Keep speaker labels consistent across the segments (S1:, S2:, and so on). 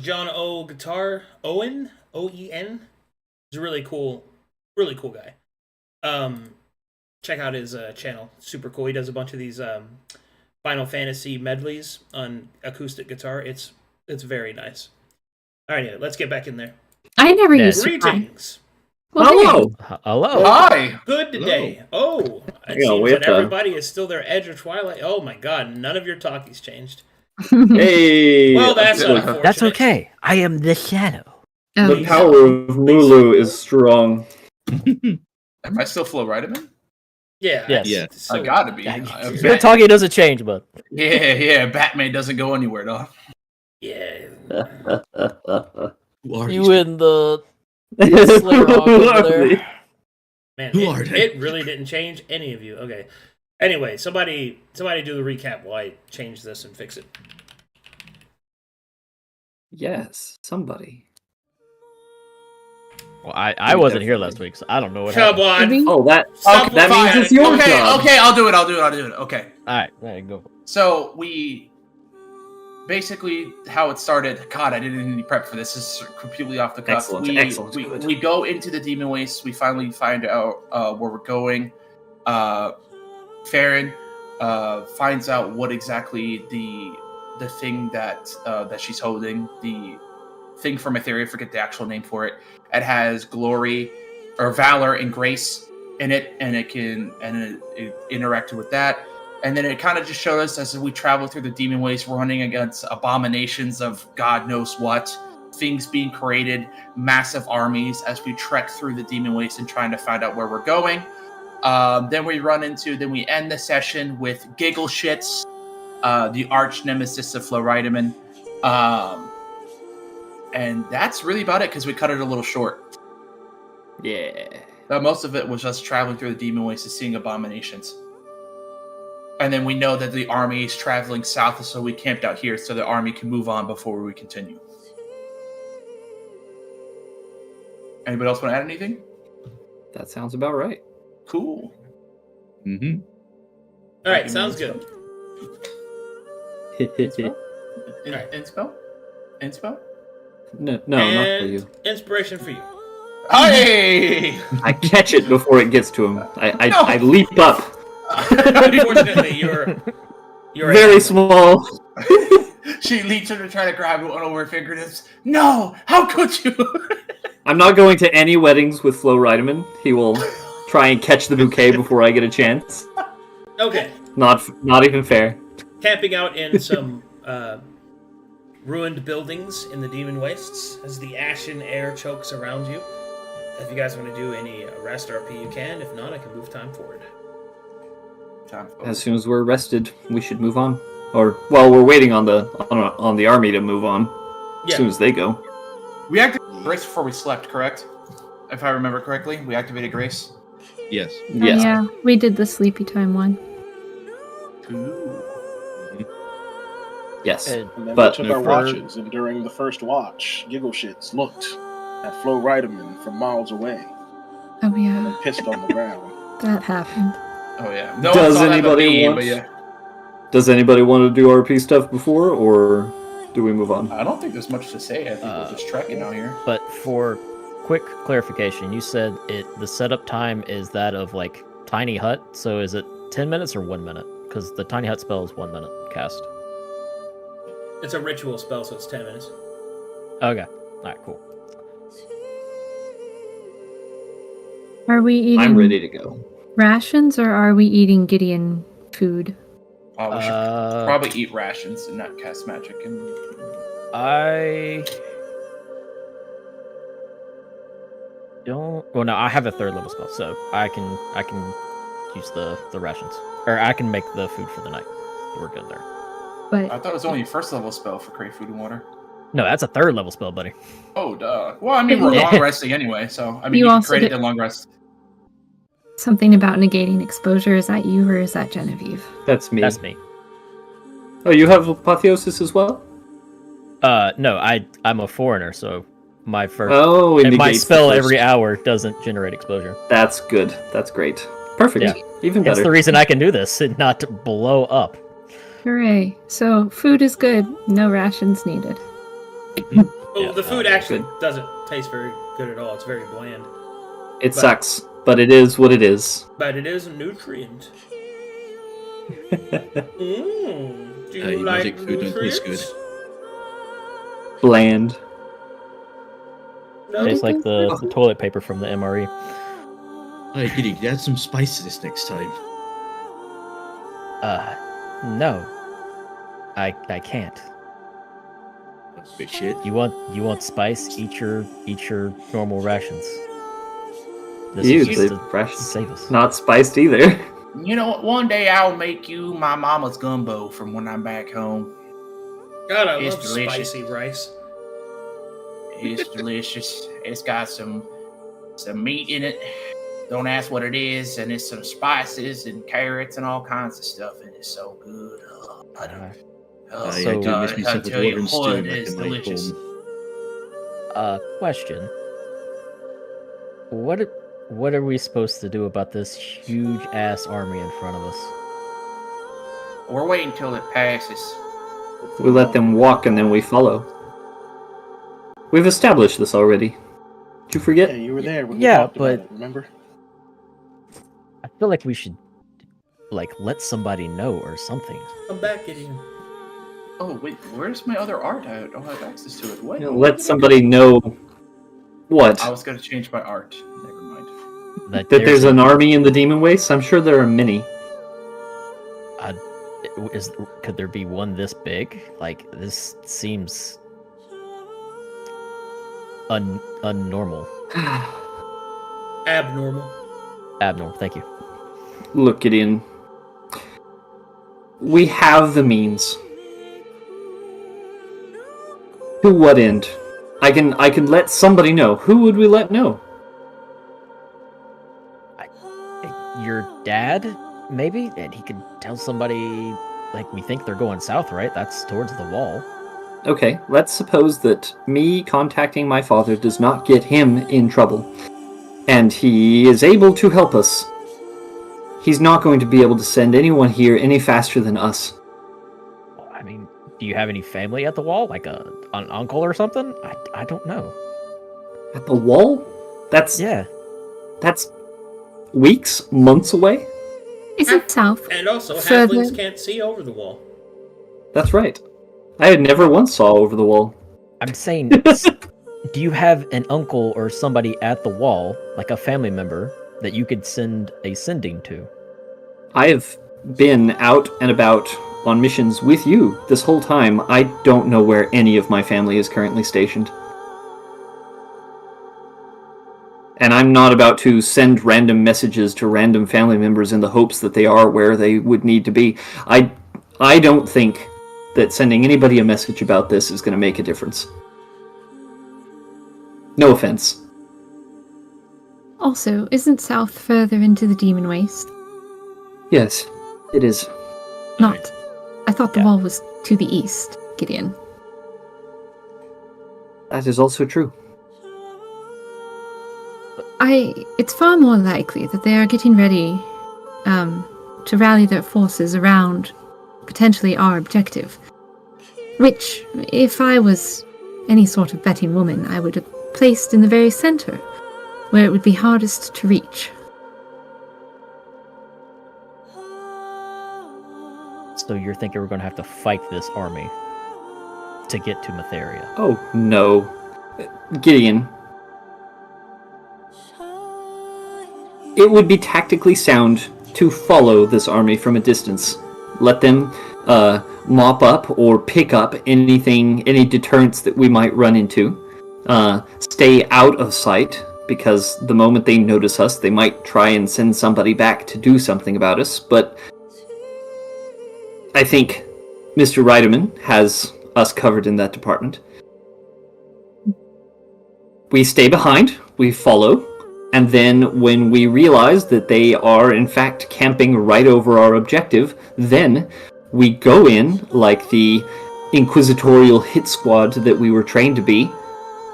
S1: John O Guitar Owen. He's a really cool guy. Check out his channel. Super cool. He does a bunch of these Final Fantasy medleys on acoustic guitar. It's very nice. All right, let's get back in there.
S2: I never used to.
S1: Greetings.
S2: Well,
S3: Hello.
S4: Hello.
S5: Hi.
S1: Good day. Oh, it
S3: Yeah,
S1: seems
S3: we
S1: that
S3: have to-
S1: everybody is still their Edge of Twilight. Oh my God, none of your talkies changed.
S3: Hey.
S1: Well, that's
S3: the,
S1: unfortunate.
S4: That's okay. I am the shadow.
S2: Oh,
S3: the power of Mulu is strong.
S5: Am I still Flo Rideman?
S1: Yeah.
S4: Yes.
S6: Yeah.
S1: So,
S5: I gotta be.
S4: Your talkie doesn't change, but
S5: Yeah. Batman doesn't go anywhere, though.
S1: yeah.
S6: Who are
S4: you
S6: these
S4: in the Slayer Hawk over there.
S1: Man,
S6: Who are they?
S1: it really didn't change any of you. Okay. Anyway, somebody do the recap while I change this and fix it.
S3: Yes, somebody.
S4: Well, I wasn't here last week, so I don't know what
S1: Come
S4: happened.
S1: on.
S3: Oh, that
S1: Stop
S3: that
S1: fine.
S3: means it's your
S5: Okay,
S3: job.
S5: okay, I'll do it. Okay.
S4: All right, there you go.
S5: So we basically how it started. God, I didn't do any prep for this. This is completely off the cuff.
S3: Excellent,
S5: We,
S3: excellent,
S5: We,
S3: good.
S5: we go into the demon waste. We finally find out where we're going. Farron finds out what exactly the thing that she's holding, the thing from Etheria. I forget the actual name for it. It has glory or valor and grace in it, and it interacted with that. And then it kind of just showed us as we travel through the demon waste, running against abominations of God knows what, things being created, massive armies as we trek through the demon waste and trying to find out where we're going. Then we end the session with Giggle Shits, the arch nemesis of Flo Rideman. And that's really about it because we cut it a little short.
S3: Yeah.
S5: But most of it was us traveling through the demon waste and seeing abominations. And then we know that the army is traveling south, so we camped out here so the army can move on before we continue. Anybody else want to add anything?
S3: That sounds about right.
S5: Cool.
S6: Mm-hmm.
S1: All right, sounds good.
S5: Inspo?
S3: No, not for
S1: And
S3: you.
S1: inspiration for you.
S5: Hey!
S3: I catch it before it gets to him. I
S5: No.
S3: leap up.
S1: Unfortunately, you're
S3: Very small.
S5: She leaps in to try to grab one over her fingertips. No! How could you?
S3: I'm not going to any weddings with Flo Rideman. He will try and catch the bouquet before I get a chance.
S1: Okay.
S3: Not even fair.
S1: Camping out in some ruined buildings in the demon wastes as the ashen air chokes around you. If you guys want to do any rest RP, you can. If not, I can move time forward.
S3: As soon as we're rested, we should move on. Or, well, we're waiting on the army to move on.
S1: Yeah.
S3: As soon as they go.
S5: We activated Grace before we slept, correct? If I remember correctly, we activated Grace.
S6: Yes.
S3: Yes.
S2: yeah, we did the sleepy time one.
S5: Ooh.
S3: Yes.
S4: And
S7: And then
S3: But
S7: we took
S6: no
S7: our
S6: further-
S7: watches, and during the first watch, Giggle Shits looked at Flo Rideman from miles away
S2: Oh
S7: and
S2: yeah,
S7: then pissed on the ground.
S2: that happened.
S5: Oh yeah. No
S3: Does
S5: one saw that but
S3: anybody
S5: me,
S3: want-
S5: but yeah.
S3: Does anybody want to do RP stuff before, or do we move on?
S5: I don't think there's much to say. I think we're just trekking out here.
S4: But for quick clarification, you said the setup time is that of like tiny hut. So is it 10 minutes or 1 minute? Because the tiny hut spell is 1 minute cast.
S1: It's a ritual spell, so it's 10 minutes.
S4: Okay. All right. Cool.
S2: Are we eating
S3: I'm ready to go.
S2: rations or are we eating Gideon food?
S5: We should probably eat rations and not cast magic. And
S4: I don't. Well, no, I have a third level spell, so I can use the rations, or I can make the food for the night. We're good there.
S2: But
S5: I thought it was only a first level spell for create food and water.
S4: No, that's a third level spell, buddy.
S5: Oh, duh. Well, I mean, we're
S4: Yeah.
S5: long resting anyway, so I mean,
S2: You
S5: you can
S2: also
S5: create it
S2: did-
S5: in long rest.
S2: something about negating exposure, is that you or is that Genevieve?
S3: That's me.
S4: That's me.
S3: Oh, you have apotheosis as well?
S4: No, I'm a foreigner, so my first
S3: Oh, it
S4: and my
S3: negates the
S4: spell
S3: first.
S4: every hour doesn't generate exposure.
S3: That's good. That's great. Perfect.
S4: Yeah.
S3: Even
S4: That's
S3: better.
S4: the reason I can do this and not to blow up.
S2: Hooray. So food is good, no rations needed.
S1: Well,
S4: Yeah,
S1: the food
S4: okay,
S1: actually
S3: good.
S1: doesn't taste very good at all. It's very bland.
S3: It
S1: But-
S3: sucks, but it is what it is.
S1: But it is a nutrient. Do you like
S6: magic food don't taste
S1: nutrients?
S6: good.
S3: Bland.
S1: No.
S4: Tastes like the toilet paper from the MRE.
S6: Hey, Giddy, add some spice to this next time.
S4: No. I can't.
S6: That's a bit shit.
S4: You want spice? Eat your normal rations. This
S3: Ew,
S4: is just
S3: the
S4: to
S3: rations.
S4: save us.
S3: Not spiced either.
S5: You know what? One day I'll make you my mama's gumbo from when I'm back home.
S1: God, I
S5: It's
S1: love
S5: delicious.
S1: spicy rice.
S5: It's delicious. It's got some meat in it. Don't ask what it is, and it's some spices and carrots and all kinds of stuff, and it's so good. Oh, I don't. Oh,
S6: I
S4: So-
S6: do miss me
S5: I'll
S6: some
S5: tell you
S6: water and
S5: what,
S6: stew
S5: it
S6: back
S5: is
S6: in my
S5: delicious.
S6: home.
S4: Question. What are we supposed to do about this huge ass army in front of us?
S5: We're waiting till it passes.
S3: We let them walk and then we follow. We've established this already. Did you
S7: Yeah,
S3: forget?
S7: you were there when
S4: Yeah,
S7: we talked
S4: but-
S7: about it, remember?
S4: I feel like we should let somebody know or something.
S1: I'm back, Gideon.
S5: Oh wait, where's my other art? I don't have access to it. What?
S3: You know, let somebody know what?
S5: I was gonna change my art. Never mind.
S4: That
S3: That there's an army in the Demon Wastes? I'm sure there are many.
S4: Could there be one this big? Like, this seems unnormal.
S1: Abnormal.
S4: Abnormal, thank you.
S3: Look, Gideon. We have the means. To what end? I can let somebody know. Who would we let know?
S4: Your dad, maybe? And he could tell somebody, like, we think they're going south, right? That's towards the wall.
S3: Okay, let's suppose that me contacting my father does not get him in trouble, and he is able to help us. He's not going to be able to send anyone here any faster than us.
S4: I mean, do you have any family at the wall? Like an uncle or something? I don't know.
S3: At the wall? That's weeks, months away?
S2: Is it south?
S1: And also,
S2: Further-
S1: halflings can't see over the wall.
S3: That's right. I had never once saw over the wall.
S4: I'm saying, do you have an uncle or somebody at the wall, like a family member, that you could send a sending to?
S3: I have been out and about on missions with you this whole time. I don't know where any of my family is currently stationed. And I'm not about to send random messages to random family members in the hopes that they are where they would need to be. I don't think that sending anybody a message about this is going to make a difference. No offense.
S2: Also, isn't south further into the Demon Waste?
S3: Yes, it is.
S2: Not. I thought the
S4: Yeah.
S2: wall was to the east, Gideon.
S3: That is also true.
S2: It's far more likely that they are getting ready to rally their forces around potentially our objective. Which, if I was any sort of betting woman, I would have placed in the very center, where it would be hardest to reach.
S4: So you're thinking we're going to have to fight this army to get to Matheria?
S3: Oh, no. Gideon. It would be tactically sound to follow this army from a distance. Let them mop up or pick up anything, any deterrents that we might run into. Stay out of sight, because the moment they notice us, they might try and send somebody back to do something about us. But I think Mr. Reidemann has us covered in that department. We stay behind, we follow, and then when we realize that they are in fact camping right over our objective, then we go in like the inquisitorial hit squad that we were trained to be,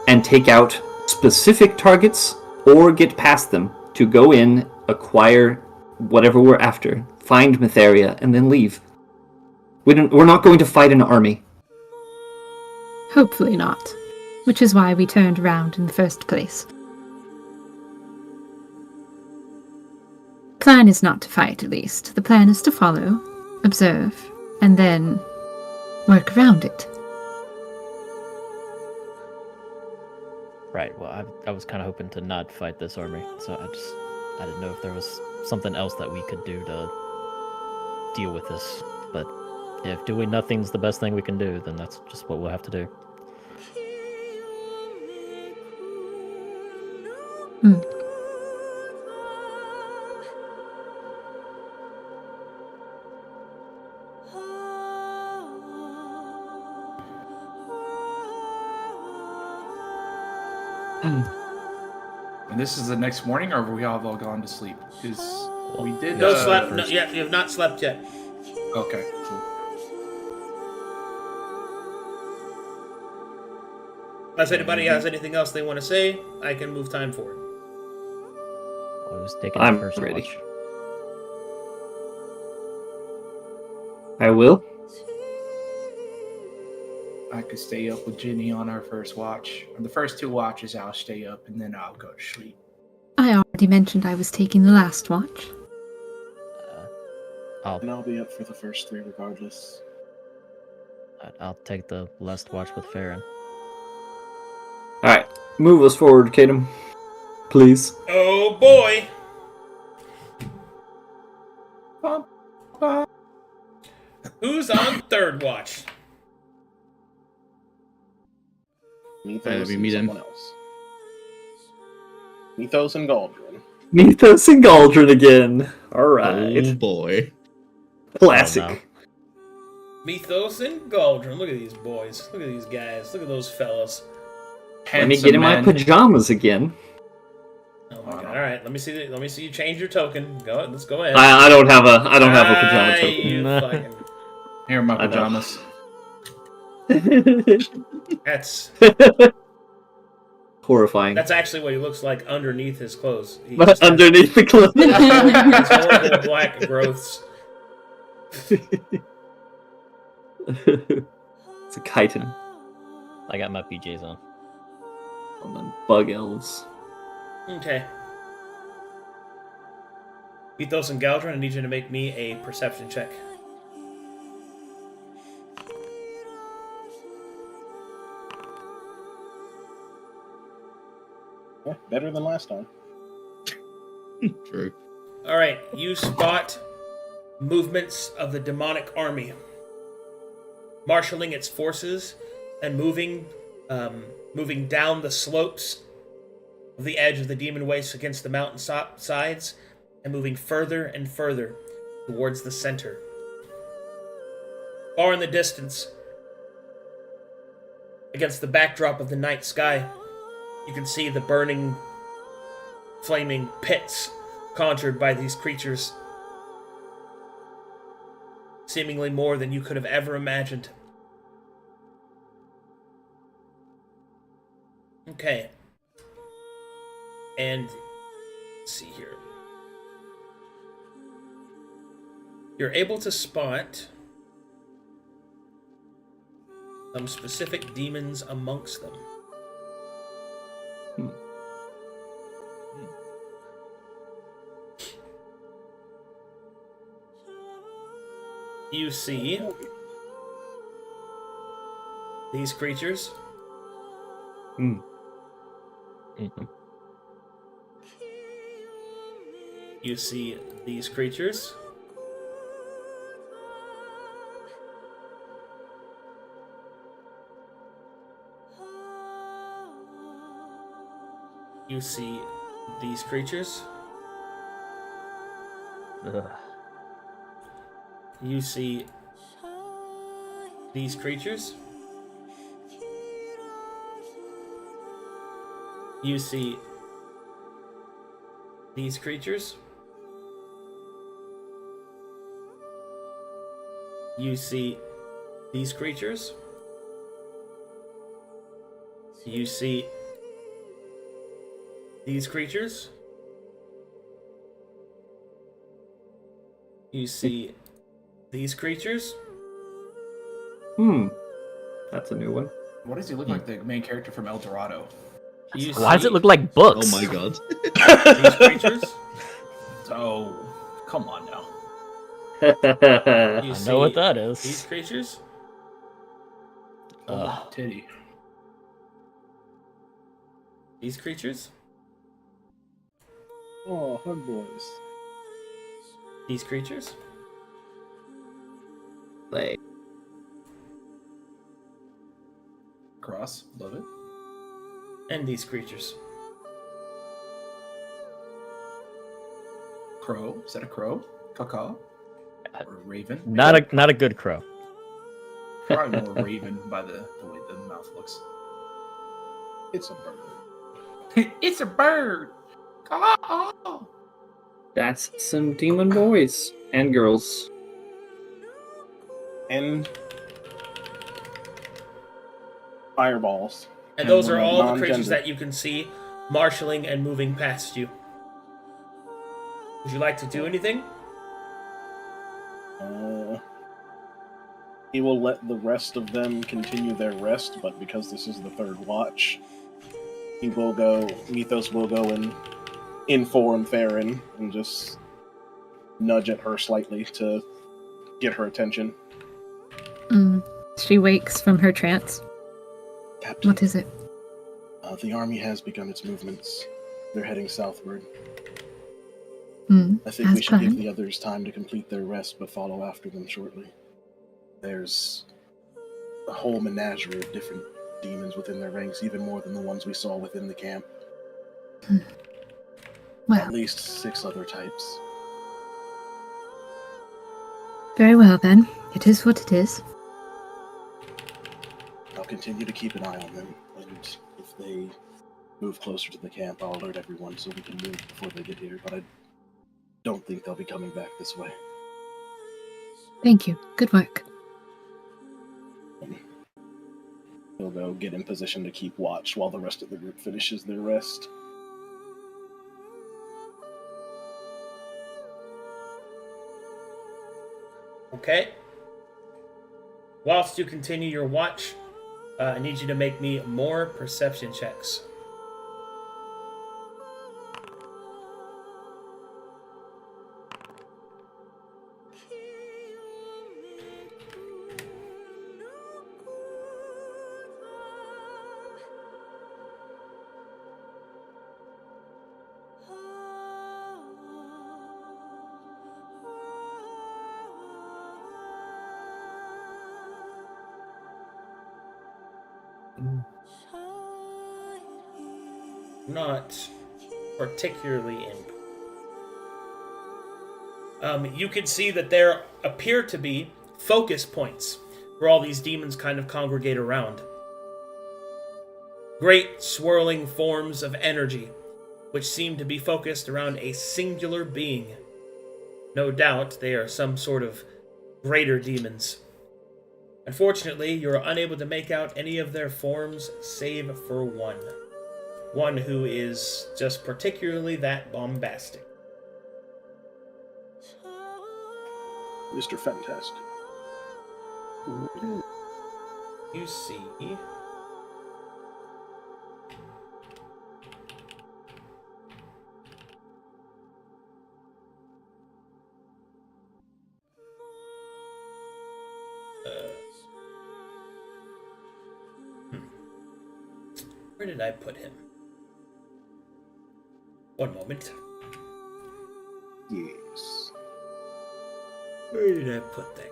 S3: and take out specific targets or get past them to go in, acquire whatever we're after, find Matheria, and then leave. We're not going to fight an army.
S2: Hopefully not. Which is why we turned around in the first place. Plan is not to fight, at least. The plan is to follow, observe, and then work around it.
S4: Right. Well, I was kind of hoping to not fight this army, so I didn't know if there was something else that we could do to deal with this. But if doing nothing's the best thing we can do, then that's just what we'll have to do.
S2: Hmm.
S5: And this is the next morning, or have we all gone to sleep? Because we did.
S1: No slept. No, yeah, you have not slept yet.
S5: Okay, cool.
S1: Unless anybody has anything else they want to say, I can move time forward.
S4: I was taking
S3: I'm
S4: the first
S3: ready.
S4: watch.
S3: I will.
S5: I could stay up with Ginny on our first watch. On the first 2 watches, I'll stay up, and then I'll go to sleep.
S2: I already mentioned I was taking the last watch.
S7: And I'll be up for the first 3 regardless.
S4: I'll take the last watch with Farron.
S3: Alright, move us forward, Kadam. Please.
S1: Oh boy!
S5: Bum, bum.
S1: Who's on third watch?
S7: Mythos
S6: Let me
S7: and
S6: meet him.
S7: someone else. Mythos and Galdrin.
S3: Mythos and Galdrin again. Alright.
S6: Oh boy.
S3: Classic.
S4: Oh, no.
S1: Mythos and Galdrin. Look at these boys. Look at these guys. Look at those fellas.
S3: Let me get in my pajamas again.
S1: Oh my god! All right, let me see. Let me see you change your token. Go. Let's go ahead.
S3: I don't have a pajama token.
S1: You fucking.
S5: Here are my
S3: I know.
S5: pajamas.
S1: That's
S3: Horrifying.
S1: that's actually what he looks like underneath his clothes. He
S3: But
S1: just has
S3: underneath the clothes.
S1: these horrible black growths.
S3: It's a chitin.
S4: I got my PJs on.
S3: And then bug elves.
S1: Okay. Mythos and Galdrin, I need you to make me a perception check.
S7: Yeah, better than last time.
S6: True.
S1: All right, you spot movements of the demonic army, marshaling its forces and moving down the slopes of the edge of the demon waste against the mountain sides, and moving further and further towards the center. Far in the distance, against the backdrop of the night sky, you can see the burning, flaming pits conjured by these creatures. Seemingly more than you could have ever imagined. Okay. And let's see here. You're able to spot some specific demons amongst them. You see these creatures.
S3: Hmm.
S1: You see these creatures. You see these creatures.
S4: Ugh.
S1: You see these creatures. You see these creatures. You see these creatures. You see these creatures. You see these creatures.
S3: That's a new one.
S5: What does he look like? The main character from El Dorado.
S1: You
S4: Why does
S1: see
S4: it look like books?
S6: Oh my god.
S1: these creatures?
S5: Oh, come on now.
S1: You
S4: I know what that
S1: These
S4: is.
S1: creatures?
S5: Oh, titty.
S1: These creatures?
S7: Oh, hug boys.
S1: These creatures?
S3: Like,
S5: Cross. Love it.
S1: And these creatures.
S5: Crow. Is that a crow? Caw. Or a raven?
S4: Not a good crow.
S5: Probably more raven by the way the mouth looks.
S7: It's a bird.
S5: It's a bird. Caw.
S3: that's some demon boys and girls.
S7: And fireballs.
S1: And those are
S7: one
S1: all the creatures
S7: non-gender.
S1: that you can see marshaling and moving past you. Would you like to do anything?
S7: He will let the rest of them continue their rest, but because this is the third watch, Mythos will go and inform Farron and just nudge at her slightly to get her attention.
S2: She wakes from her trance.
S7: Captain,
S2: What is it?
S7: the army has begun its movements. They're heading southward. I think
S2: As
S7: we should give
S2: planned.
S7: the others time to complete their rest, but follow after them shortly. There's a whole menagerie of different demons within their ranks, even more than the ones we saw within the camp.
S2: Well,
S7: At least 6 other types.
S2: very well then. It is what it is.
S7: I'll continue to keep an eye on them, and if they move closer to the camp, I'll alert everyone so we can move before they get here, but I don't think they'll be coming back this way.
S2: Thank you. Good work.
S7: He'll go get in position to keep watch while the rest of the group finishes their rest.
S1: Okay. Whilst you continue your watch, I need you to make me more perception checks. Not particularly in. You can see that there appear to be focus points where all these demons kind of congregate around. Great swirling forms of energy, which seem to be focused around a singular being. No doubt they are some sort of greater demons. Unfortunately, you are unable to make out any of their forms save for one. One who is just particularly that bombastic.
S7: Mr. Fantastic.
S1: You see... Where did I put him? One moment.
S7: Yes.
S1: Where did I put that?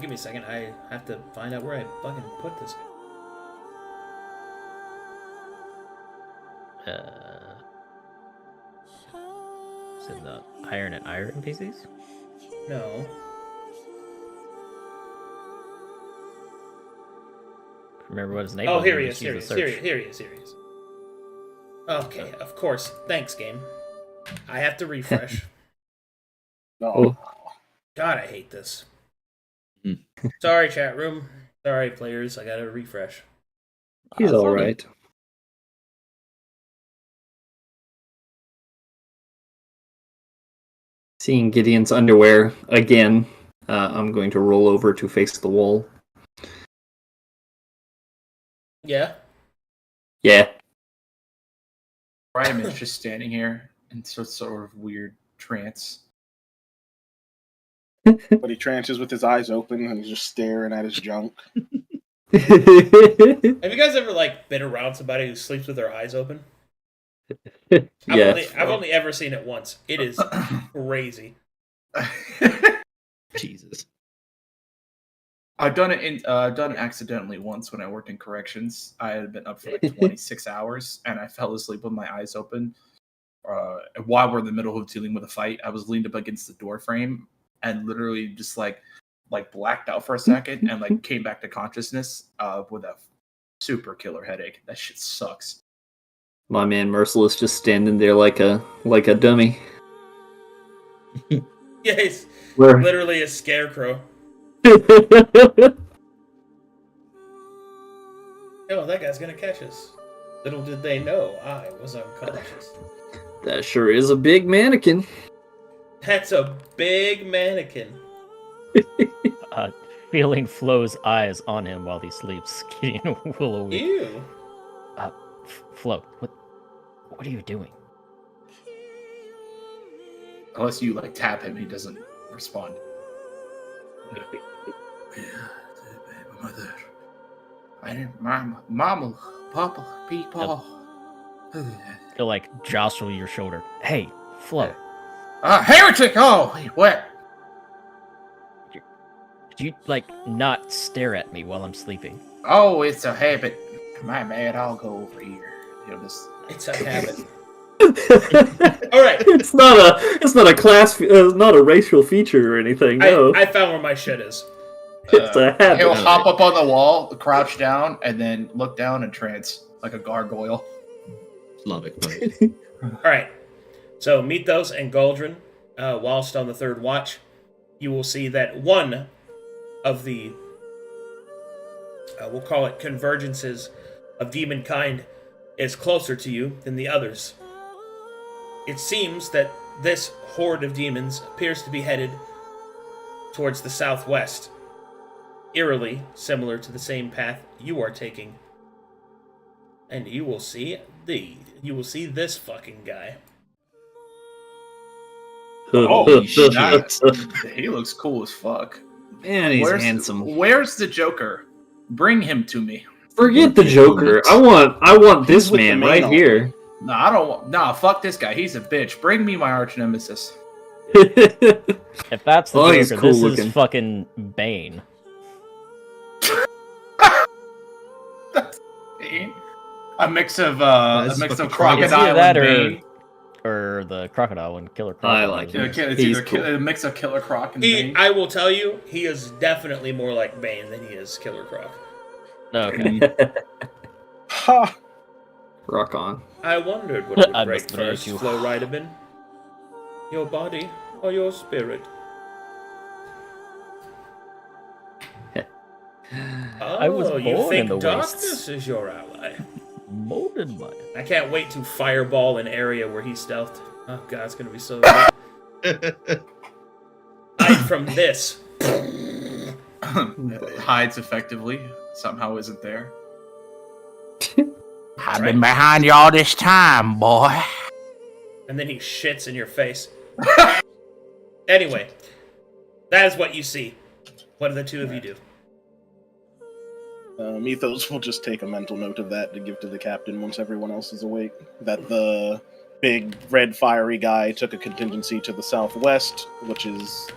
S1: Give me a second. I have to find out where I fucking put this guy.
S4: Is it the iron and iron pieces?
S1: No.
S4: Remember what his name
S1: Oh,
S4: was?
S1: here
S4: and
S1: he is.
S4: just
S1: Here he
S4: use
S1: is.
S4: the
S1: Here
S4: search.
S1: he is. Here he is. Okay, of course. Thanks, game. I have to refresh.
S7: Oh,
S1: God, I hate this.
S6: Hmm.
S1: Sorry, chat room. Sorry, players. I gotta refresh.
S3: He's
S4: That's
S3: all
S4: funny.
S3: right. Seeing Gideon's underwear again, I'm going to roll over to face the wall.
S1: Yeah?
S3: Yeah.
S5: Ryman's just standing here in sort of weird trance.
S7: but he trances with his eyes open and he's just staring at his junk.
S1: Have you guys ever, like, been around somebody who sleeps with their eyes open?
S3: Yes.
S1: I've only ever seen it once. It is crazy.
S6: Jesus.
S5: I've done it accidentally once when I worked in corrections. I had been up for like 26 hours and I fell asleep with my eyes open. While we're in the middle of dealing with a fight, I was leaned up against the door frame and literally just like blacked out for a second and like came back to consciousness with a super killer headache. That shit sucks.
S3: My man Merciless just standing there like a dummy.
S1: Yeah, he's
S3: Where?
S1: literally a scarecrow. Oh, that guy's gonna catch us. Little did they know I was unconscious.
S3: That sure is a big mannequin.
S1: That's a big mannequin.
S4: Feeling Flo's eyes on him while he sleeps. Gideon will awake.
S1: Ew.
S4: Flo, what are you doing?
S5: Unless you like tap him, he doesn't respond. Mother, mama, papa, people.
S4: He'll like jostle your shoulder. Hey, Flo,
S5: Heretic! Oh, wait, what?
S4: could you like not stare at me while I'm sleeping?
S5: Oh, it's a habit. My man, I'll go over here. This.
S1: It's a habit. All right.
S3: It's not a class, not a racial feature or anything. No,
S1: I found where my shit is.
S3: it's a habit.
S5: He'll hop up on the wall, crouch down, and then look down and trance like a gargoyle.
S6: Love it.
S1: All right. So Mythos and Galdrin, whilst on the third watch, you will see that one of the, we'll call it convergences of demon kind, is closer to you than the others. It seems that this horde of demons appears to be headed towards the southwest, eerily similar to the same path you are taking. And you will see this fucking guy.
S5: Holy shit. He looks cool as fuck.
S3: Man, he's handsome.
S5: Where's the Joker? Bring him to me.
S3: Forget the Joker. I want this
S7: with the
S3: man
S7: mane
S3: right
S7: on.
S3: here.
S5: No, I don't want. Nah, fuck this guy. He's a bitch. Bring me my arch nemesis.
S4: If that's the
S3: Oh,
S4: Joker,
S3: he's cool
S4: this
S3: looking.
S4: is fucking Bane.
S5: Bane? A mix of
S6: That's fucking
S4: It's
S5: crocodile
S4: either that
S5: and Bane.
S4: or the crocodile and Killer
S3: I
S4: Crocodile.
S3: like
S4: isn't
S3: it.
S4: it?
S5: It's
S3: He's
S5: either
S3: cool.
S5: a mix of Killer Croc and Bane.
S1: I will tell you, he is definitely more like Bane than he is Killer Croc.
S4: Okay.
S7: Ha!
S3: Rock on.
S1: I wondered what
S4: I
S1: would break
S4: must amaze
S1: first,
S4: you.
S1: Flo Rideman. Your body or your spirit?
S4: I was
S1: you
S4: born
S1: think
S4: in the
S1: darkness
S4: wastes.
S1: is your ally?
S4: Molded by it.
S1: I can't wait to fireball an area where he's stealthed. Oh god, it's gonna be so good. Hide from this.
S5: Hides effectively. Somehow isn't there.
S1: I've been
S5: behind you all this time, boy.
S1: And then he shits in your face. Anyway, that is what you see. What do the two of you do?
S7: Mythos will just take a mental note of that to give to the captain once everyone else is awake. That the big red fiery guy took a contingency to the southwest, which is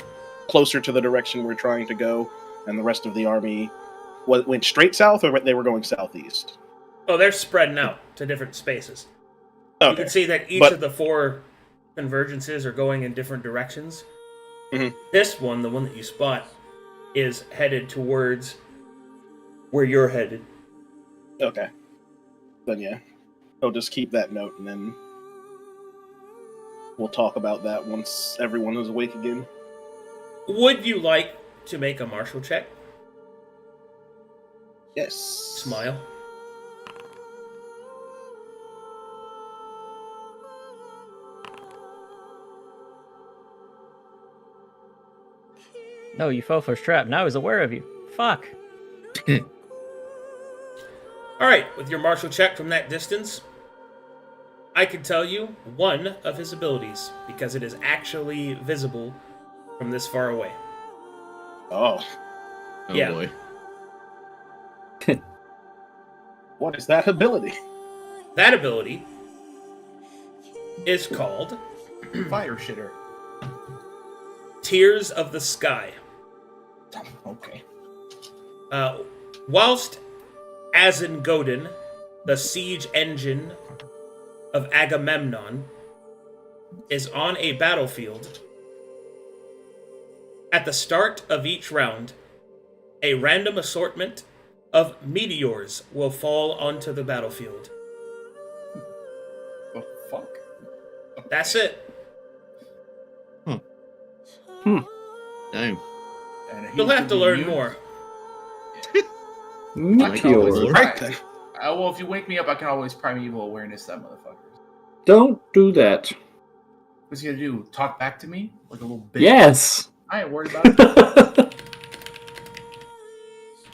S7: closer to the direction we're trying to go, and the rest of the army went straight south, or they were going southeast?
S1: Oh, they're spreading out to different spaces. You
S7: Okay.
S1: can see that each of the four convergences are going in different directions.
S7: Mhm.
S1: This one, the one that you spot, is headed towards where you're headed.
S7: Okay. Then yeah. I'll just keep that note, and then we'll talk about that once everyone is awake again.
S1: Would you like to make a martial check?
S7: Yes.
S1: Smile.
S4: No, you fell for his trap. Now he's aware of you. Fuck.
S1: Alright, with your martial check from that distance, I can tell you one of his abilities, because it is actually visible from this far away.
S7: Oh,
S6: Oh
S1: Yeah.
S6: boy.
S7: what is that ability?
S1: That ability is called
S5: Fire shitter.
S1: Tears of the Sky.
S5: Okay.
S1: Whilst Azingodin, the siege engine of Agamemnon, is on a battlefield, at the start of each round, a random assortment of meteors will fall onto the battlefield.
S5: The fuck?
S1: That's it.
S6: Damn.
S5: And he
S1: You'll have to
S5: should be
S1: learn
S5: immune.
S1: more.
S3: Meteor.
S7: Right then.
S5: Well, if you wake me up, I can always primeval awareness that motherfucker.
S3: Don't do that.
S5: What's he gonna do? Talk back to me like a little bitch?
S3: Yes.
S5: I ain't worried about it.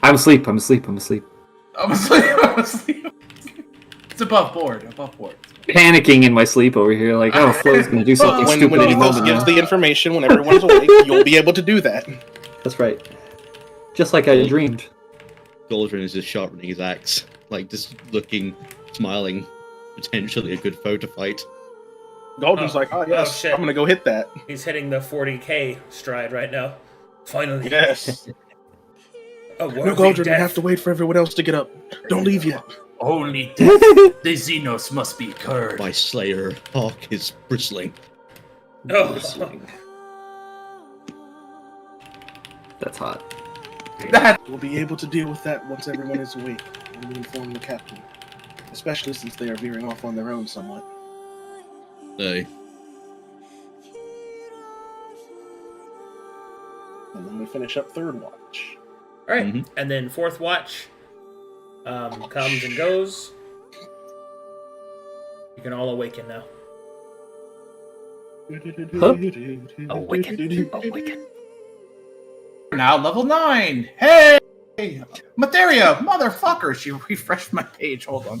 S3: I'm asleep. I'm asleep. I'm asleep.
S5: I'm asleep. It's above board.
S3: Panicking in my sleep over here, like, oh, Flo's gonna do something
S7: When
S3: stupid any
S7: Ethos
S3: moment
S7: gives
S3: now.
S7: the information when everyone's awake, you'll be able to do that.
S3: That's right. Just like I dreamed.
S6: Goldrin is just sharpening his axe, like just looking, smiling. Potentially a good foe to fight.
S7: Golden's like, oh yes,
S1: shit.
S7: I'm gonna go hit that.
S1: He's hitting the 40k stride right now. Finally.
S7: Yes.
S1: A
S7: No,
S1: worthy
S7: Goldrin, we
S1: death.
S7: have to wait for everyone else to get up. Don't leave yet.
S5: Only the Xenos must be cursed.
S6: My slayer hawk is bristling.
S1: Oh.
S3: Bristling. That's hot.
S5: That
S7: We'll be able to deal with that once everyone is awake. And we inform the captain. Especially since they are veering off on their own somewhat.
S6: No.
S7: And then we finish up third watch.
S1: Alright,
S6: Mhm.
S1: and then fourth watch comes and goes. You can all awaken now.
S4: Awaken. Awaken.
S5: now level 9. Hey, Materia, motherfucker! She refreshed my page. Hold on.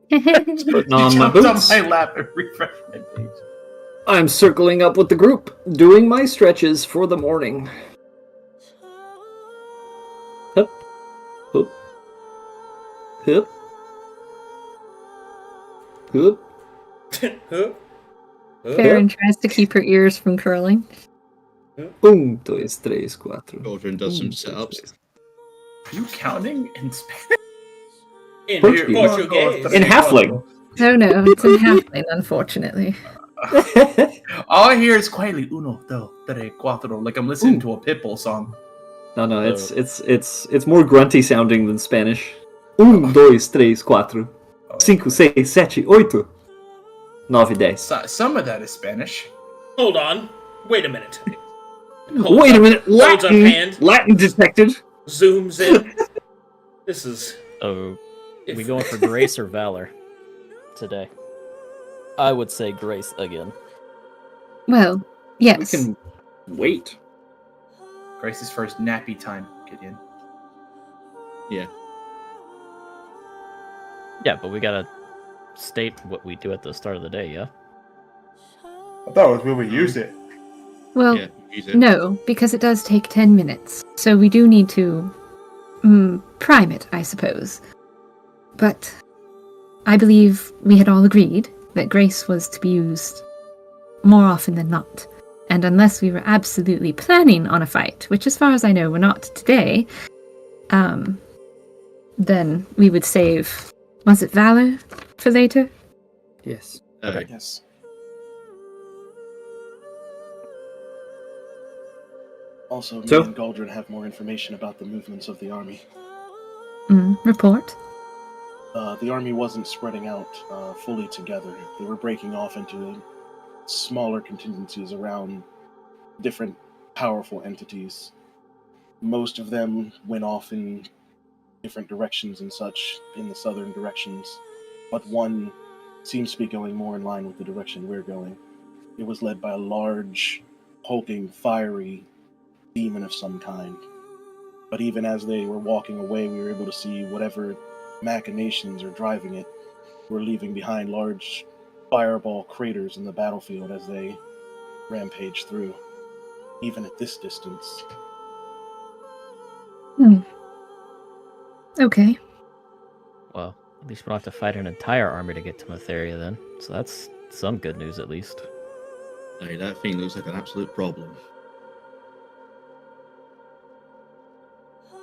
S3: Putting on
S5: She
S3: my
S5: jumped on
S3: boots.
S5: my lap and refreshed my page.
S3: I'm circling up with the group, doing my stretches for the morning. Hup. Hup. Hup. Hup.
S1: Huh?
S2: Farron tries to keep her ears from curling.
S3: 1, 2, 3, 4.
S6: Goldrin does some setups.
S5: Are you counting in Spanish?
S1: In
S3: Portuguese.
S1: Portuguese.
S3: In halfling.
S2: Oh no, it's in halfling, unfortunately.
S5: All I hear is quietly 1, 2, 3, 4, like I'm listening to a Pitbull song.
S3: No, it's more grunty sounding than Spanish. 1, 2, 3, 4. 5, 6, 7, 8. 9, 10.
S5: Some of that is Spanish.
S1: Hold on. Wait a minute.
S3: Wait a minute,
S1: Holds up
S3: Latin!
S1: hand.
S3: Latin detected!
S1: Zooms in. This is...
S4: Oh, we going for grace or valor today? I would say grace again.
S2: Well,
S3: We
S2: yes.
S3: can wait.
S5: Grace's first nappy time, Gideon.
S6: Yeah.
S4: Yeah, but we gotta state what we do at the start of the day, yeah?
S5: I thought it was when we used it.
S2: Well,
S6: Yeah. Use it.
S2: no, because it does take 10 minutes. So we do need to prime it, I suppose. But I believe we had all agreed that grace was to be used more often than not. And unless we were absolutely planning on a fight, which as far as I know we're not today, then we would save, was it valor for later?
S3: Yes.
S7: Yes. Also, me
S3: So-
S7: and Goldrin have more information about the movements of the army.
S2: Report.
S7: The army wasn't spreading out fully together. They were breaking off into smaller contingencies around different powerful entities. Most of them went off in different directions and such in the southern directions, but one seems to be going more in line with the direction we're going. It was led by a large, hulking, fiery demon of some kind. But even as they were walking away, we were able to see whatever machinations are driving it were leaving behind large fireball craters in the battlefield as they rampage through, even at this distance.
S2: Okay.
S4: Well, at least we don't have to fight an entire army to get to Motheria then. So that's some good news at least.
S6: Hey, that thing looks like an absolute problem.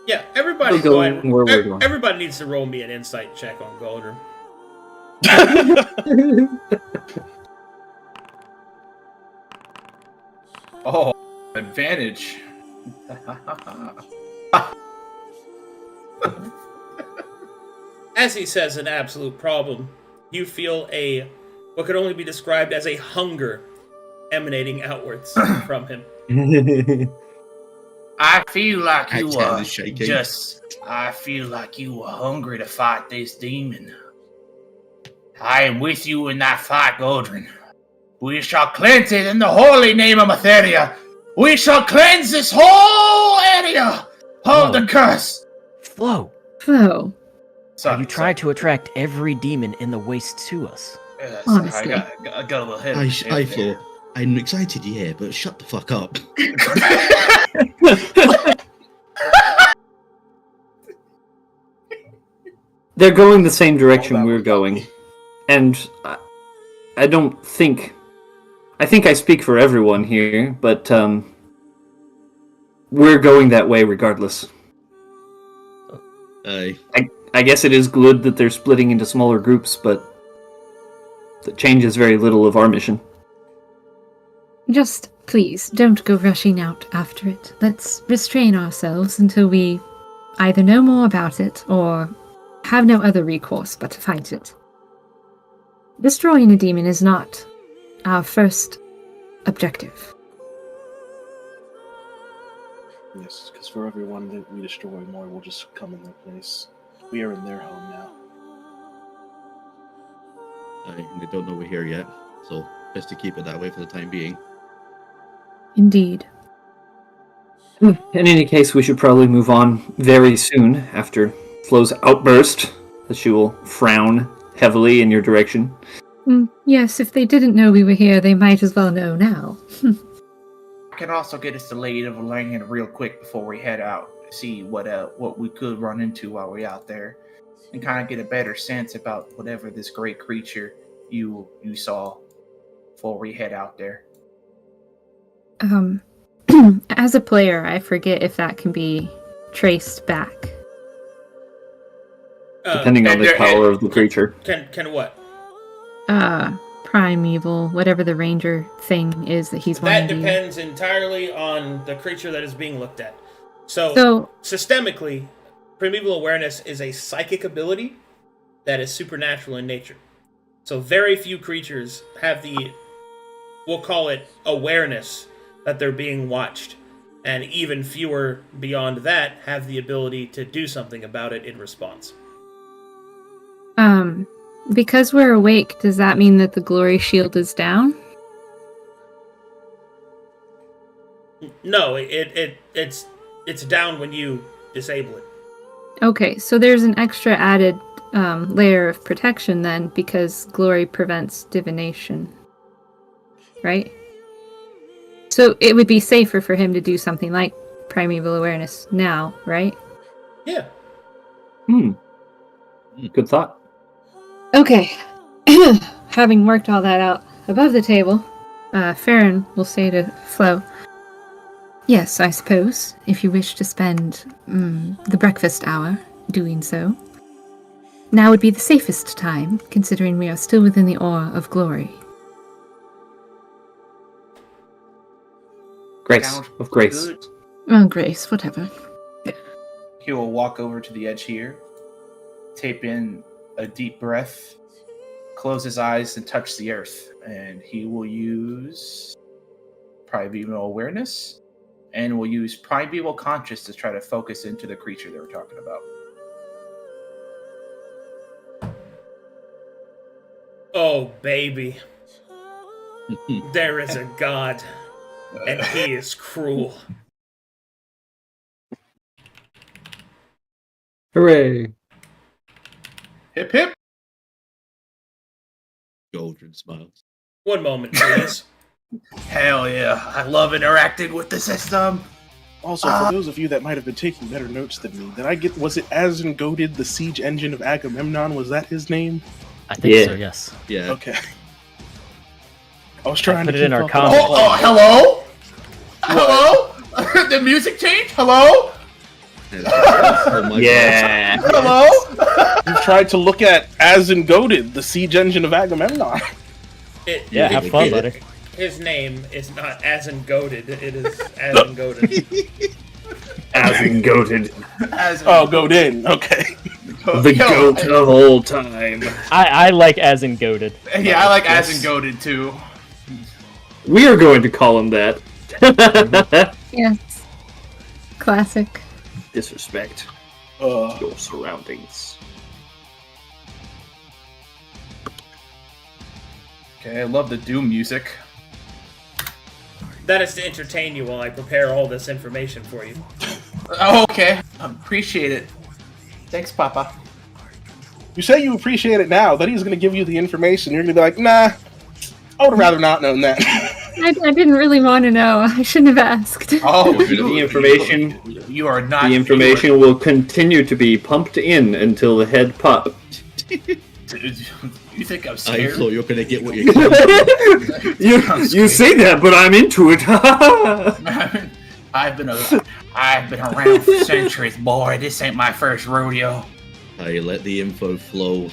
S1: Yeah, everybody's
S3: We're
S1: going.
S3: going where we're going.
S1: Everybody needs to roll me an insight check on Goldrum.
S5: Oh, advantage.
S1: As he says, an absolute problem. You feel what could only be described as a hunger emanating outwards from him.
S5: I feel like you
S6: Axe
S5: were
S6: hand is shaking.
S5: I feel like you were hungry to fight this demon. I am with you in that fight, Goldrin. We shall cleanse it in the holy name of Motheria. We shall cleanse this whole area of the curse.
S4: Flo,
S2: Flo,
S5: Sorry,
S4: you try to attract every demon in the waste to us.
S2: Honestly.
S5: I got a little head.
S6: I thought I'm excited, yeah, but shut the fuck up.
S3: They're going the same direction
S7: All that
S3: we're
S7: was
S3: going. And I don't think... I think I speak for everyone here, but we're going that way regardless. I guess it is good that they're splitting into smaller groups, but that changes very little of our mission.
S2: just please don't go rushing out after it. Let's restrain ourselves until we either know more about it or have no other recourse but to fight it. Destroying a demon is not our first objective.
S7: Yes, because for everyone that we destroy, more will just come in their place. We are in their home now.
S6: They don't know we're here yet, so best to keep it that way for the time being.
S2: Indeed.
S3: In any case, we should probably move on very soon after Flo's outburst, as she will frown heavily in your direction.
S2: Yes, if they didn't know we were here, they might as well know now.
S5: I can also get us to Lady of Langan real quick before we head out. See what we could run into while we're out there, and kind of get a better sense about whatever this great creature you saw before we head out there.
S2: As a player, I forget if that can be traced back.
S3: Depending on the power of the creature.
S1: Can what?
S2: Primeval, whatever the ranger thing is that he's
S1: That
S2: wanting to use.
S1: depends entirely on the creature that is being looked at. So systemically, primeval awareness is a psychic ability that is supernatural in nature. So very few creatures have the, we'll call it, awareness that they're being watched. And even fewer beyond that have the ability to do something about it in response.
S2: Because we're awake, does that mean that the glory shield is down?
S1: No, it's down when you disable it.
S2: Okay, so there's an extra added layer of protection then, because glory prevents divination. Right? So it would be safer for him to do something like primeval awareness now, right?
S1: Yeah.
S3: Good thought.
S2: Okay. Having worked all that out above the table, Farron will say to Flo, "Yes, I suppose, if you wish to spend the breakfast hour doing so. Now would be the safest time, considering we are still within the aura of glory."
S3: Grace.
S5: Sounds
S3: Of grace.
S5: good.
S2: Oh, Grace, whatever.
S5: He will walk over to the edge here, tape in a deep breath, close his eyes, and touch the earth. And he will use primeval awareness, and will use primeval conscious to try to focus into the creature they were talking about.
S1: Oh, baby. There is a god, and he is cruel.
S3: Hooray!
S5: Hip hip.
S6: Goldrin smiles.
S1: One moment, please.
S5: Hell yeah! I love interacting with the system.
S7: Also, for those of you that might have been taking better notes than me, was it Azengoded, the siege engine of Agamemnon? Was that his name?
S4: I think so, yes.
S6: Yeah.
S7: Okay. I was trying
S4: put
S7: to
S4: it in
S7: keep
S4: our
S7: up
S4: comments.
S7: with
S5: Oh, hello? Hello? The music changed? Hello?
S6: Oh my
S3: Yeah.
S5: Hello?
S7: You tried to look at Azengoded, the siege engine of Agamemnon.
S4: Yeah, have fun, buddy.
S1: His name is not Azengoded. It is Azengoded.
S3: Azengoated.
S7: Oh, Godin. Okay.
S3: The goat of all time.
S4: I like as in goaded.
S5: Yeah, I like Azengoded too.
S3: We are going to call him that.
S2: Yes. Classic.
S3: Disrespect
S7: Uh,
S3: your surroundings.
S5: Okay, I love the Doom music.
S1: That is to entertain you while I prepare all this information for you.
S5: Oh, okay. Appreciate it. Thanks, Papa.
S7: you say you appreciate it now, then he's going to give you the information. You're going to be like, nah, I would have rather not known that.
S2: I didn't really want to know. I shouldn't have asked.
S5: Oh,
S3: The information,
S5: You are not.
S3: the information will continue to be pumped in until the head pop.
S5: You think I'm
S6: I
S5: scared?
S6: thought you were gonna get what you came.
S3: You say that, but I'm into it.
S5: I've been around for centuries, boy. This ain't my first rodeo.
S6: I let the info flow.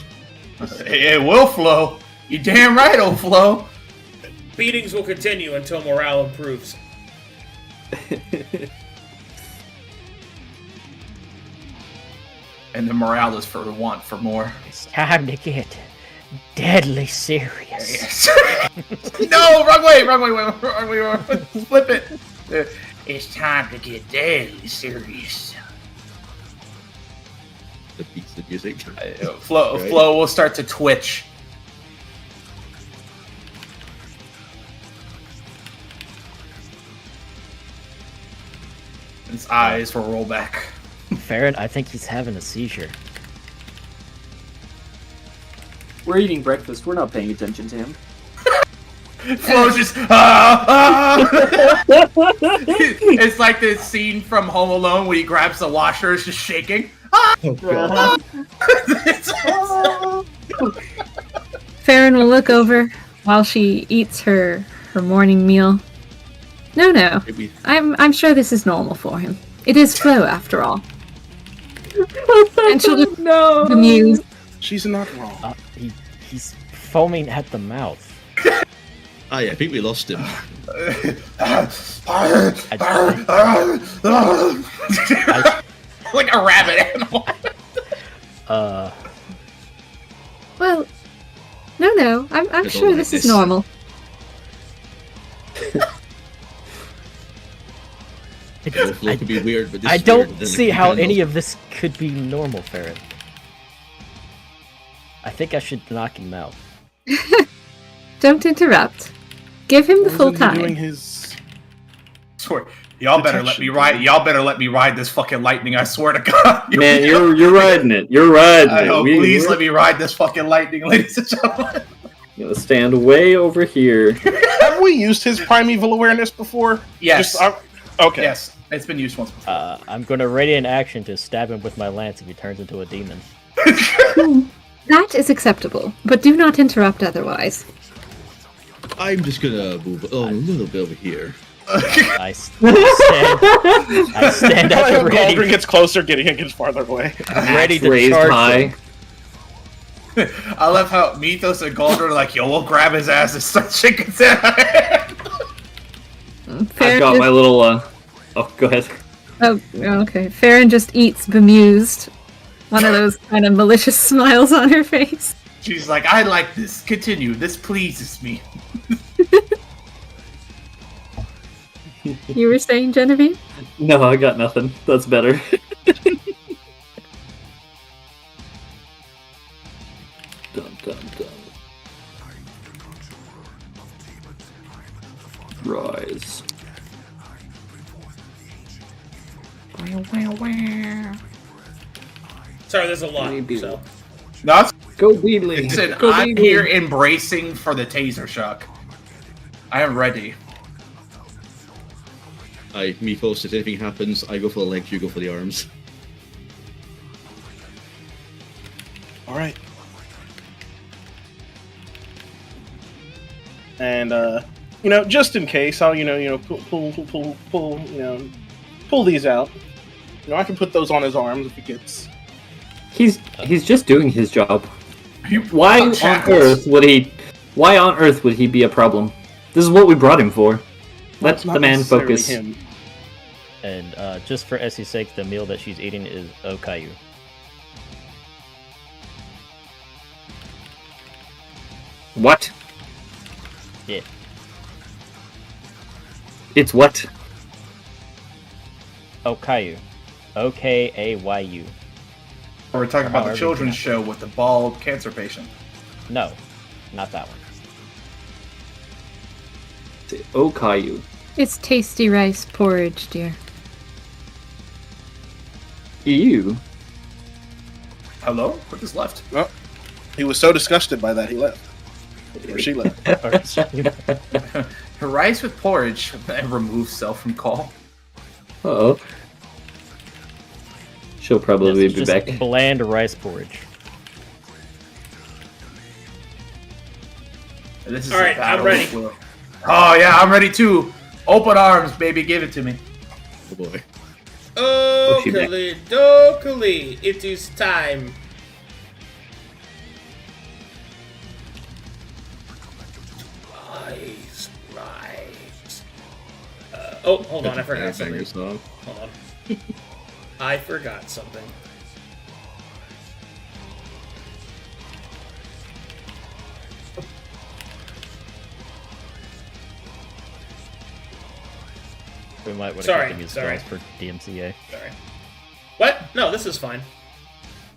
S5: It will flow. You damn right it'll flow.
S1: Beatings will continue until morale improves.
S5: And the morale is for the want for more.
S4: It's time to get deadly serious.
S5: No, wrong way. Flip it. It's time to get deadly serious.
S6: The beats the music.
S5: Flo will start to twitch. His eyes will roll back.
S4: Farron, I think he's having a seizure.
S3: We're eating breakfast. We're not paying attention to him.
S5: Flo's just It's like this scene from Home Alone where he grabs the washer, it's just shaking.
S6: Oh god.
S2: Farron will look over while she eats her morning meal. No.
S6: Maybe
S2: I'm sure this is normal for him. It is Flo, after all. And she'll just amuse.
S7: She's not wrong.
S4: He's foaming at the mouth.
S6: Ah, yeah, I think we lost him.
S5: Like a rabbit animal.
S2: Well, no. I'm
S6: don't
S2: sure
S6: like
S2: this is
S6: this.
S2: normal.
S6: It could be weird, but this
S4: I
S6: is
S4: don't
S6: weird, then
S4: see
S6: it
S4: how
S6: can
S4: any
S6: handle.
S4: of this could be normal, Farron. I think I should knock him out.
S2: Don't interrupt. Give him the full
S7: Wasn't he doing
S2: time.
S7: his...
S5: Swear, y'all better let me ride. Y'all better let me ride this fucking lightning. I swear to God.
S3: Man, you're riding it. You're riding
S5: I
S3: it.
S5: hope, please let me ride this fucking lightning, ladies and gentlemen.
S3: Gonna stand way over here.
S7: Have we used his primeval awareness before?
S5: Yes.
S7: Okay.
S5: Yes, it's been used once before.
S4: I'm going to radiant action to stab him with my lance if he turns into a demon.
S2: That is acceptable, but do not interrupt otherwise.
S6: I'm just gonna move a little bit over here.
S4: I stand at the
S7: Galdrin
S4: ready,
S7: gets closer, getting it gets farther away.
S4: ready to
S3: Raised
S4: charge
S3: high.
S4: him.
S5: I love how Mythos and Galdrin are like, yo, we'll grab his ass and start shaking his head.
S3: I've got my little. Oh, go ahead.
S2: Oh, okay. Farron just eats bemused One of those kind of malicious smiles on her face.
S5: She's like, I like this. Continue. This pleases me.
S2: You were saying, Genevieve?
S3: No, I got nothing. That's better. Dun, dun, dun. Rise.
S1: Sorry, there's a lot.
S3: Maybe.
S1: So
S5: No, it's-
S3: Go Beedly.
S5: listen,
S3: Go
S5: I'm
S3: Beedly.
S5: here embracing for the taser shock. I am ready.
S6: Me first. If anything happens, I go for the legs, you go for the arms.
S7: All right. And just in case, I'll pull these out. I can put those on his arms if he gets.
S3: He's just doing his job.
S5: You
S3: Why on
S5: jackals.
S3: earth would he? Why on earth would he be a problem? This is what we brought him for. Let
S7: It's not
S3: the man
S7: necessarily
S3: focus.
S7: him.
S4: And just for Essie's sake, the meal that she's eating is okayu.
S3: What?
S4: Yeah.
S3: It's what?
S4: Okayu. O-K-A-Y-U.
S5: We're talking about
S4: However
S5: the
S4: you
S5: children's
S4: pronounce
S5: show with the bald cancer patient.
S4: No, not that one.
S3: Okayu.
S2: It's tasty rice porridge, dear.
S3: Ew.
S5: Hello? Who just left?
S7: Well, he was so disgusted by that he left. Or she left.
S5: Rice with porridge. Remove self from call.
S3: Uh-oh. She'll probably
S4: Yes,
S3: be
S4: it's just
S3: back.
S4: bland rice porridge.
S5: This is
S1: All right,
S5: a battle
S1: I'm ready.
S5: of will. Oh yeah, I'm ready too. Open arms, baby. Give it to me.
S6: Oh boy.
S3: she back.
S1: Dokali, Dokali, it is time. Rise. Oh, hold on, I forgot something.
S6: Song.
S1: Hold on. I forgot something.
S4: We might want to
S1: Sorry,
S4: cut the music
S1: sorry.
S4: rights for DMCA.
S1: Sorry. What? No, this is fine.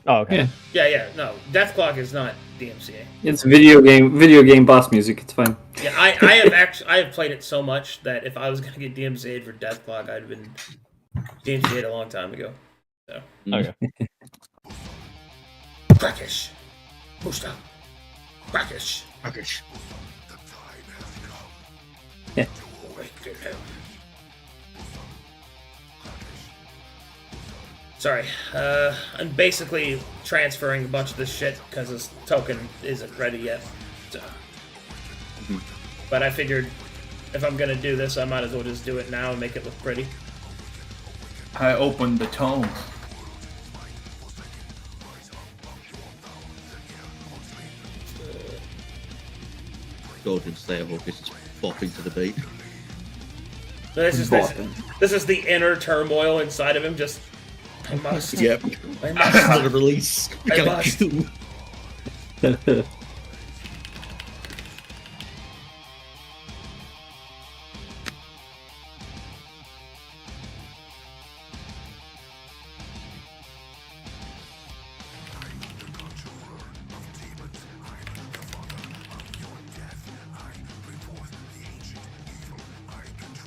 S4: Oh, okay.
S3: Yeah.
S1: Yeah, no. Death Clock is not DMCA.
S3: It's video game boss music. It's fine.
S1: Yeah, I have played it so much that if I was gonna get DMCA'd for Death Clock, I'd have been DMCA'd a long time ago. So
S4: Okay.
S1: Crackish. Pushta. Crackish.
S6: Package.
S3: Yeah.
S1: Awaken him. Sorry, I'm basically transferring a bunch of this shit because this token isn't ready yet. So. But I figured if I'm gonna do this, I might as well just do it now and make it look pretty.
S5: I opened the tome.
S6: Golden Slayer Hawkins is bopping to the beat.
S1: So this is the inner turmoil inside of him. Just I must.
S6: Yep.
S1: I must.
S6: Not a release.
S1: I
S6: Can't
S1: must.
S6: do.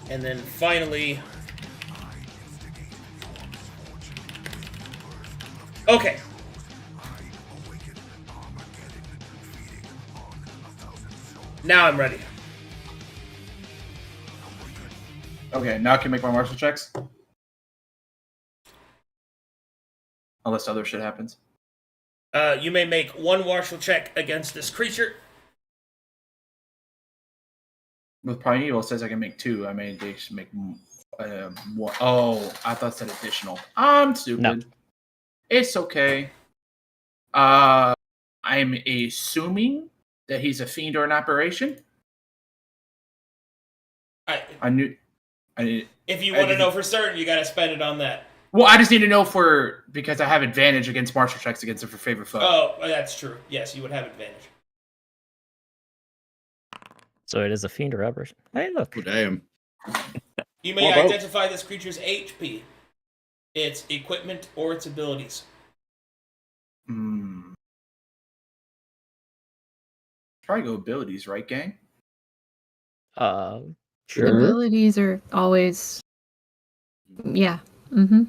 S1: And then finally. Okay. Now I'm ready.
S5: Okay, now I can make my martial checks. Unless other shit happens.
S1: You may make one martial check against this creature.
S5: With Primeval, it says I can make two. I may just make one. Oh, I thought it said additional. I'm stupid.
S4: No.
S5: It's okay. I'm assuming that he's a fiend or an aberration. I knew.
S1: If you want to know for certain, you got to spend it on that.
S5: Well, I just need to know because I have advantage against martial checks against her favorite foe.
S1: Oh, that's true. Yes, you would have advantage.
S4: So it is a fiend or aberration. Hey, look.
S6: Oh, damn.
S1: You may
S7: Or both.
S1: identify this creature's HP, its equipment, or its abilities.
S5: Probably go abilities, right, gang?
S3: Sure.
S2: Abilities are always. Yeah. Mm-hmm.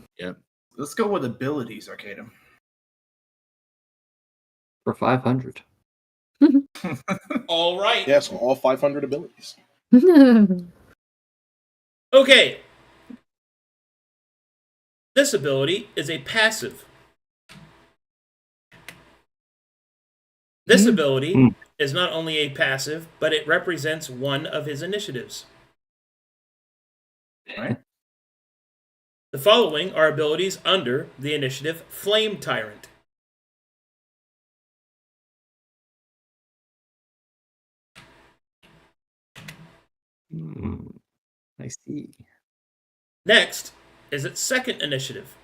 S5: Let's go with abilities, Arcadum.
S3: For 500.
S1: All right.
S7: Yes, all 500 abilities.
S1: Okay. This ability is a passive. This ability is not only a passive, but it represents one of his initiatives.
S5: Right.
S1: The following are abilities under the initiative Flame Tyrant.
S3: I see.
S1: Next is its second initiative.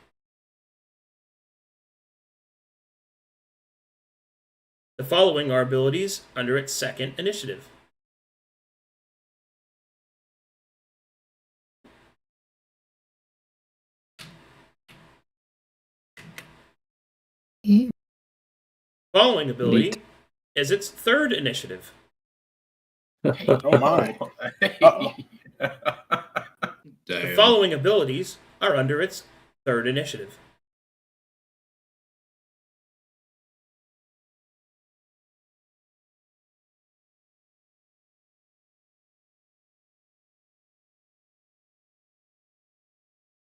S1: The following are abilities under its second initiative.
S2: Ew.
S1: Following ability
S3: Neat.
S1: is its third initiative.
S7: Oh my. Uh-oh.
S1: The
S6: Damn.
S1: following abilities are under its third initiative.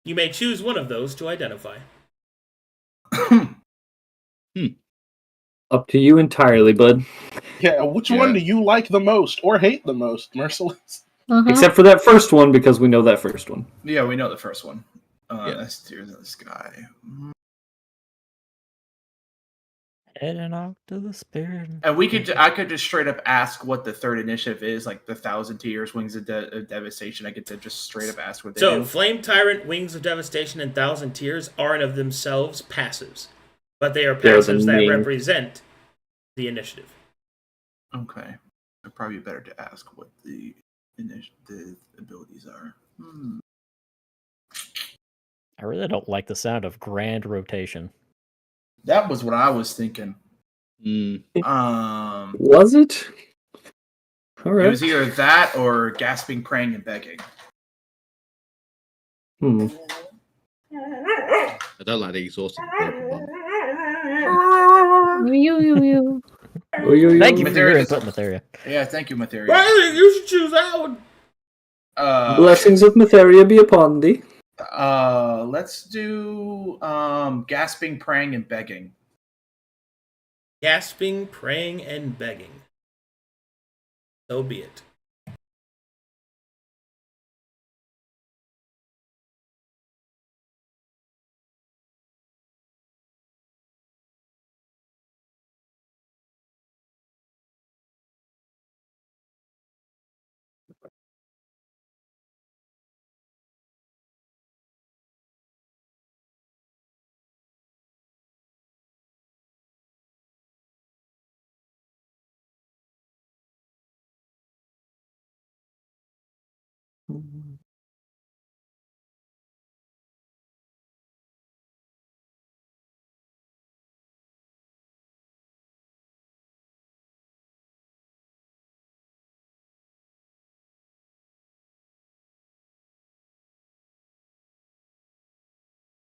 S1: You may choose one of those to identify.
S3: Up to you entirely, bud.
S7: Yeah, which one do you like the most or hate the most, Merciless?
S3: Except for that first one, because we know that first one.
S5: Yeah, we know the first one.
S6: Yeah.
S5: That's Tears in the Sky.
S4: Heading out to the spirit.
S5: And I could just straight up ask what the third initiative is, like the 1,000 Tears, Wings of Devastation. I get to just straight up ask what they
S1: So,
S5: do.
S1: Flame Tyrant, Wings of Devastation, and Thousand Tears aren't of themselves passives, but they are passives that
S3: main.
S1: represent the initiative.
S5: Okay. It'd probably be better to ask what the abilities are.
S4: I really don't like the sound of grand rotation.
S5: That was what I was thinking.
S3: Was it? All right.
S5: It was either that or gasping, praying, and begging.
S3: Hmm.
S6: I don't like the exhausted purple one.
S4: Thank you for your
S5: Materia.
S4: input, Materia.
S5: Yeah, thank you, Materia.
S1: Well, you should choose that one.
S3: Blessings of Matheria be upon thee.
S5: Let's do gasping, praying, and begging.
S1: Gasping, praying, and begging. So be it.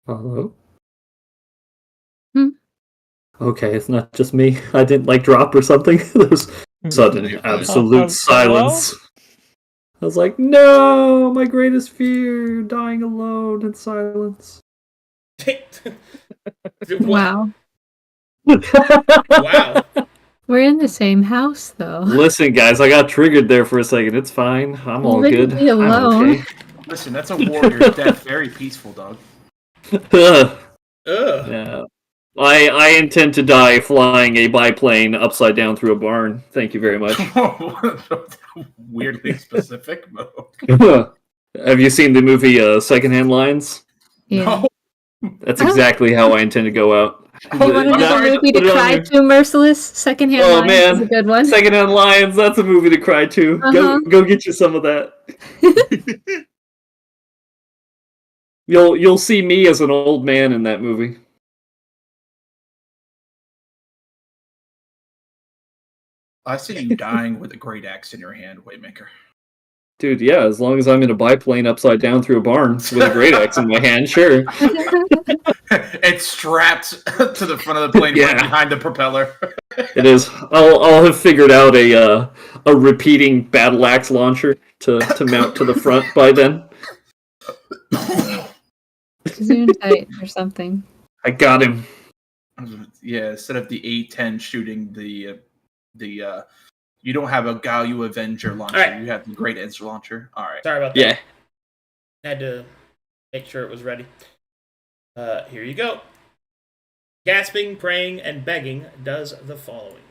S3: Hello?
S2: Hmm?
S3: Okay, it's not just me. I didn't drop or something. There was sudden absolute silence. I was like, no, my greatest fear, dying alone in silence.
S2: Wow.
S1: Wow.
S2: We're in the same house, though.
S3: Listen, guys, I got triggered there for a second. It's fine. I'm all
S2: Leave
S3: good.
S2: me
S3: I'm
S2: alone.
S3: okay.
S5: Listen, that's a warrior's death. Very peaceful, dog.
S1: Ugh.
S3: Yeah. I intend to die flying a biplane upside down through a barn. Thank you very much.
S5: Weirdly specific, but
S3: Have you seen the movie Secondhand Lines?
S2: Yeah.
S5: no.
S3: That's exactly how I intend to go out.
S2: You want another movie to
S3: Put it on
S2: cry
S3: your-
S2: to? Merciless. Secondhand
S3: Oh,
S2: Lions
S3: man.
S2: is a good one.
S3: Secondhand Lions, that's a movie to cry to.
S2: Uh-huh.
S3: Go get you some of that. You'll see me as an old man in that movie.
S5: I see you dying with a great axe in your hand, Waymaker.
S3: Dude, yeah, as long as I'm in a biplane upside down through a barn with a great axe in my hand, sure.
S5: It's strapped to the front of the plane right
S3: Yeah.
S5: behind the propeller.
S3: It is. I'll have figured out a repeating battle axe launcher to mount to the front by then.
S2: Zoom tight or something.
S3: I got him.
S5: Yeah, instead of the A10 shooting the you don't have a Galio Avenger launcher.
S1: Alright.
S5: You have the Great Edge launcher. All right.
S1: Sorry about that.
S3: Yeah.
S1: Had to make sure it was ready. Here you go. Gasping, praying, and begging does the following.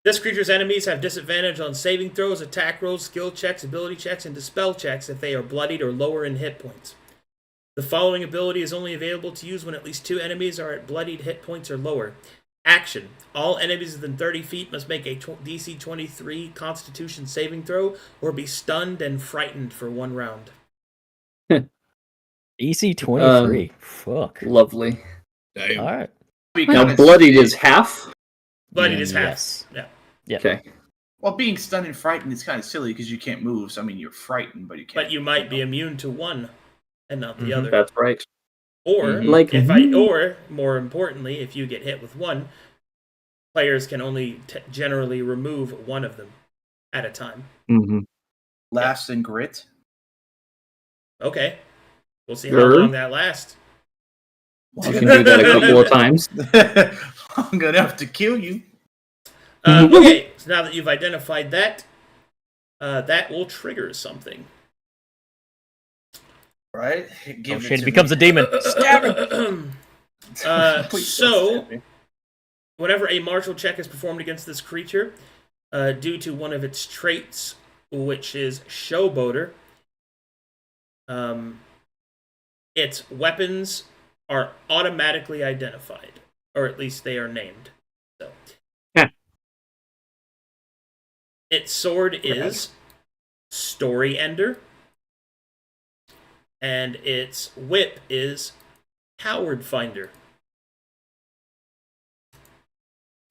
S1: This creature's enemies have disadvantage on saving throws, attack rolls, skill checks, ability checks, and dispel checks if they are bloodied or lower in hit points. The following ability is only available to use when at least 2 enemies are at bloodied hit points or lower. Action. All enemies within 30 feet must make a DC 23 Constitution saving throw or be stunned and frightened for 1 round.
S4: EC 23. Fuck.
S3: Lovely.
S6: Damn.
S4: All right.
S3: Now, bloodied is half?
S1: Bloodied is half.
S4: Yes.
S1: Yeah.
S4: Yeah.
S3: Okay.
S5: Well, being stunned and frightened is kind of silly because you can't move. So I mean, you're frightened, but you can't.
S1: But you might be immune to one and not the other.
S3: That's right.
S1: Or,
S3: Like-
S1: or more importantly, if you get hit with one, players can only generally remove one of them at a time.
S3: Mm-hmm.
S5: Laughs and grit.
S1: Okay. We'll see how
S3: Sure.
S1: long that lasts.
S3: You can do that a couple of times.
S5: Long enough to kill you.
S1: Okay, so now that you've identified that, that will trigger something.
S5: Right?
S4: Oh shit, it becomes a demon. Stab
S5: Please don't
S1: So,
S5: stab me.
S1: whenever a martial check is performed against this creature, due to one of its traits, which is Showboater, its weapons are automatically identified, or at least they are named. So,
S3: Yeah.
S1: its sword is Story Ender, and its whip is Coward Finder.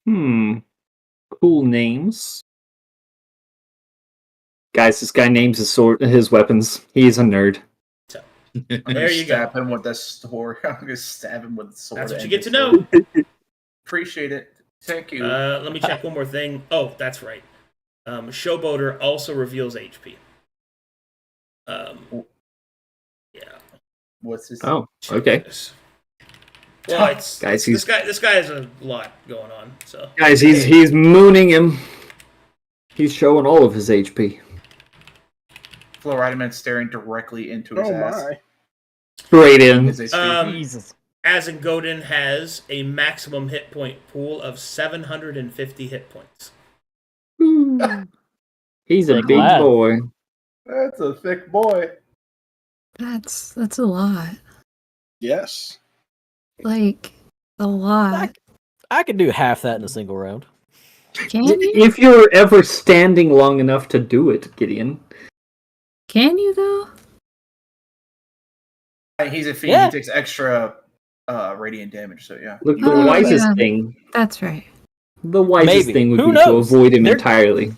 S3: Cool names. Guys, this guy names his weapons. He's a nerd.
S5: I'm
S1: There
S5: gonna
S1: you go.
S5: stab him with the sword. I'm gonna stab him with the sword.
S1: That's what you
S5: and
S1: get to
S5: the
S1: know.
S5: sword. Appreciate it. Thank you.
S1: Let me check one more thing. Oh, that's right. Showboater also reveals HP. Yeah.
S5: What's his?
S3: Oh,
S1: check
S3: okay.
S1: this. Well, it's
S3: Guys,
S1: this guy has a lot going on. So
S3: Guys, he's mooning him. He's showing all of his HP.
S5: Floridaman staring directly into his
S7: Oh
S5: ass.
S7: my.
S3: Straight in.
S5: His HP.
S4: Jesus.
S1: Azingodin has a maximum hit point pool of 750 hit points.
S3: He's a
S4: Big
S3: big
S4: lad.
S3: boy.
S5: That's a thick boy.
S2: That's a lot.
S7: Yes.
S2: Like a lot.
S4: I could do half that in a single round.
S2: Can you?
S3: If you're ever standing long enough to do it, Gideon.
S2: Can you though?
S5: He's a fiend.
S4: Yeah.
S5: He takes extra radiant damage. So yeah.
S3: Look, the
S2: Oh,
S3: wisest
S2: yeah.
S3: thing.
S2: That's right.
S3: The wisest
S4: Maybe.
S3: thing would
S4: Who
S3: be
S4: knows?
S3: to avoid him
S4: They're-
S3: entirely.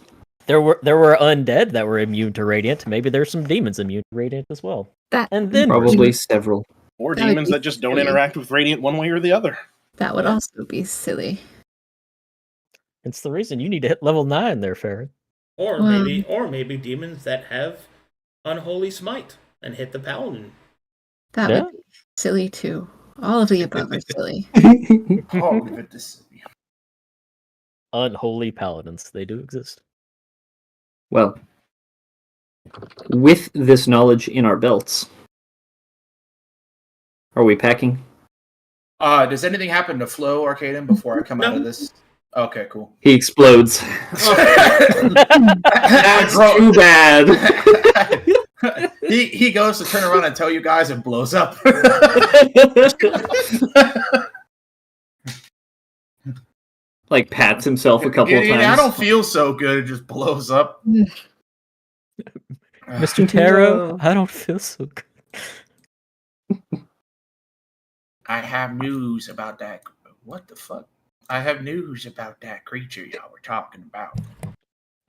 S4: There were undead that were immune to radiant. Maybe there's some demons immune to radiant as well.
S2: That
S4: And then
S3: Probably several.
S7: Or
S2: That would
S7: demons
S2: be
S7: that just don't
S2: silly.
S7: interact with Radiant one way or the other.
S2: that would also be silly.
S4: it's the reason you need to hit level 9 there, Farron.
S1: Or
S2: Wow.
S1: maybe demons that have Unholy Smite and hit the paladin.
S2: That
S4: Yeah.
S2: would be silly too. All of the above are silly.
S5: Oh, goodness.
S4: Unholy paladins. They do exist.
S3: Well, with this knowledge in our belts, are we packing?
S5: Does anything happen to Flo Arcadum before I come out
S1: No.
S5: of this? Okay, cool.
S3: He explodes.
S5: I
S3: That's
S5: grow-
S3: too bad.
S5: He goes to turn around and tell you guys and blows up.
S3: Like pats himself a couple of times.
S5: I don't feel so good. It just blows up.
S4: Mr. Taro, I don't feel so good.
S5: I have news about that. What the fuck? I have news about that creature y'all were talking about.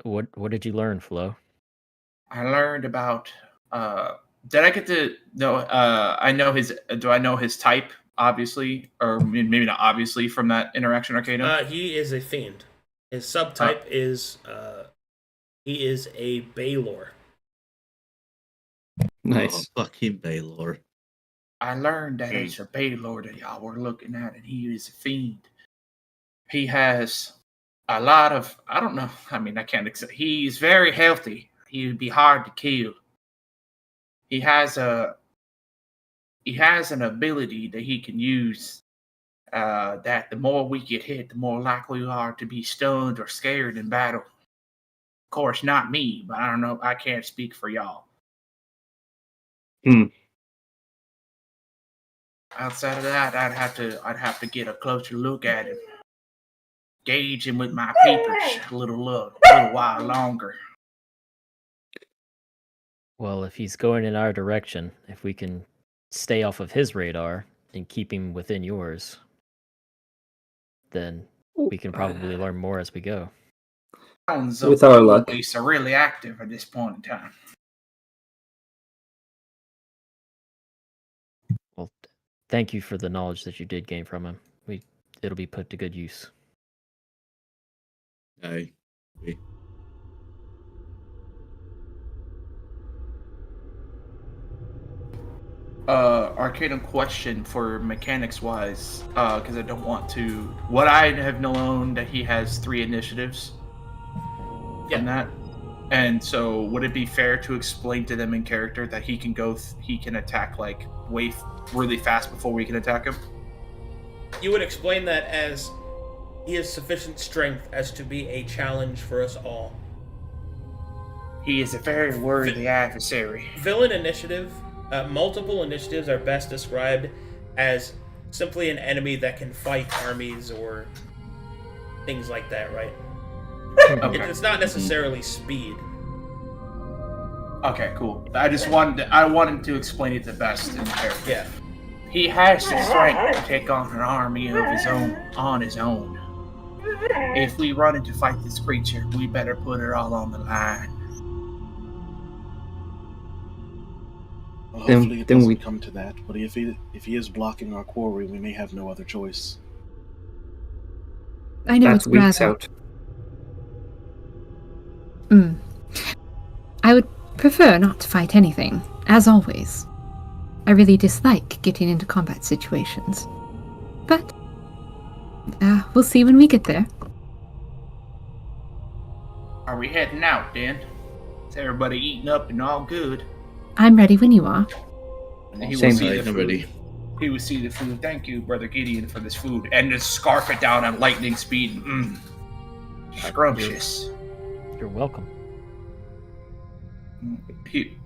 S4: What did you learn, Flo?
S5: I learned about. Did I get to know? I know his. Do I know his type? Obviously, or maybe not obviously from that interaction, Arcadum.
S1: He is a fiend. His subtype is he is a Baylor.
S3: Nice.
S6: Oh, fucking Baylor.
S5: I learned that it's a Baylor that y'all were looking at, and he is a fiend. He has a lot of. I don't know. I mean, I can't accept. He's very healthy. He would be hard to kill. He has an ability that he can use that the more we get hit, the more likely we are to be stunned or scared in battle. Of course, not me, but I don't know. I can't speak for y'all. Outside of that, I'd have to get a closer look at him, gauge him with my peepers a little while longer.
S4: Well, if he's going in our direction, if we can stay off of his radar and keep him within yours, then we can probably learn more as we go.
S3: With our luck.
S5: Are really active at this point in time.
S4: Well, thank you for the knowledge that you did gain from him. It'll be put to good use.
S6: Aye.
S5: Arcadum question for mechanics wise, because I don't want to. What I have known that he has 3 initiatives.
S1: Yeah.
S5: In that, and so would it be fair to explain to them in character that he can he can attack like really fast before we can attack him?
S1: You would explain that as he has sufficient strength as to be a challenge for us all.
S5: He is a very worthy adversary.
S1: Villain initiative. Multiple initiatives are best described as simply an enemy that can fight armies or things like that, right?
S5: Okay.
S1: It's not necessarily speed.
S5: Okay, cool. I wanted to explain it the best in character.
S1: Yeah.
S5: He has the strength to take on an army of his own on his own. If we run in to fight this creature, we better put it all on the line.
S7: Well,
S3: Then-
S7: hopefully it
S3: then
S7: doesn't
S3: we-
S7: come to that. But if he is blocking our quarry, we may have no other choice.
S2: I know
S3: That's
S2: it's
S3: weeks
S2: rather.
S3: out.
S2: I would prefer not to fight anything, as always. I really dislike getting into combat situations. But we'll see when we get there.
S5: Are we heading out then? Is everybody eating up and all good?
S2: I'm ready when you are.
S5: And he
S3: Same
S5: will see
S6: here.
S5: the
S6: I'm
S5: food.
S6: ready.
S5: He will see the food. Thank you, Brother Gideon, for this food. And just scarf it down at lightning speed. Scrumptious.
S4: You're welcome.
S5: He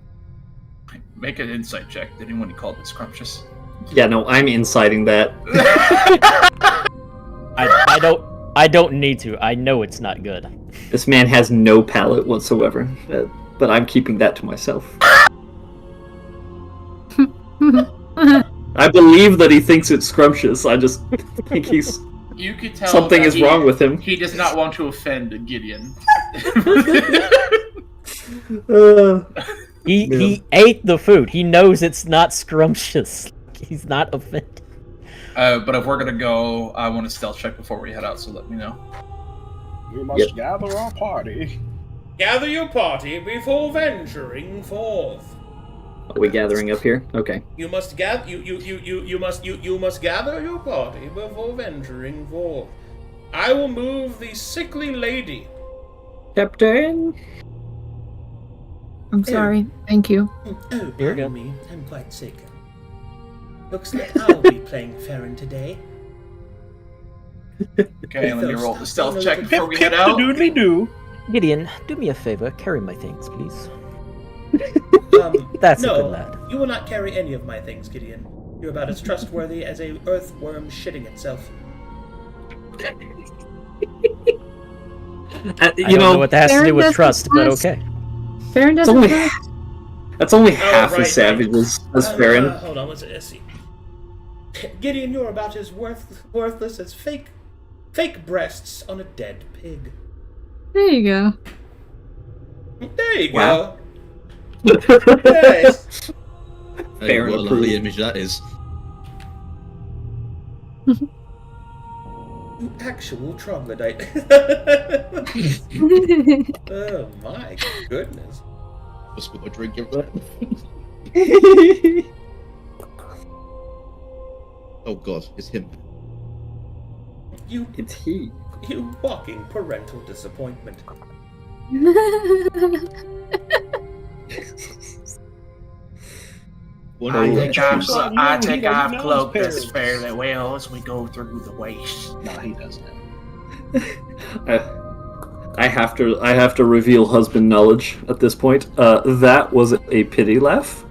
S5: make an insight check. Did anyone call it scrumptious?
S3: Yeah, no, I'm inciting that.
S4: I don't need to. I know it's not good.
S3: This man has no palate whatsoever, but I'm keeping that to myself. I believe that he thinks it's scrumptious. I just think he's
S5: You could tell
S3: something
S5: that
S3: is wrong with him.
S5: He does not want to offend Gideon.
S4: He ate the food. He knows it's not scrumptious. He's not offended.
S5: But if we're gonna go, I want to stealth check before we head out. So let me know.
S7: We must gather our party.
S1: Gather your party before venturing forth.
S3: Are we gathering up here? Okay.
S1: You must gather. You must gather your party before venturing forth. I will move the sickly lady.
S3: Captain?
S2: I'm sorry. Thank you.
S1: Oh,
S4: You're
S1: pardon
S4: good.
S1: me. I'm quite sick. Looks like I'll be playing Farron today.
S5: Okay, let me roll the stealth check
S7: Pip
S5: before we
S7: pip
S5: head
S7: the
S5: out.
S7: doodly doo.
S4: Gideon, do me a favor. Carry my things, please. That's a
S1: no,
S4: good lad.
S1: you will not carry any of my things, Gideon. You're about as trustworthy as a earthworm shitting itself.
S4: I don't know what that has to do
S2: Baron
S4: with
S2: doesn't
S4: trust, but
S2: trust-
S4: okay.
S2: Baron
S3: It's
S2: doesn't
S3: only
S2: trust.
S3: that's only half
S1: right,
S3: as savage
S1: right.
S3: as Farron.
S1: Hold on, let's see. Gideon, you're about as worthless as fake breasts on a dead pig.
S2: There you go.
S1: There you
S3: Wow.
S1: go. Nice.
S6: Hey,
S3: Fair
S6: what a
S3: enough.
S6: lovely image that is.
S1: You actual troglodyte. Oh my goodness.
S6: Just put a drink in. Oh god, it's him.
S1: You
S3: It's he.
S1: walking parental disappointment.
S6: One
S5: I
S6: of
S5: think
S6: the-
S5: I've cloaked this fairly well as we go through the waste.
S7: Nah, he doesn't.
S3: I have to reveal husband knowledge at this point. That was a pity laugh.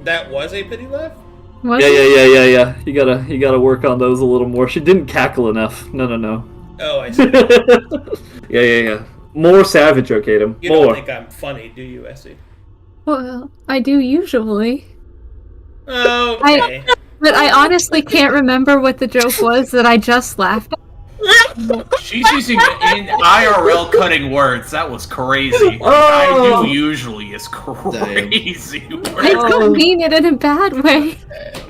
S1: That was a pity laugh?
S2: What?
S3: Yeah. You gotta work on those a little more. She didn't cackle enough. No.
S1: Oh, I see.
S3: Yeah. More savage, Arcadum.
S1: You
S3: More.
S1: don't think I'm funny, do you, Essie?
S2: Well, I do usually.
S1: Okay.
S2: But I honestly can't remember what the joke was that I just laughed at.
S5: She's using in IRL cutting words. That was crazy.
S3: Oh.
S5: I do usually is crazy.
S2: I don't mean it in a bad way.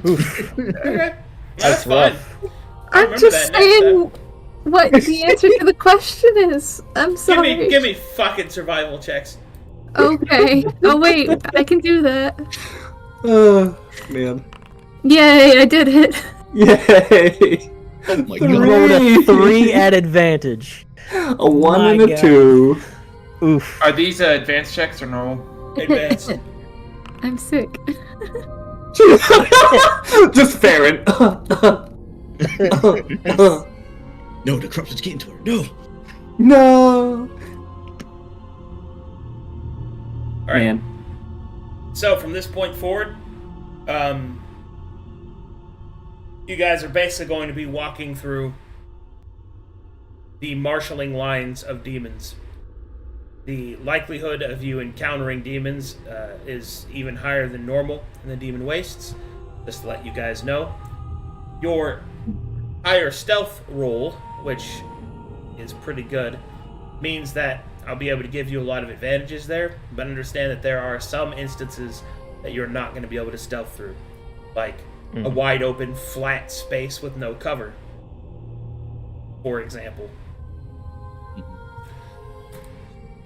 S1: Okay.
S4: That's
S1: fine.
S4: rough.
S1: I'll
S2: I'm
S1: remember
S2: just
S1: that next
S2: saying what the answer to the question is. I'm
S1: time.
S2: sorry.
S1: Give me fucking survival checks.
S2: Okay. Oh wait, I can do that.
S3: Man.
S2: Yay, I did it.
S3: Yay!
S6: Oh my
S4: You
S6: god.
S4: rolled a 3 at advantage.
S3: A 1
S4: My
S3: and a
S4: God.
S3: 2.
S4: Oof.
S5: Are these advanced checks or normal?
S1: Advance.
S2: I'm sick.
S3: Just Farron.
S6: No, the corruption's getting to her. No.
S3: No.
S1: All right.
S3: Man.
S1: So from this point forward, you guys are basically going to be walking through the marshalling lines of demons. The likelihood of you encountering demons is even higher than normal in the demon wastes. Just to let you guys know. Your higher stealth roll, which is pretty good, means that I'll be able to give you a lot of advantages there, but understand that there are some instances that you're not going to be able to stealth through. Like a wide open, flat space with no cover, for example.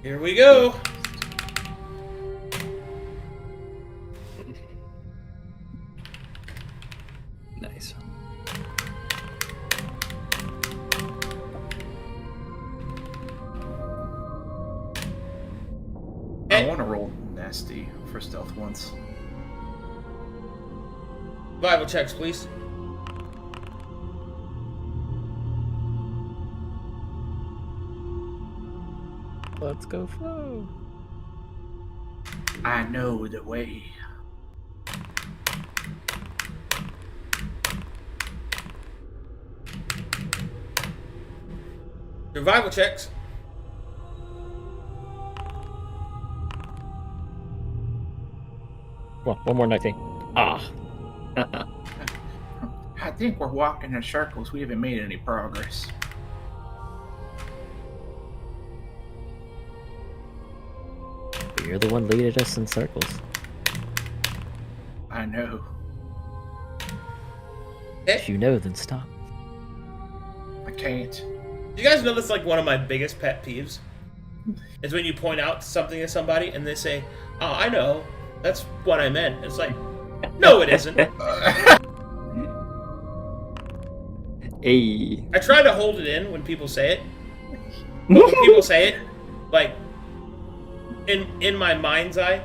S1: Here we go.
S3: Nice.
S5: I want to roll nasty for stealth once.
S1: Survival checks, please.
S4: Let's go flow.
S5: I know the way.
S1: Survival checks.
S4: Come on, one more 19. Ah.
S5: I think we're walking in circles. We haven't made any progress.
S4: But you're the one leading us in circles.
S5: I know.
S4: If you know, then stop.
S5: I can't.
S1: Do you guys know that's like one of my biggest pet peeves? Is when you point out something to somebody and they say, "Oh, I know. That's what I meant." It's like, no, it isn't.
S3: Hey.
S1: I try to hold it in when people say it. But when people say it, like in my mind's eye,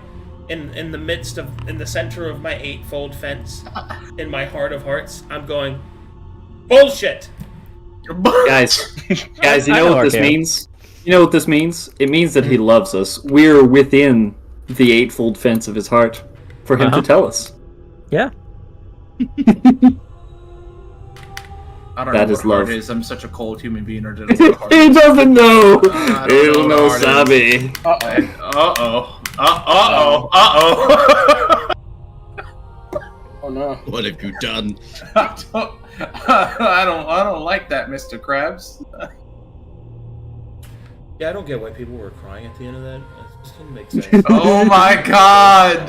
S1: in the midst of, in the center of my eightfold fence, in my heart of hearts, I'm going, bullshit.
S3: Guys, you
S4: I
S3: know
S4: know
S3: what this
S4: Arcadum.
S3: means? You know what this means? It means that he loves us. We're within the eightfold fence of his heart for him to tell us.
S4: Yeah.
S5: I don't
S3: That
S5: know
S3: is
S5: what heart
S3: love.
S5: is. I'm such a cold human being. Or did I know what heart
S3: He
S5: is?
S3: doesn't know.
S5: I don't
S3: He'll
S5: know
S3: know
S5: what heart
S3: Sabi.
S5: Uh-oh. Uh-oh.
S7: Oh no.
S6: What have you done?
S5: I don't like that, Mr. Krabs.
S1: Yeah, I don't get why people were crying at the end of that. It just didn't make sense.
S5: Oh my god!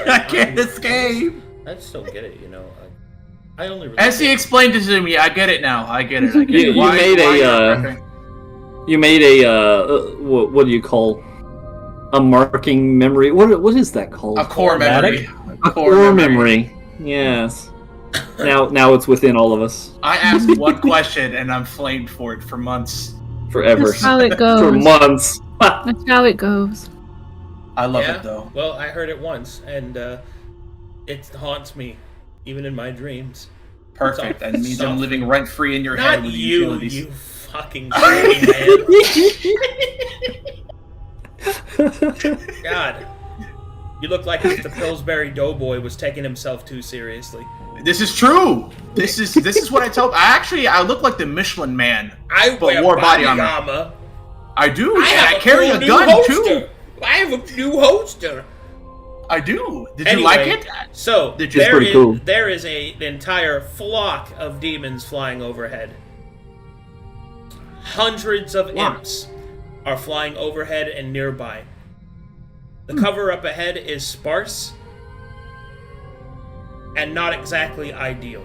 S5: I can't escape.
S1: I just don't get it, you know. I only really
S5: As he explained it to me, I get it now. I get it. I get
S3: You-
S5: it.
S3: you made
S5: why
S3: a,
S5: you're ripping?
S3: You made a what do you call a marking memory? What is that called?
S5: A core memory.
S3: A core memory. Yes. Now it's within all of us
S5: I asked one question and I'm flamed for it for months.
S3: forever.
S2: That's how it
S3: For
S2: goes.
S3: months.
S2: That's how it goes.
S5: I love
S1: Yeah,
S5: it though.
S1: well, I heard it once, and it haunts me, even in my dreams.
S5: Perfect. That means I'm
S1: Soft.
S5: living rent free in your head
S1: Not
S5: with the
S1: you,
S5: utilities.
S1: you fucking shitty man. God. You look like if the Pillsbury Doughboy was taking himself too seriously.
S5: This is true. This is what I tell. I look like the Michelin Man.
S1: I
S5: But
S1: wear
S5: wore
S1: body
S5: body
S1: armor.
S5: I do.
S1: I
S5: and
S1: have
S5: I carry
S1: cool
S5: a
S1: new
S5: gun
S1: holster.
S5: too.
S1: I have a new holster.
S5: I do. Did
S1: Anyway,
S5: you like it?
S1: So
S5: Did you-
S3: It's pretty cool.
S1: there is an entire flock of demons flying overhead. Hundreds of imps are flying overhead and nearby. The cover up ahead is sparse and not exactly ideal.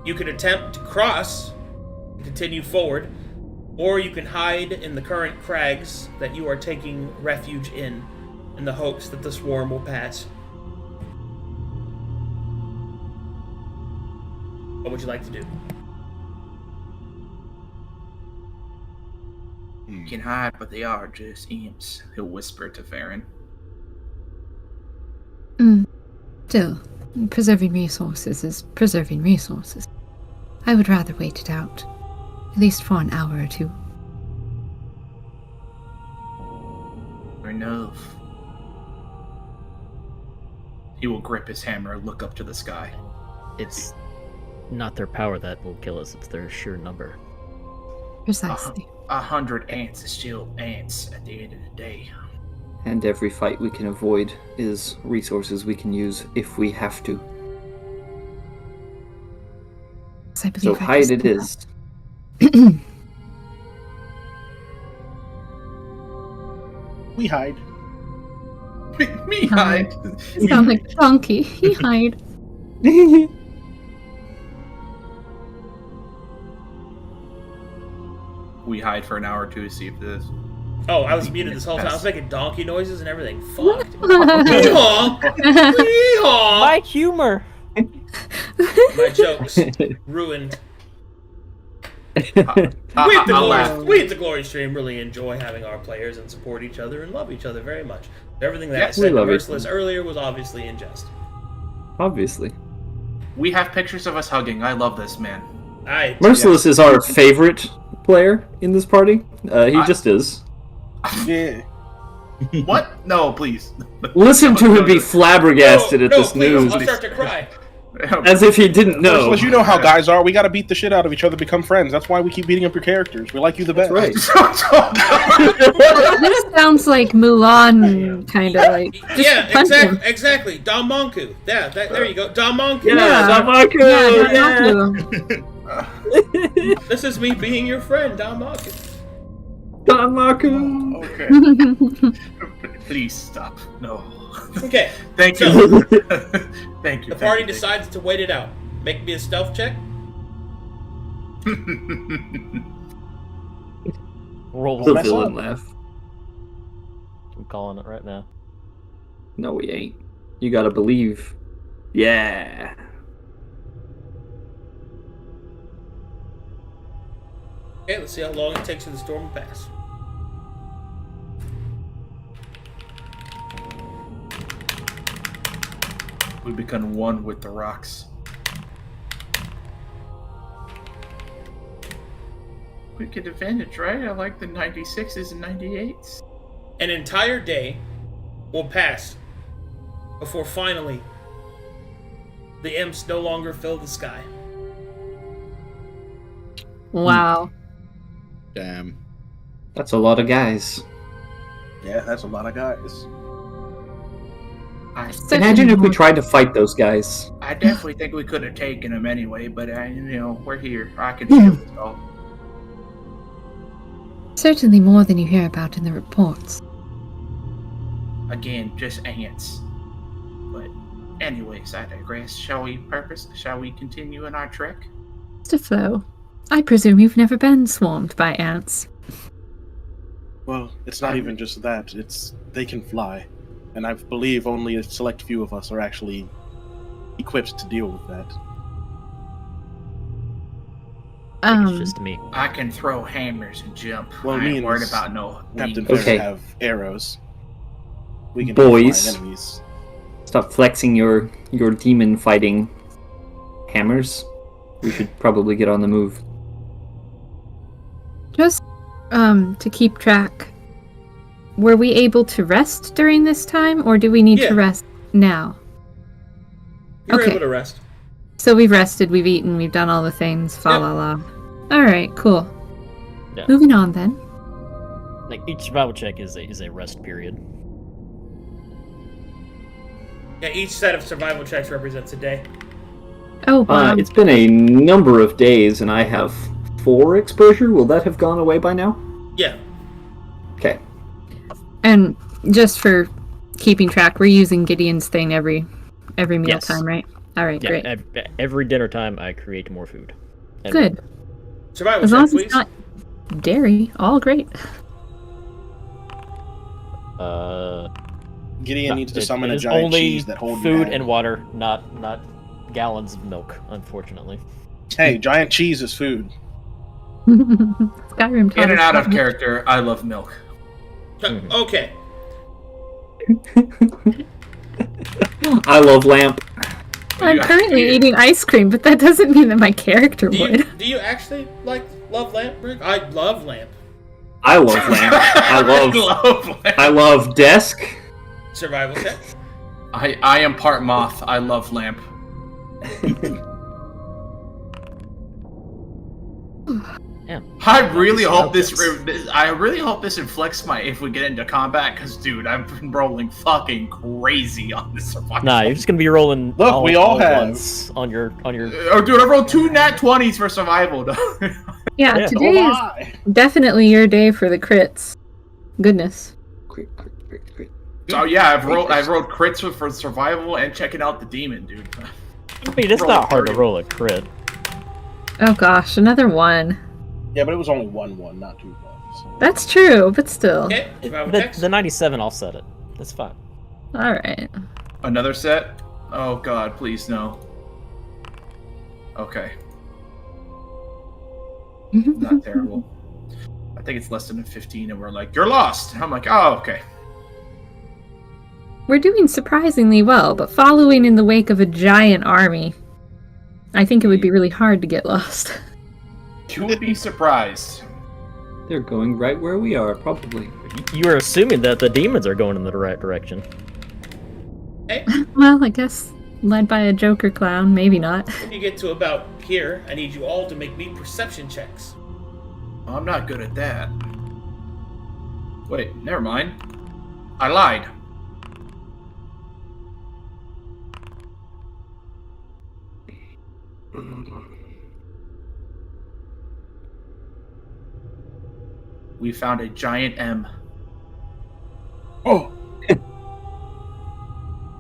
S1: You can attempt to cross and continue forward, or you can hide in the current crags that you are taking refuge in the hopes that the swarm will pass. What would you like to do?
S5: You can hide, but they are just imps. He'll whisper to Farron.
S2: Still, preserving resources is preserving resources. I would rather wait it out, at least for an hour or two.
S5: Enough. He will grip his hammer and look up to the sky.
S4: It's not their power that will kill us, it's their sheer number.
S2: Precisely.
S5: 100 ants is still ants at the end of the day.
S3: And every fight we can avoid is resources we can use if we have to.
S2: Yes, I believe
S3: So
S2: I
S3: hide
S2: just
S3: it
S2: did
S3: is.
S7: We hide.
S5: Me hide.
S2: that. Sound like a donkey. He hide.
S5: We hide for an hour or two to see if this.
S1: Oh, I was muted this whole time. I was making donkey noises and everything. Fuck. dude.
S2: My
S1: Yeehaw! Yeehaw!
S4: My humor!
S1: My jokes ruined. We at
S5: I'll laugh.
S1: the Glory stream really enjoy having our players and support each other and love each other very much. Everything that I
S5: Yes,
S1: said
S3: we
S1: to
S3: love each
S1: Merciless
S3: other.
S1: earlier was obviously in jest.
S3: Obviously.
S5: We have pictures of us hugging. I love this man.
S3: Merciless is our favorite player in this party. He just is.
S7: Yeah.
S5: What? No, please.
S3: Listen to him be flabbergasted at
S1: no,
S3: this
S1: please,
S3: news.
S1: I'll start to cry.
S3: As if he didn't know.
S7: Merciless, you know how guys are. We gotta beat the shit out of each other, become friends. That's why we keep beating up your characters. We like you the best.
S3: Right.
S2: This sounds like Mulan, kind of like. Just
S1: Yeah,
S2: punch him.
S1: exactly. Damonku. Yeah, there you go. Damonku.
S3: Yeah, Damaku!
S2: Yeah,
S3: Yeah!
S1: This is me being your friend, Damonku.
S3: Damaku!
S5: Okay. Please stop. No.
S1: Okay,
S5: Thank
S1: So-
S5: you. Thank you.
S1: the party decides to wait it out. Make me a stealth check.
S4: Roll.
S3: The
S7: mess
S3: villain
S7: up.
S3: laugh.
S4: I'm calling it right now.
S3: No, we ain't. You gotta believe. Yeah.
S1: Okay, let's see how long it takes for the storm to pass.
S5: We become one with the rocks. We get advantage, right? I like the 96s and 98s.
S1: An entire day will pass before finally the imps no longer fill the sky.
S2: Wow.
S6: Damn.
S3: That's a lot of guys.
S7: Yeah, that's a lot of guys.
S2: Such
S3: Imagine
S2: a
S3: if we
S2: more-
S3: tried to fight those guys.
S5: I definitely think we could have taken him anyway, but we're here. I can shield us all.
S2: Certainly more than you hear about in the reports.
S5: Again, just ants. But anyways, I digress. Shall we continue in our trek?
S2: Mr. Flo, I presume you've never been swarmed by ants.
S7: Well, it's not even just that. It's they can fly, and I believe only a select few of us are actually equipped to deal with that.
S4: I think it's just me.
S5: I can throw hammers and jump.
S7: Well,
S5: I
S7: me
S5: ain't
S7: and
S5: worried about no
S7: Captain
S5: wings.
S7: Ferris
S3: Okay.
S7: have arrows. We can
S3: Boys.
S7: hit flying enemies.
S3: Stop flexing your demon fighting hammers. We should probably get on the move.
S2: Just, to keep track, were we able to rest during this time, or do we need
S1: Yeah.
S2: to rest now?
S1: You're
S2: Okay.
S1: able to rest.
S2: So we've rested, we've eaten, we've done all the things, fa la la. Alright, cool.
S4: Yeah.
S2: Moving on then.
S4: Like each survival check is a rest period.
S1: Yeah, each set of survival checks represents a day.
S2: Oh, wow.
S3: It's been a number of days, and I have 4 exposure. Will that have gone away by now?
S1: Yeah.
S3: Okay.
S2: And just for keeping track, we're using Gideon's thing every meal
S4: Yes.
S2: time, right? Alright,
S4: Yeah,
S2: great.
S4: every dinner time I create more food. And
S2: Good.
S1: Survival
S2: As
S1: check,
S2: long as
S1: please.
S2: it's not dairy, all great.
S7: Gideon
S4: no,
S7: needs to
S4: it-
S7: summon
S4: it
S7: a
S4: is
S7: giant
S4: only
S7: cheese that holds
S4: food and water, not gallons of milk, unfortunately.
S7: Hey, giant cheese is food.
S2: Skyrim taught
S5: In and
S2: us
S5: out of
S2: that.
S5: character, I love milk.
S1: Okay.
S3: I love lamp.
S2: I'm currently eating ice cream, but that doesn't mean that my character would.
S1: Do you actually love lamp, Rick? I love lamp.
S3: I love lamp. I love desk.
S1: Survival check.
S5: I am part moth. I love lamp.
S4: Damn.
S5: I really hope
S4: This-
S5: this inflicts my if we get into combat, because dude, I've been rolling fucking crazy on this survival.
S4: Nah, you're just gonna be rolling.
S7: Look, we all have.
S4: ones on your.
S5: Oh, dude, I rolled 2 nat 20s for survival.
S2: Yeah,
S4: Yeah.
S2: today is definitely your day for the crits. Goodness.
S3: Crit.
S5: So yeah, I've rolled crits for survival and checking out the demon, dude.
S4: I mean, it's not hard to roll a crit.
S2: Oh gosh, another one.
S7: Yeah, but it was only 1-1, not 2-1.
S2: That's true, but still.
S1: Okay. Survival
S4: The,
S1: checks.
S4: the 97 offset it. That's fine.
S2: Alright.
S5: Another set? Oh god, please no. Okay, not terrible. I think it's less than a 15, and we're like, you're lost. And I'm like, oh, okay.
S2: We're doing surprisingly well, but following in the wake of a giant army, I think it would be really hard to get lost.
S5: You would be surprised.
S3: They're going right where we are, probably.
S4: You are assuming that the demons are going in the right direction.
S1: Hey,
S2: Well, I guess led by a Joker clown, maybe not.
S1: when you get to about here, I need you all to make me perception checks.
S5: I'm not good at that. Wait, never mind. I lied. We found a giant M.
S7: Oh,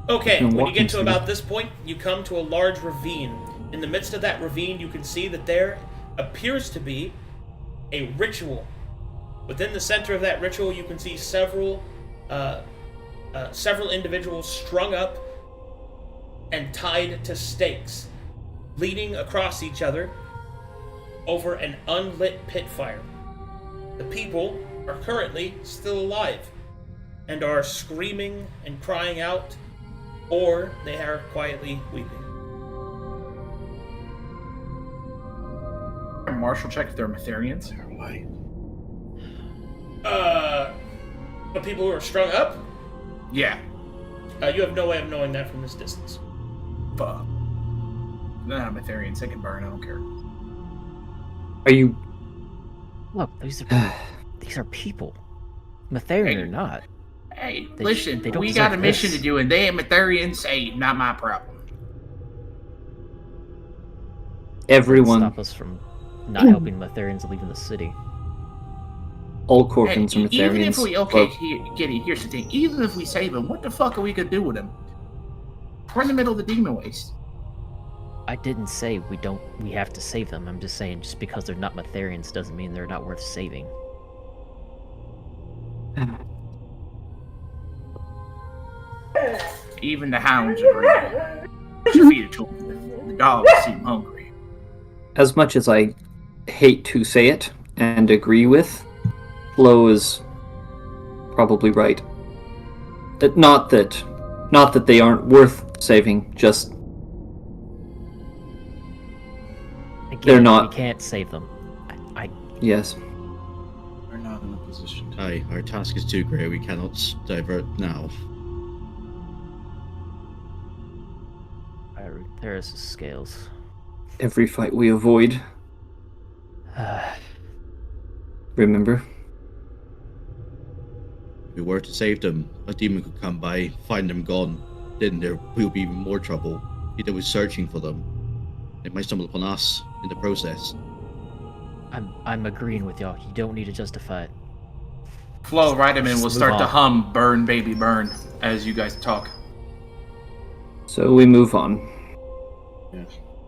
S1: Okay,
S3: Been
S1: when you
S3: walking
S1: get to
S3: through.
S1: about this point, you come to a large ravine. In the midst of that ravine, you can see that there appears to be a ritual. Within the center of that ritual, you can see several individuals strung up and tied to stakes, leaning across each other over an unlit pit fire. The people are currently still alive and are screaming and crying out, or they are quietly weeping.
S5: Marshall check if they're Matherians.
S7: why?
S1: The people who are strung up?
S5: Yeah.
S1: You have no way of knowing that from this distance.
S5: Fuck. They're not Mytharians. They can burn. I don't care.
S3: Are you?
S4: Look, these are people. Mytharian or not.
S5: Hey,
S4: They-
S5: listen,
S4: they don't
S5: we got a
S4: deserve
S5: mission
S4: this.
S5: to do, and they ain't Mytharians. Hey, not my problem.
S3: Everyone,
S4: Stop us from not helping Mytharians leaving the city.
S3: all
S5: And
S3: Corkins are
S5: even if
S3: Mytharians.
S5: we okay,
S3: Well,
S5: here's the thing. Even if we save them, what the fuck are we gonna do with them? We're in the middle of the demon waste.
S4: I didn't say we have to save them. I'm just saying just because they're not Mytharians doesn't mean they're not worth saving.
S5: Even the hounds agree. Should feed it to them. The dogs seem hungry.
S3: as much as I hate to say it and agree with, Flo is probably right. Not that they aren't worth saving, just
S4: Again,
S3: They're not.
S4: We can't save them.
S3: yes.
S7: We're not in a position to.
S6: Aye, our task is too great. We cannot divert now.
S4: I repair his scales.
S3: Every fight we avoid, remember?
S6: If we were to save them, a demon could come by, find them gone. Then there will be even more trouble. If they were searching for them, they might stumble upon us in the process.
S4: I'm agreeing with y'all. You don't need to justify it.
S5: Flo Rideman will
S4: Just
S5: start
S4: move
S5: to
S4: on.
S5: hum "Burn, Baby, Burn" as you guys talk.
S3: So we move on.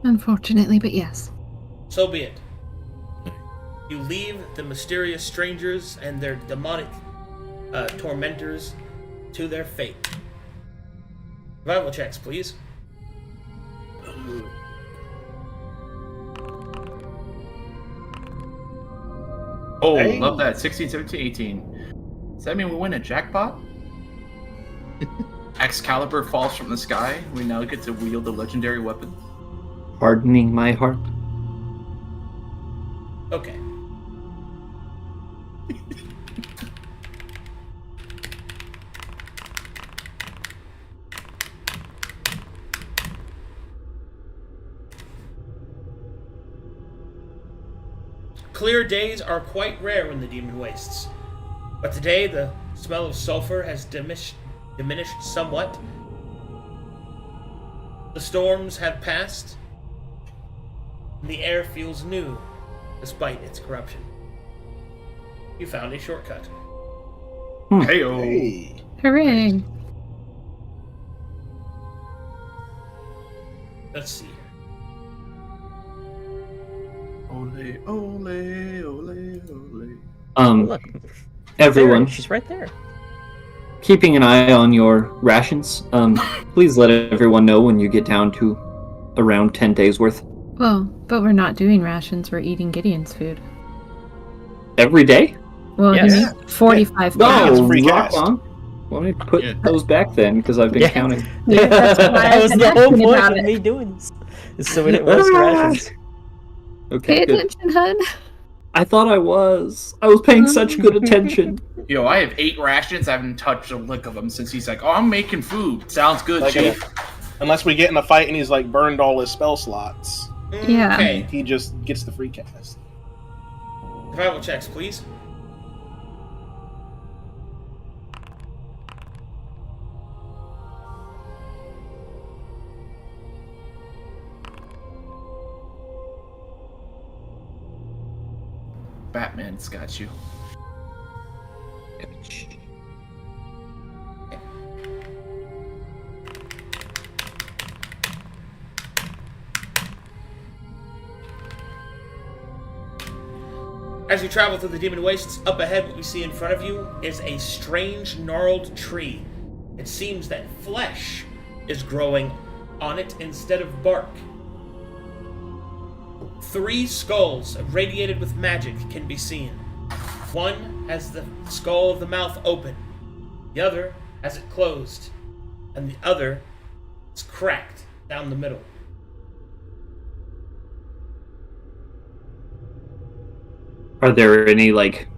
S2: Unfortunately, but yes.
S1: So be it. You leave the mysterious strangers and their demonic tormentors to their fate. Survival checks, please.
S5: Oh,
S7: Hey.
S5: love that. 16, 17, 18. Does that mean we win a jackpot? Excalibur falls from the sky. We now get to wield the legendary weapon.
S3: Hardening my heart.
S1: Okay. Clear days are quite rare in the Demon Wastes, but today the smell of sulfur has diminished somewhat. The storms have passed, and the air feels new, despite its corruption. You found a shortcut.
S5: Heyo.
S7: Hey.
S2: Hooray!
S1: Let's see here.
S5: Ole, ole, ole, ole.
S4: Look,
S3: Everyone,
S4: she's right there.
S3: keeping an eye on your rations. Please let everyone know when you get down to around 10 days worth.
S2: Well, but we're not doing rations, we're eating Gideon's food.
S3: Every day?
S2: Well,
S4: Yes.
S2: he needs 45
S7: No,
S2: pounds.
S7: it's free
S3: rock
S7: cast.
S3: on. Let me put
S6: Yeah.
S3: those back then, because I've been
S4: Yeah.
S3: counting.
S2: Yeah, that's why
S4: that
S2: I've
S4: was
S2: been
S4: the whole
S2: asking
S4: point
S2: about
S4: of
S2: it.
S4: me doing this. Is so we didn't waste rations.
S3: Okay,
S2: Pay
S3: good.
S2: attention, hun.
S3: I thought I was. I was paying such good attention.
S5: Yo, I have 8 rations. I haven't touched a lick of them since he's like, "Oh, I'm making food. Sounds good,
S7: Like,
S5: chief."
S7: unless we get in a fight and he's like burned all his spell slots,
S2: Yeah.
S1: Okay.
S7: he just gets the free cast.
S1: Survival checks, please.
S5: Batman's got you.
S1: As you travel through the Demon Wastes, up ahead what we see in front of you is a strange, gnarled tree. It seems that flesh is growing on it instead of bark. 3 skulls radiated with magic can be seen. One has the skull of the mouth open, the other has it closed, and the other is cracked down the middle.
S3: Are there any, like,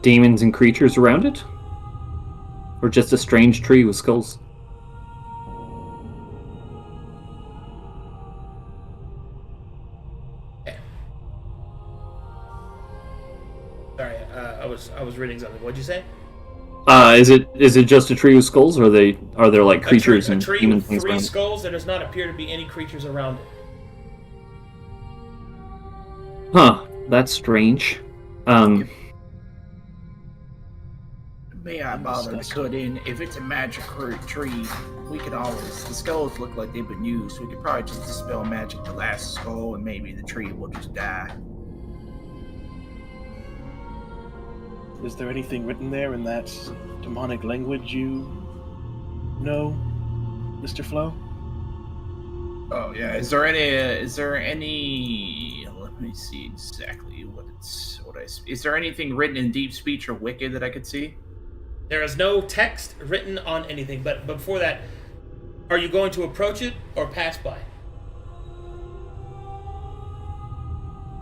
S3: demons and creatures around it? or just a strange tree with skulls.
S1: Sorry, I was reading something. What'd you say?
S3: Is it just a tree with skulls, or are there like creatures
S1: a
S3: and
S1: tree
S3: human
S1: with
S3: things
S1: 3
S3: around it?
S1: skulls. There does not appear to be any creatures around it.
S3: Huh, that's strange.
S8: May I bother to cut in? If it's a magic tree, we could always. The skulls look like they've been used. We could probably just dispel magic the last skull, and maybe the tree will just die.
S7: Is there anything written there in that demonic language you know, Mr. Flo?
S5: Oh yeah. Is there any? Let me see exactly is there anything written in deep speech or wicked that I could see?
S1: There is no text written on anything, but before that, are you going to approach it or pass by?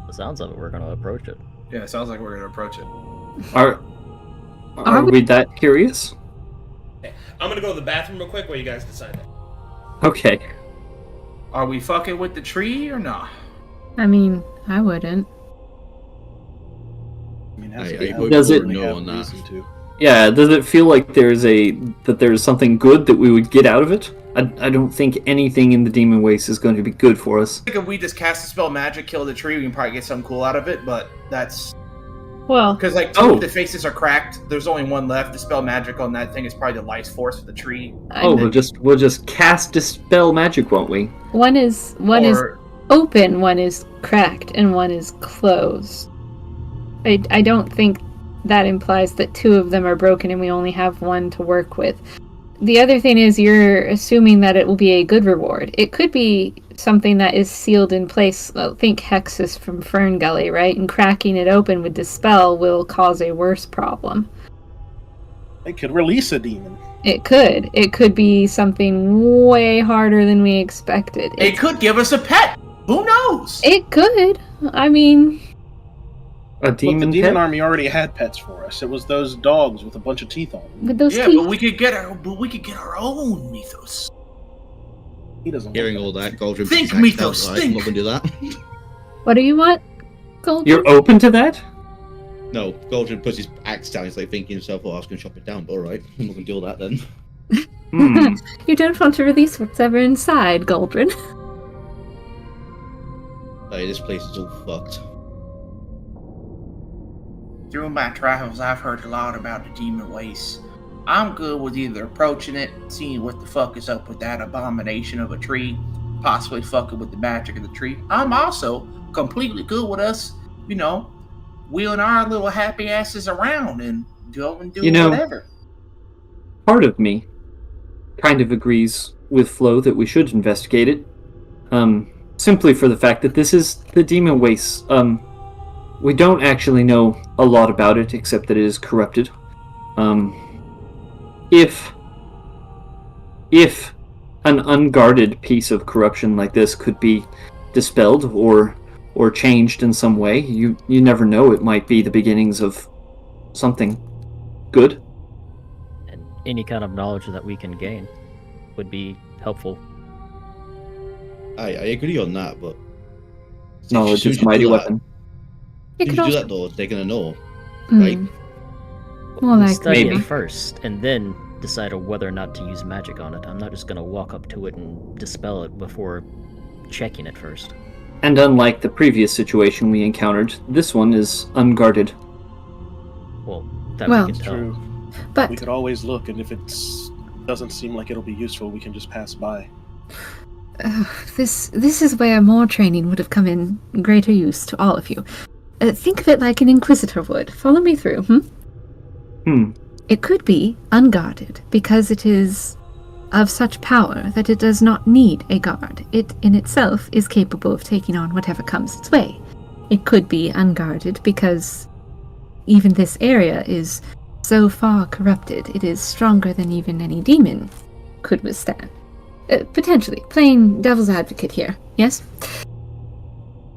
S4: The sounds of it, we're going to approach it.
S5: Yeah, it sounds like we're gonna approach it.
S3: Are we that curious?
S1: Okay. I'm gonna go to the bathroom real quick while you guys decide that.
S3: Okay.
S5: Are we fucking with the tree or not?
S2: I mean, I wouldn't.
S7: I mean,
S6: I
S7: would
S3: Does it-
S6: no on that.
S7: reason to.
S3: Yeah, does it feel like there's something good that we would get out of it? I don't think anything in the Demon Waste is going to be good for us.
S5: I think if we just cast a spell magic, kill the tree, we can probably get something cool out of it, but that's...
S2: Well,
S5: Because, like, two of the faces are cracked, there's only one left. The spell magic on that thing is probably the life force of the tree.
S3: We'll just cast Dispel Magic, won't we?
S2: one is open, one is cracked, and one is closed. I don't think that implies that 2 of them are broken and we only have one to work with. The other thing is you're assuming that it will be a good reward. It could be something that is sealed in place. Think Hexus from Fern Gully, right? And cracking it open with Dispel will cause a worse problem.
S7: It could release a demon.
S2: It could. It could be something way harder than we expected.
S5: It could give us a pet! Who knows?
S2: It could. I mean...
S3: A
S7: But
S3: demon
S7: the demon
S3: pet?
S7: army already had pets for us. It was those dogs with a bunch of teeth on them.
S2: With those
S5: Yeah,
S2: teeth.
S5: but we could get our own mythos.
S7: He doesn't.
S6: Hearing
S7: look
S6: all
S7: like
S6: that, Goldrin
S5: Think,
S6: puts his axe
S5: Mythos,
S6: down, right? I'm
S5: think.
S6: not gonna do that.
S2: What do you want, Gold?
S3: You're open to that?
S6: No, Goldrin puts his axe down. He's like thinking to himself, "Oh, I was gonna chop it down, but all right, I'm not gonna do all that then."
S3: Hmm.
S2: You don't want to release what's ever inside, Goldrin.
S6: Hey, this place is all fucked.
S8: Through my travels, I've heard a lot about the demon waste. I'm good with either approaching it, seeing what the fuck is up with that abomination of a tree, possibly fucking with the magic of the tree. I'm also completely good with us, wheeling our little happy asses around and go and do whatever.
S3: Part of me kind of agrees with Flo that we should investigate it. Simply for the fact that this is the Demon Waste. We don't actually know a lot about it, except that it is corrupted. If an unguarded piece of corruption like this could be dispelled or changed in some way, you never know. It might be the beginnings of something good.
S4: And any kind of knowledge that we can gain would be helpful.
S6: I agree on that, but
S3: Knowledge
S6: soon
S3: is
S6: as
S3: a
S6: you
S3: mighty
S6: do that-
S3: weapon.
S2: It
S6: If
S2: could
S6: you do
S2: also...
S6: that though, they're gonna know,
S2: Hmm.
S6: right?
S2: More
S4: We
S2: likely.
S4: study
S3: Maybe.
S4: it first, and then decide on whether or not to use magic on it. I'm not just going to walk up to it and dispel it before checking it first.
S3: And unlike the previous situation we encountered, this one is unguarded.
S4: Well, that
S2: Well-
S4: we can tell.
S7: True.
S2: But
S7: We could always look, and if it doesn't seem like it'll be useful, we can just pass by.
S2: this is where more training would have come in greater use to all of you. Think of it like an inquisitor would. Follow me through, It could be unguarded because it is of such power that it does not need a guard. It in itself is capable of taking on whatever comes its way. It could be unguarded because even this area is so far corrupted, it is stronger than even any demon could withstand. Potentially, playing devil's advocate here, yes?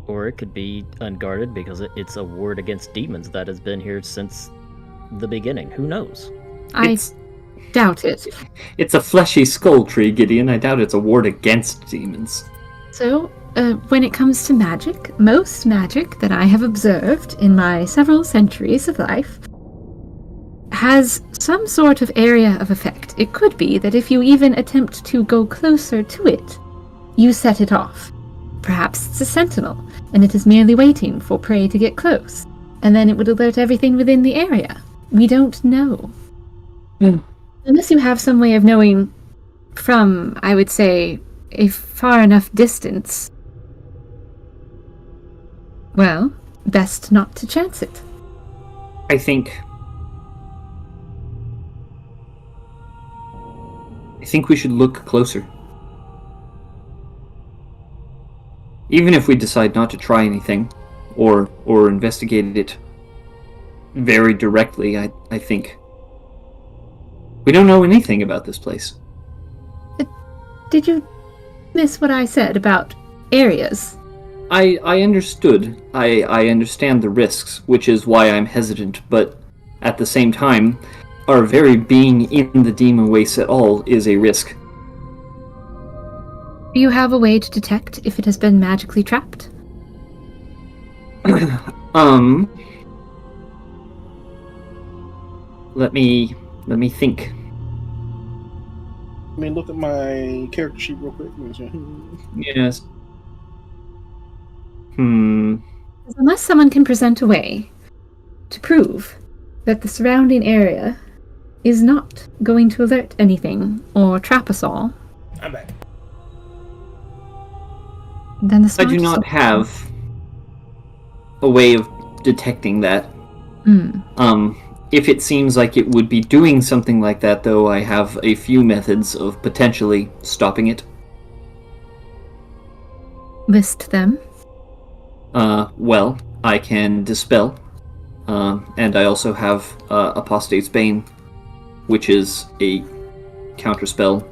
S4: Or it could be unguarded because it's a ward against demons that has been here since the beginning. Who knows?
S2: I
S3: It's
S2: Doubt it.
S3: It's a fleshy skull tree, Gideon. I doubt it's a ward against demons.
S2: So, when it comes to magic, most magic that I have observed in my several centuries of life has some sort of area of effect. It could be that if you even attempt to go closer to it, you set it off. Perhaps it's a sentinel, and it is merely waiting for prey to get close, and then it would alert everything within the area. We don't know. Unless you have some way of knowing from, I would say, a far enough distance. Well, best not to chance it.
S3: I think we should look closer. Even if we decide not to try anything, or investigate it very directly, I think we don't know anything about this place.
S2: Did you miss what I said about areas?
S3: I understood. I understand the risks, which is why I'm hesitant, but at the same time, our very being in the demon waste at all is a risk.
S2: Do you have a way to detect if it has been magically trapped?
S3: Let me think.
S7: Let me look at my character sheet real quick.
S3: Yes.
S2: Unless someone can present a way to prove that the surrounding area is not going to alert anything or trap us all,
S1: I'm back.
S2: then the
S3: I do
S2: smartest
S3: not have a way of detecting that. If it seems like it would be doing something like that, though, I have a few methods of potentially stopping it.
S2: List them.
S3: Well, I can dispel, and I also have Apostate's Bane, which is a counterspell.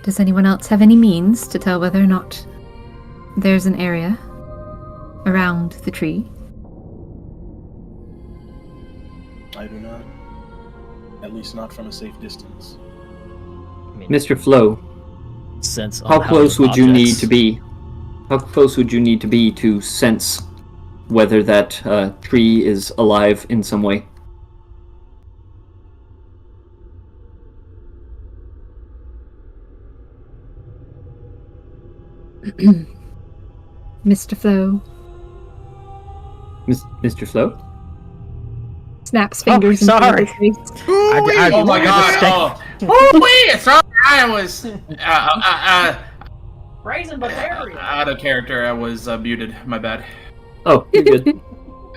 S2: Does anyone else have any means to tell whether or not there's an area around the tree?
S7: I do not. At least not from a safe distance.
S4: I mean,
S3: Mr. Flo,
S4: sense
S3: how close would you need
S4: objects.
S3: to be? How close would you need to be to sense whether that tree is alive in some way?
S2: Mr. Flo
S3: Mr. Flo?
S2: snaps fingers.
S4: sorry.
S2: into his face.
S5: Oh my god! Sorry, I was
S1: Raisin Bavaria.
S5: out of character. I was muted. My bad.
S3: Oh, you're good.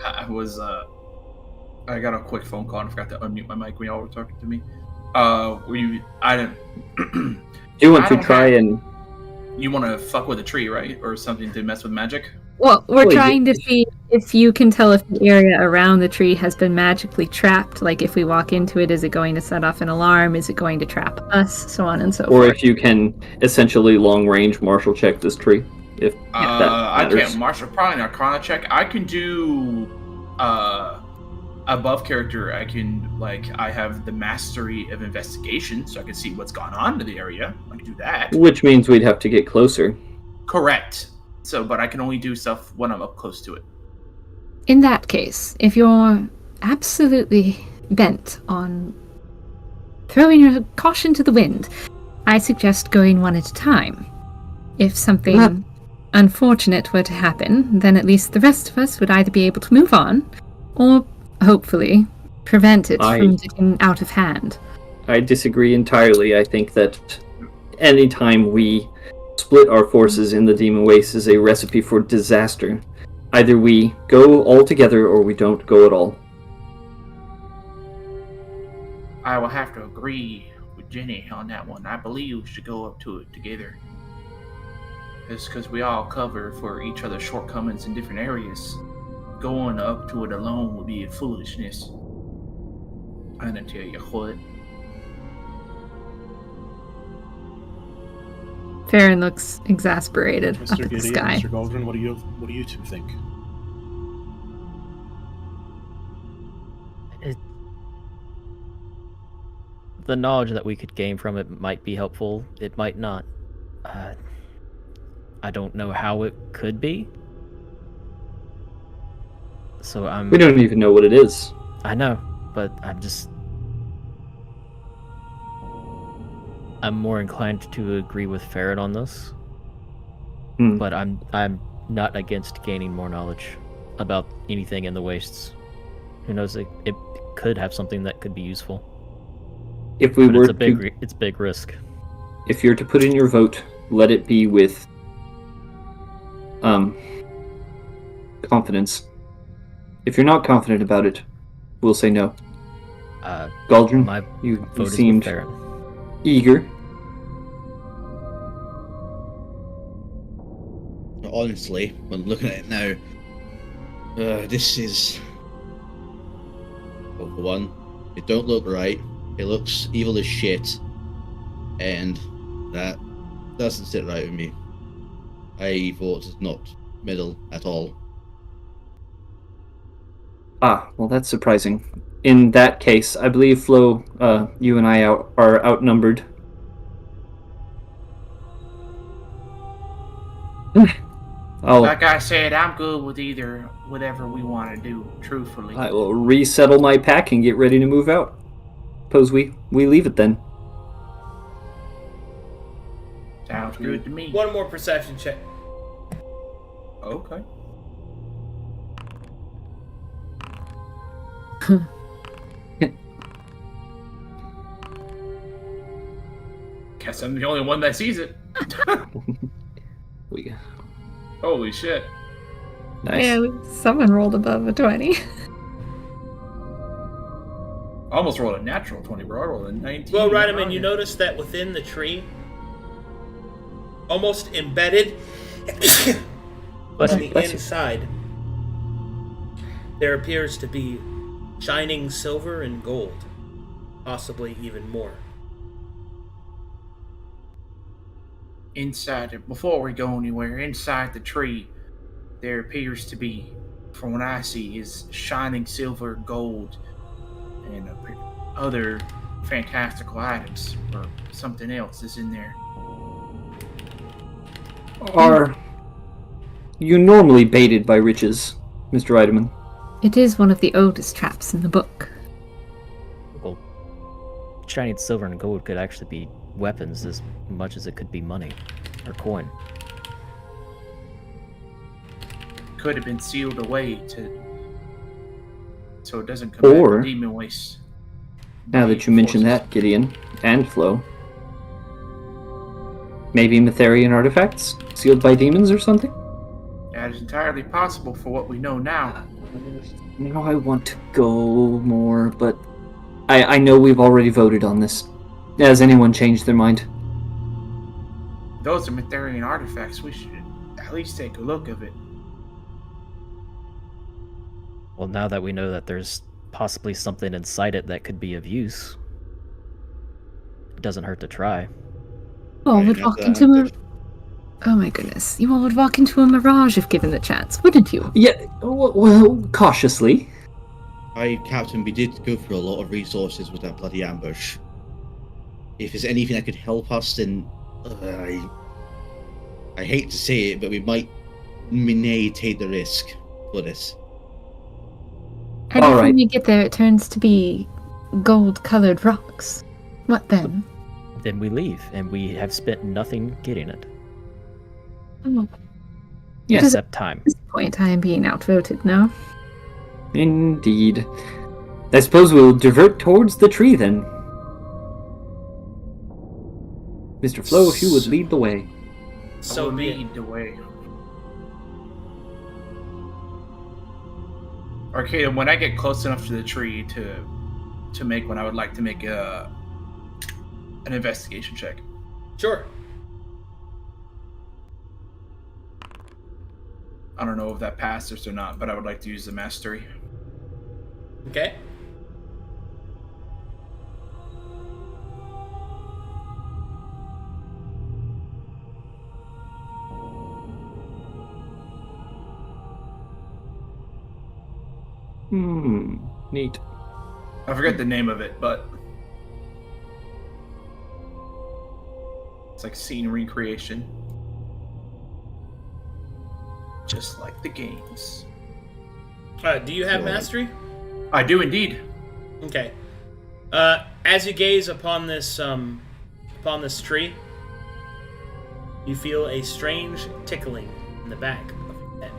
S5: I was I got a quick phone call and forgot to unmute my mic when y'all were talking to me. I didn't.
S3: Do you want
S5: I
S3: to
S5: don't
S3: try
S5: have-
S3: and...
S5: You want to fuck with a tree, right, or something to mess with magic?
S2: Well, we're
S3: Well,
S2: trying to see if you can tell if the area around the tree has been magically trapped. Like, if we walk into it, is it going to set off an alarm? Is it going to trap us? So on and so
S3: Or
S2: forth.
S3: if you can essentially long-range martial check this tree. If that
S5: I
S3: matters.
S5: can't martial, probably an Arcana check. I can do above character. I can I have the mastery of investigation, so I can see what's gone on to the area. I can do that.
S3: Which means we'd have to get closer.
S5: Correct. So, but I can only do stuff when I'm up close to it.
S2: In that case, if you're absolutely bent on throwing your caution to the wind, I suggest going one at a time. If something unfortunate were to happen, then at least the rest of us would either be able to move on, or hopefully prevent it from getting out of hand.
S3: I disagree entirely. I think that anytime we split our forces in the Demon Waste is a recipe for disaster. Either we go all together or we don't go at all.
S5: I will have to agree with Jenny on that one. I believe we should go up to it together. It's because we all cover for each other's shortcomings in different areas. Going up to it alone would be a foolishness. I didn't tell you what.
S2: Farron looks exasperated up
S7: Mr.
S2: at the
S7: Gideon,
S2: sky.
S7: Mr. Goldrin, what do you two think?
S4: the knowledge that we could gain from it might be helpful. It might not. I don't know how it could be. So
S3: We don't even know what it is.
S4: I know, but I'm more inclined to agree with Ferret on this. But I'm not against gaining more knowledge about anything in the wastes. Who knows? It could have something that could be useful.
S3: If we
S4: But
S3: were
S4: it's big risk.
S3: If you're to put in your vote, let it be with confidence. If you're not confident about it, we'll say no. Galdrin,
S4: My
S3: you
S4: vote is
S3: seemed
S4: with Ferret.
S3: eager.
S6: Honestly, when looking at it now, this is... Well, for one, it don't look right. It looks evil as shit. And that doesn't sit right with me. I vote it's not middle at all.
S3: Ah, well, that's surprising. In that case, I believe, Flo, you and I are outnumbered.
S8: Like I said, I'm good with either whatever we want to do, truthfully.
S3: I will resettle my pack and get ready to move out. Suppose we leave it then.
S8: Sounds good to me.
S1: One more perception check.
S5: Okay. Guess I'm the only one that sees it.
S3: We
S5: Holy shit.
S3: nice.
S2: Yeah, someone rolled above a 20.
S5: I almost rolled a natural 20, bro. I rolled a 19.
S1: Well, Ryderman, you notice that within the tree, almost embedded
S3: Bless
S1: on
S3: you,
S1: the
S3: bless you.
S1: inside, there appears to be shining silver and gold, possibly even more.
S8: Inside, before we go anywhere, inside the tree, there appears to be, from what I see, is shining silver, gold, and other fantastical items, or something else is in there.
S3: Are you normally baited by riches, Mr. Eidemann?
S2: It is one of the oldest traps in the book.
S4: Well, shining silver and gold could actually be weapons as much as it could be money or coin.
S8: Could have been sealed away so it doesn't come back
S3: Or-
S8: to demon waste.
S3: Now that you mention that, Gideon and Flo, maybe Metherian artifacts sealed by demons or something?
S8: That is entirely possible for what we know now.
S3: Now I want to go more, but I know we've already voted on this. Has anyone changed their mind?
S8: Those are Metherian artifacts. We should at least take a look of it.
S4: Well, now that we know that there's possibly something inside it that could be of use, it doesn't hurt to try.
S2: Oh,
S6: Right,
S2: would
S6: that's
S2: walk
S6: the
S2: into a...
S6: answer.
S2: Oh my goodness. You all would walk into a mirage if given the chance, wouldn't you?
S3: Yeah, well, cautiously.
S6: Captain, we did go through a lot of resources with that bloody ambush. If there's anything that could help us, then I hate to say it, but we may take the risk for this.
S2: And
S3: All
S2: if
S3: right.
S2: when you get there it turns to be gold-colored rocks, what then?
S4: Then we leave, and we have spent nothing getting it,
S2: Oh,
S3: Yes,
S2: Does-
S4: except time.
S2: at this point I am being outvoted, no?
S3: indeed. I suppose we'll divert towards the tree then. Mr. Flo, if you would lead the way.
S1: So
S8: We'll
S1: be it.
S8: lead the way. Arcadum, when I get close enough to the tree to make one, I would like to make an investigation check.
S1: Sure.
S8: I don't know if that passes or not, but I would like to use the mastery.
S1: Okay.
S3: Neat.
S8: I forget the name of it, but
S5: It's like scene recreation. Just like the games.
S1: Do you have
S6: Well,
S1: mastery?
S5: I do indeed.
S1: Okay. As you gaze upon this tree, you feel a strange tickling in the back of your head.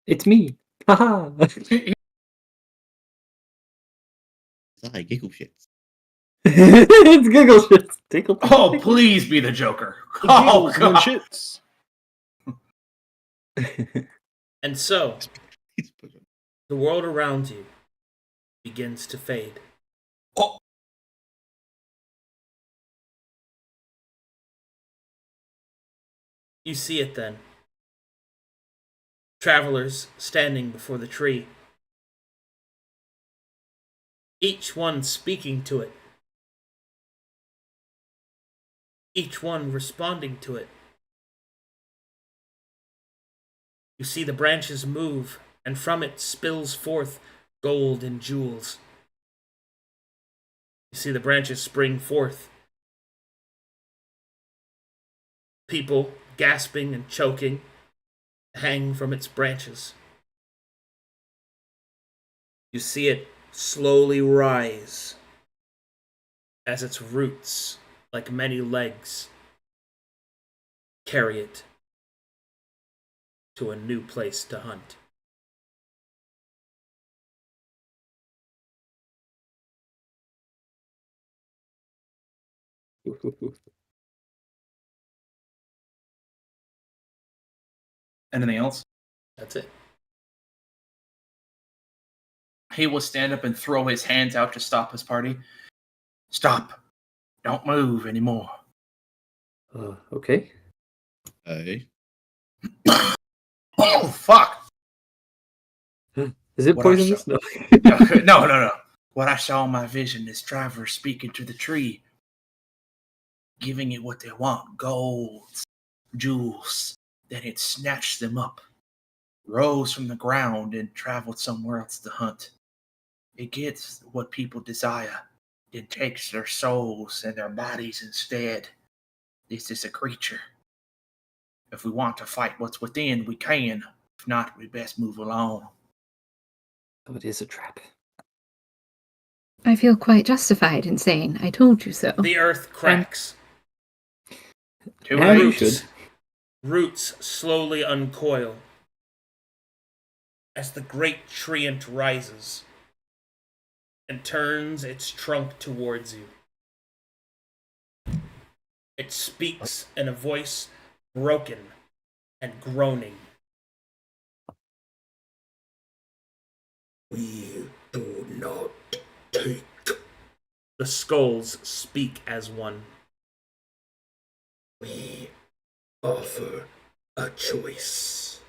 S3: It's me. Haha.
S6: I giggle shits.
S3: It's giggle shit. Tickle.
S5: Oh, please be the Joker. Oh,
S7: Giggles and
S5: God.
S7: shits.
S1: And so, the world around you begins to fade.
S5: Oh.
S1: You see it then. Travelers standing before the tree. Each one speaking to it. Each one responding to it. You see the branches move, and from it spills forth gold and jewels. You see the branches spring forth. People, gasping and choking, hang from its branches. You see it slowly rise as its roots, like many legs, carry it to a new place to hunt.
S5: Anything else?
S1: That's it.
S5: He will stand up and throw his hands out to stop his party. Stop. Don't move anymore.
S3: Okay.
S6: Hey.
S5: Oh, fuck.
S3: Is it
S5: What I
S3: poisonous? No.
S5: No. What I saw in my vision is travelers speaking to the tree, giving it what they want, gold, jewels. Then it snatched them up, rose from the ground, and traveled somewhere else to hunt. It gets what people desire. It takes their souls and their bodies instead. This is a creature. If we want to fight what's within, we can. If not, we best move along.
S3: Oh, it is a trap.
S2: I feel quite justified in saying, I told you so.
S1: The earth cracks.
S5: Too
S3: As you
S5: late.
S3: should.
S1: Roots slowly uncoil as the great treant rises and turns its trunk towards you. It speaks in a voice broken and groaning. We do not take. The skulls speak as one. We offer a choice,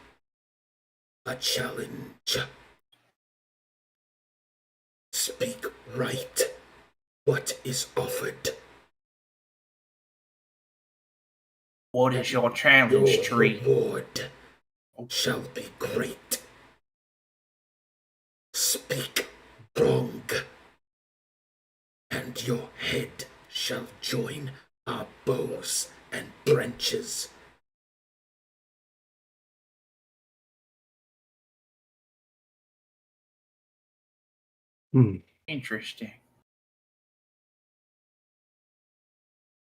S1: a challenge. Speak right what is offered.
S5: What is your challenge,
S1: Your
S5: tree?
S1: reward shall be great. Speak wrong, and your head shall join our bows and branches.
S5: Interesting.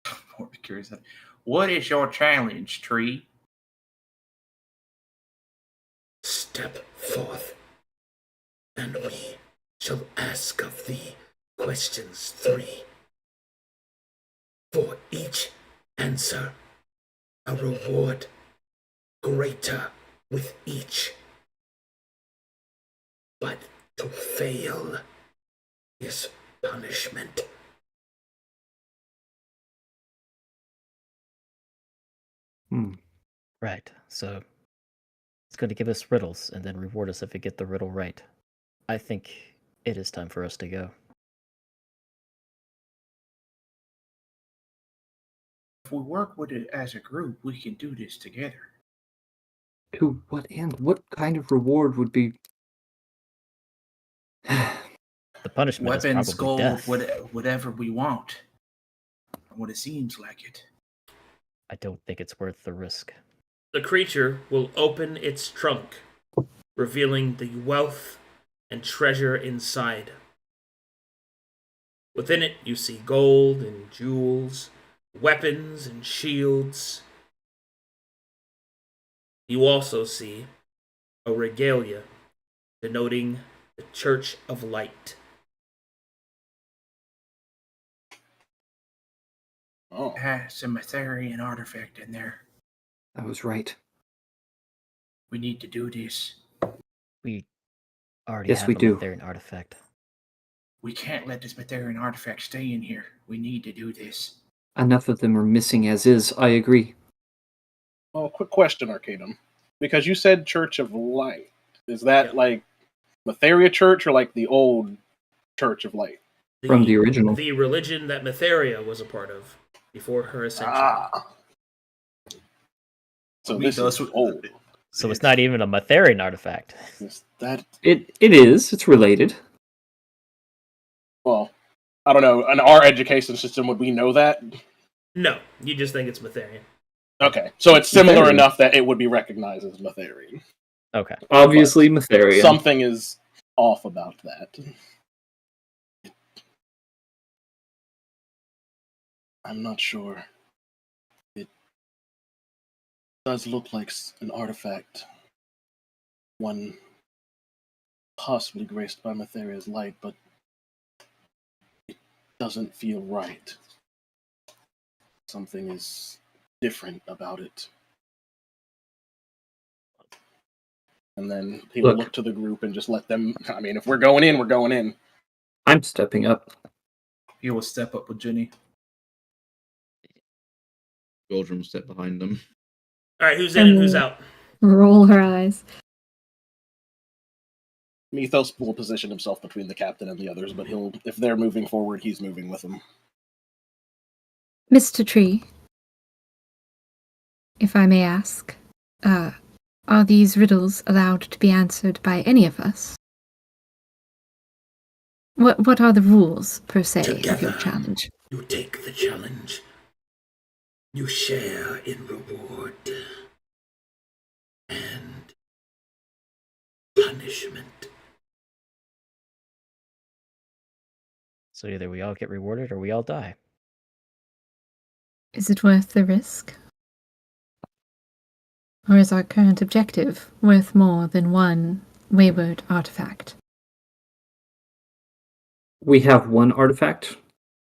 S5: I'm more curious. What is your challenge, tree?
S1: Step forth, and we shall ask of thee questions 3. For each answer, a reward greater with each. But to fail is punishment.
S4: Right. So it's going to give us riddles and then reward us if we get the riddle right. I think it is time for us to go.
S5: If we work with it as a group, we can do this together.
S3: To what end? What kind of reward would be
S4: The punishment
S8: Weapons,
S4: is probably
S8: gold,
S4: death.
S8: whatever we want. What it seems like it.
S4: I don't think it's worth the risk.
S1: The creature will open its trunk, revealing the wealth and treasure inside. Within it, you see gold and jewels, weapons and shields. You also see a regalia denoting the Church of Light.
S7: Oh,
S8: Some Etherean artifact in there.
S3: I was right.
S8: We need to do this.
S4: We already
S3: Yes,
S4: have
S3: we
S4: a
S3: do.
S4: Metherian artifact.
S8: We can't let this Etherean artifact stay in here. We need to do this.
S3: Enough of them are missing as is. I agree.
S7: well, quick question, Arcadum. Because you said Church of Light. Is that
S1: Yep.
S7: like Matheria Church or like the old Church of Light?
S3: From the original.
S1: The religion that Matheria was a part of before her ascension.
S7: So
S5: We
S7: this
S5: those
S7: is
S5: who-
S7: old.
S4: So it's not even a Metherian artifact.
S7: Is that
S3: It is. It's related.
S7: well? I don't know. In our education system, would we know that?
S1: No, you just think it's Matherian.
S7: Okay, so it's similar
S3: Matherian.
S7: enough that it would be recognized as Matherian.
S4: Okay.
S3: Obviously, Metherian.
S7: Something is off about that. I'm not sure. It does look like an artifact. One possibly graced by Matheria's light, but it doesn't feel right. Something is different about it. And then he will
S3: Look.
S7: look to the group and just let them. I mean, if we're going in, we're going in.
S3: I'm stepping up.
S5: He will step up with Ginny.
S6: Goldrum step behind them.
S1: All right, who's in and who's out?
S2: Roll her eyes.
S7: Mythos will position himself between the captain and the others, but if they're moving forward, he's moving with them.
S2: Mr. Tree, if I may ask, are these riddles allowed to be answered by any of us? What are the rules, per se, of your
S1: Together.
S2: challenge?
S1: You take the challenge. You share in reward and punishment.
S4: So either we all get rewarded or we all die.
S2: Is it worth the risk? Or is our current objective worth more than one wayward artifact?
S3: We have one artifact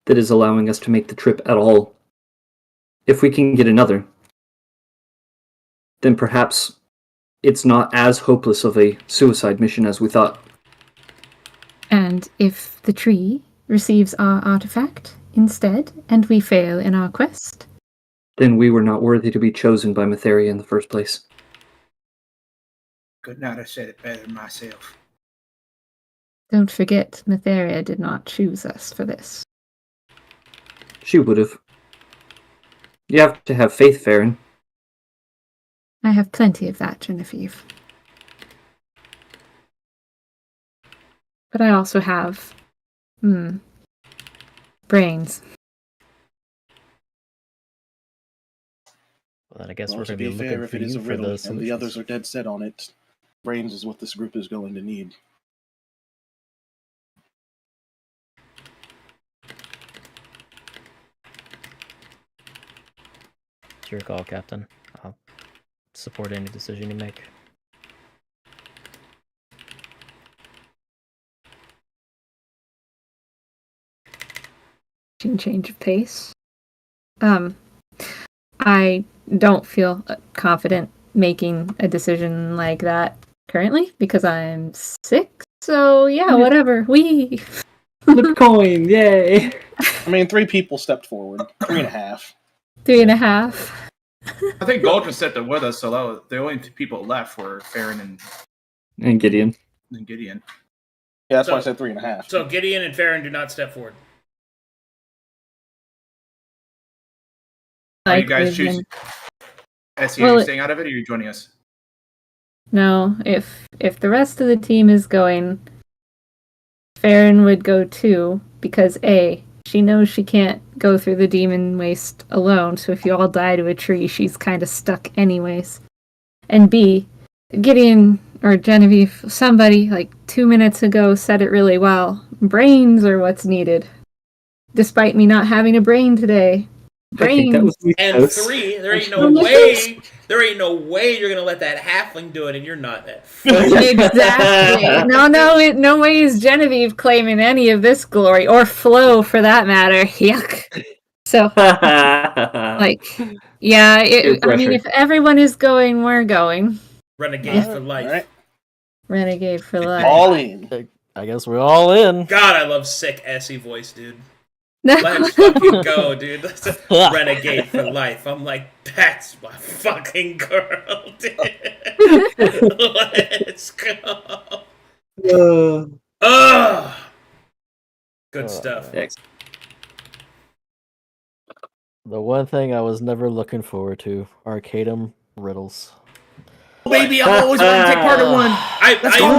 S3: that is allowing us to make the trip at all. If we can get another, then perhaps it's not as hopeless of a suicide mission as we thought.
S2: And if the tree receives our artifact instead, and we fail in our quest?
S3: Then we were not worthy to be chosen by Matheria in the first place.
S8: Could not have said it better myself.
S2: Don't forget, Matheria did not choose us for this.
S3: She would have. You have to have faith, Farron.
S2: I have plenty of that, Genevieve. But I also have, brains.
S4: Well, then I guess
S7: Well,
S4: we're
S7: to
S4: going to be
S7: be
S4: looking
S7: fair, if
S4: for
S7: it is
S4: you
S7: a
S4: for
S7: riddle
S4: the
S7: and
S4: solutions.
S7: the others are dead set on it, brains is what this group is going to need.
S4: It's your call, Captain. I'll support any decision you make.
S2: Change of pace. I don't feel confident making a decision like that currently because I'm sick. So yeah, whatever. We
S3: Flip coin, yay!
S7: I mean, 3 people stepped forward. 3.5.
S2: 3.5.
S5: I think Goldrum stepped up with us, so the only 2 people left were Farron
S3: And Gideon.
S5: and Gideon.
S7: Yeah, that's
S1: So-
S7: why I said 3.5.
S1: So Gideon and Farron do not step forward.
S5: Are you
S2: Like,
S5: guys
S2: we've
S5: choosing?
S2: been-
S5: SC, are
S2: Well,
S5: you
S2: it-
S5: staying out of it, or are you joining us?
S2: No, if the rest of the team is going, Farron would go too, because A, she knows she can't go through the demon waste alone, so if you all die to a tree, she's kind of stuck anyways. And B, Gideon or Genevieve, somebody like 2 minutes ago said it really well. Brains are what's needed. Despite me not having a brain today.
S3: I think that was
S1: And
S3: Mythos.
S1: 3, there ain't no way you're gonna let that halfling do it, and you're not that.
S2: Exactly. No way is Genevieve claiming any of this glory, or Flo for that matter. Yuck. So, like, yeah,
S3: Peer
S2: I mean,
S3: pressure.
S2: if everyone is going, we're going.
S1: Renegade for life.
S7: Alright.
S2: Renegade for life.
S7: All in.
S4: I guess we're all in.
S1: God, I love sick Essie voice, dude. Let's fucking go, dude. Renegade for life. I'm like, that's my fucking girl, dude. Let's go. Ugh. Good stuff.
S3: Next.
S4: The one thing I was never looking forward to, Arcadum riddles.
S5: Baby, I always want to take part in one.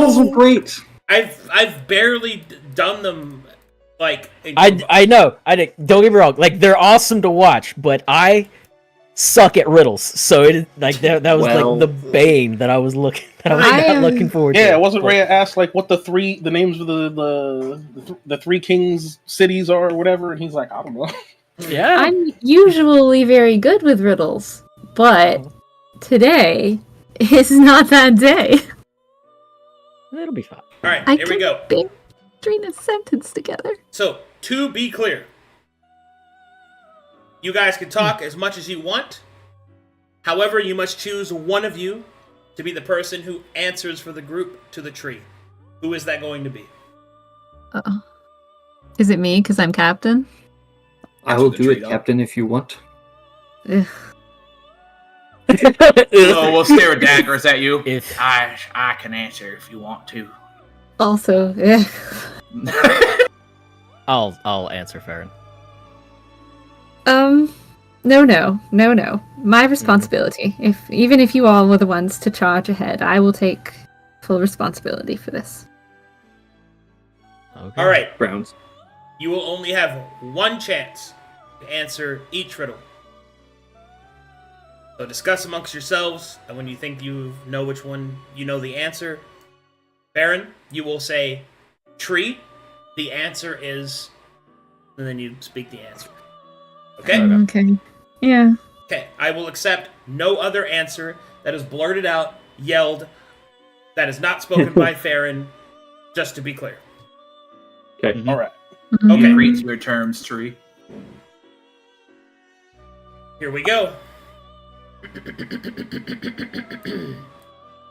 S3: Those are great.
S1: I've barely done them. Like
S4: I know. Don't get me wrong. Like, they're awesome to watch, but I suck at riddles. So it like that was
S3: Well,
S4: like the bane that I was not looking forward to.
S7: Yeah, wasn't
S4: But-
S7: Rhea asked like what the names of the three kings cities are or whatever, and he's like, I don't know.
S4: Yeah.
S2: I'm usually very good with riddles, but today is not that day.
S4: It'll be fine.
S1: all right,
S2: I
S1: here we go.
S2: can string a sentence together.
S1: So, to be clear, you guys can talk as much as you want. However, you must choose one of you to be the person who answers for the group to the tree. Who is that going to be?
S2: Uh-oh. Is it me because I'm captain?
S3: I will
S5: the
S3: do
S5: tree,
S3: it,
S5: though.
S3: Captain, if you want.
S2: Ugh.
S5: So we'll stare at daggers at you.
S4: If
S5: I can answer if you want to.
S2: Also,
S4: I'll answer Farron.
S2: no. My responsibility. Even if you all were the ones to charge ahead, I will take full responsibility for this.
S4: Okay.
S1: All right,
S3: Browns.
S1: you will only have one chance to answer each riddle. So discuss amongst yourselves, and when you think you know which one you know the answer, Baron, you will say tree. The answer is, and then you speak the answer. Okay?
S2: Okay. Yeah.
S1: Okay, I will accept no other answer that is blurted out, yelled, that is not spoken by Farron, just to be clear.
S3: Okay.
S7: All right.
S1: Okay.
S5: Agree to your terms, tree.
S1: Here we go.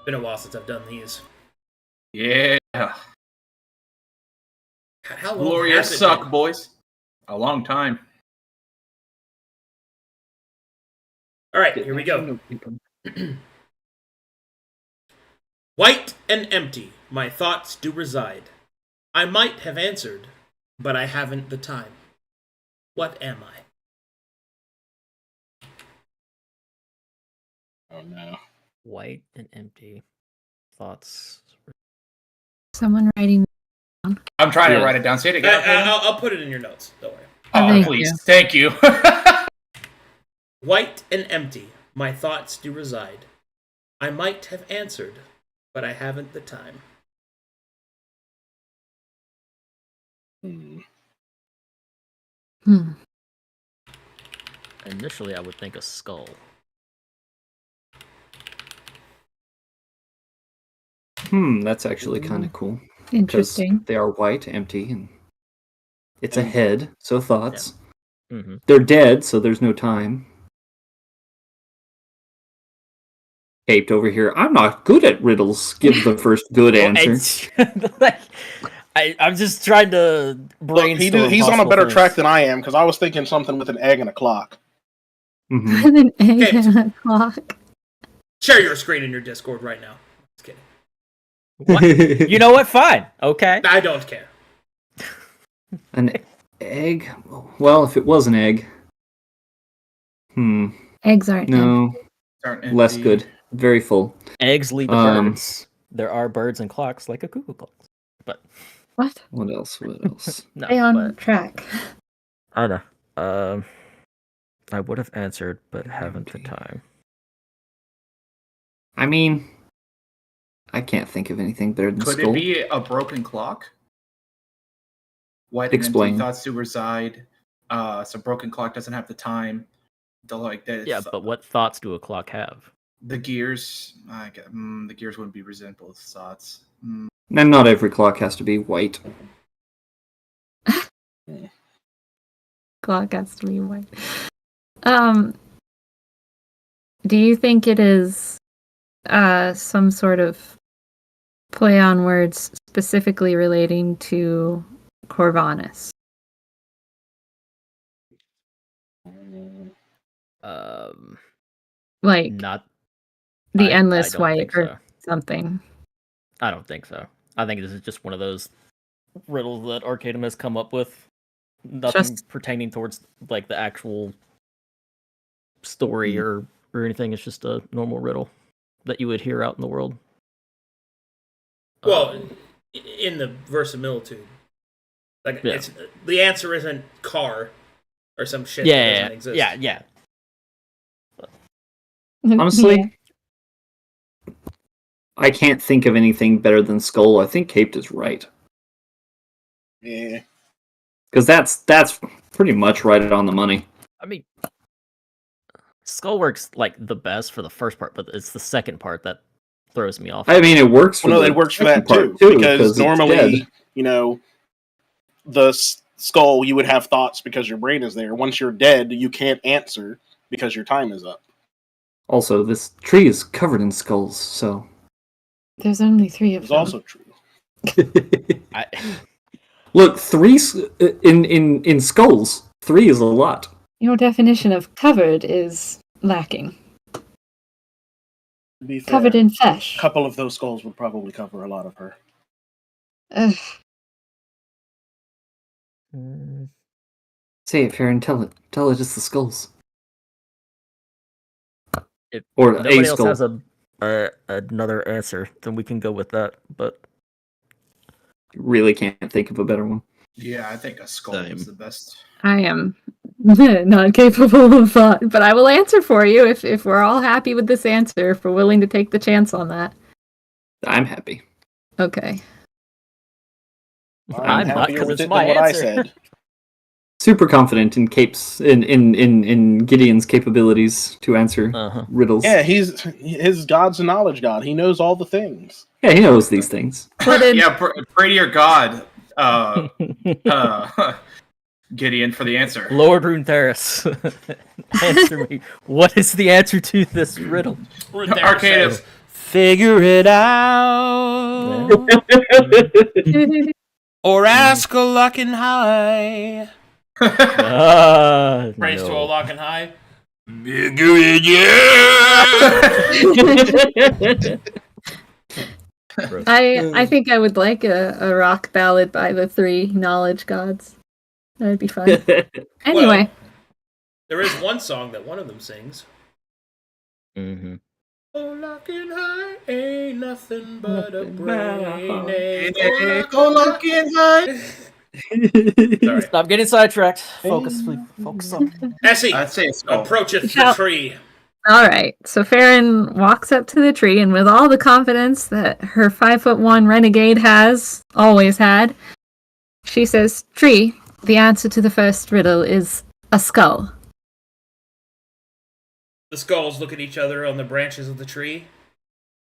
S1: Been a while since I've done these.
S5: Yeah.
S1: God, how long
S5: Glorious
S1: has it
S5: suck,
S1: been?
S5: boys. A long time.
S1: All right, here we go. White and empty, my thoughts do reside. I might have answered, but I haven't the time. What am I?
S7: Oh no.
S4: White and empty thoughts.
S2: Someone writing.
S5: I'm trying
S3: Yeah.
S5: to write it down. Say it again.
S1: I'll put it in your notes. Don't worry.
S5: Oh,
S2: Thank
S5: please.
S2: you.
S5: Thank you.
S1: White and empty, my thoughts do reside. I might have answered, but I haven't the time.
S4: Initially, I would think a skull.
S3: That's actually kind of cool. Because
S2: Interesting.
S3: they are white, empty, and it's a head, so thoughts.
S4: Mm-hmm.
S3: They're dead, so there's no time. Caped over here. I'm not good at riddles. Give the first good answer.
S4: I'm just trying to
S7: Look,
S4: brainstorm.
S7: he's on a
S4: possible
S7: better
S4: things.
S7: track than I am because I was thinking something with an egg and a clock.
S3: Mhm.
S2: With an egg
S1: Okay.
S2: and a clock.
S1: Share your screen in your Discord right now. Just kidding.
S4: What? You know what? Fine. Okay.
S1: I don't care.
S3: An egg? Well, if it was an egg.
S2: Eggs aren't
S3: No.
S5: Aren't
S3: Less
S5: empty.
S3: good. Very full.
S4: Eggs lead to birds. There are birds and clocks like a cuckoo clock. But
S2: What?
S3: What else? What else?
S4: No,
S2: Stay on
S4: but
S2: track.
S4: I don't know. I would have answered, but haven't the time.
S3: I mean, I can't think of anything better than
S5: Could
S3: Skull.
S5: it be a broken clock? White and
S3: Explain.
S5: empty thoughts to reside. So broken clock doesn't have the time.
S4: Yeah, but what thoughts do a clock have?
S5: The gears. The gears wouldn't be resentful of thoughts.
S3: And not every clock has to be white.
S2: Clock has to be white. Do you think it is some sort of play on words specifically relating to Corvanus? Like
S4: Not
S2: the
S4: I
S2: endless
S4: don't
S2: white
S4: think
S2: or
S4: so.
S2: something.
S4: I don't think so. I think this is just one of those riddles that Arcadum has come up with. Nothing pertaining towards like the actual story or anything. It's just a normal riddle that you would hear out in the world.
S1: Well, in the verisimilitude, like
S4: Yeah.
S1: it's the answer isn't car or some shit that doesn't exist.
S4: yeah.
S3: Honestly, I can't think of anything better than Skull. I think Caped is right.
S7: Yeah.
S3: Because that's pretty much right on the money.
S4: I mean, Skull works like the best for the first part, but it's the second part that throws me off.
S3: I mean, it works for
S7: Well, no,
S3: the
S7: it works for that
S3: second
S7: too,
S3: part,
S7: because
S3: it's
S7: normally,
S3: dead.
S7: you know, the skull, you would have thoughts because your brain is there. Once you're dead, you can't answer because your time is up.
S3: Also, this tree is covered in skulls, so...
S2: There's only 3 of
S7: It's
S2: them.
S7: also true.
S3: Look, 3 in skulls, 3 is a lot.
S2: Your definition of covered is lacking.
S7: To be fair,
S2: Covered in
S7: a
S2: flesh.
S7: couple of those skulls would probably cover a lot of her.
S2: Ugh.
S3: Say it, Farron, tell it. Tell it it's the skulls.
S4: If
S3: Or
S4: nobody
S3: a
S4: else
S3: skull.
S4: has another answer, then we can go with that. But
S3: Really can't think of a better one.
S5: Yeah, I think a skull
S6: Same.
S5: is the best.
S2: I am not capable of thought, but I will answer for you if we're all happy with this answer, if we're willing to take the chance on that.
S3: I'm happy.
S2: Okay.
S4: I'm not,
S7: happier
S4: 'cause
S7: with
S4: it's
S7: it
S4: my
S7: than what
S4: answer.
S7: I said.
S3: Super confident in Cape's in Gideon's capabilities to answer riddles.
S7: Yeah, his god's a knowledge god. He knows all the things.
S3: Yeah, he knows these things.
S2: What did
S5: Yeah, pray to your god, Gideon, for the answer.
S4: Lord Runeterras, answer me. What is the answer to this riddle?
S5: Arcadum.
S1: Figure it out, or ask a luck and high. Praise to a
S4: No.
S1: lock and high.
S5: Figure it out.
S2: I think I would like a rock ballad by the 3 knowledge gods. That would be fun. Anyway.
S1: There is one song that one of them sings.
S4: Mm-hmm.
S1: Oh, lock and high ain't nothing but a brain.
S5: Go lock and high.
S1: Sorry.
S4: Stop getting sidetracked. Focus, please. Focus up.
S1: Essie
S5: I'd say a skull.
S1: approacheth the tree.
S2: All right. So Farron walks up to the tree, and with all the confidence that her 5'1" renegade always had, she says, "Tree, the answer to the first riddle is a skull."
S1: The skulls look at each other on the branches of the tree,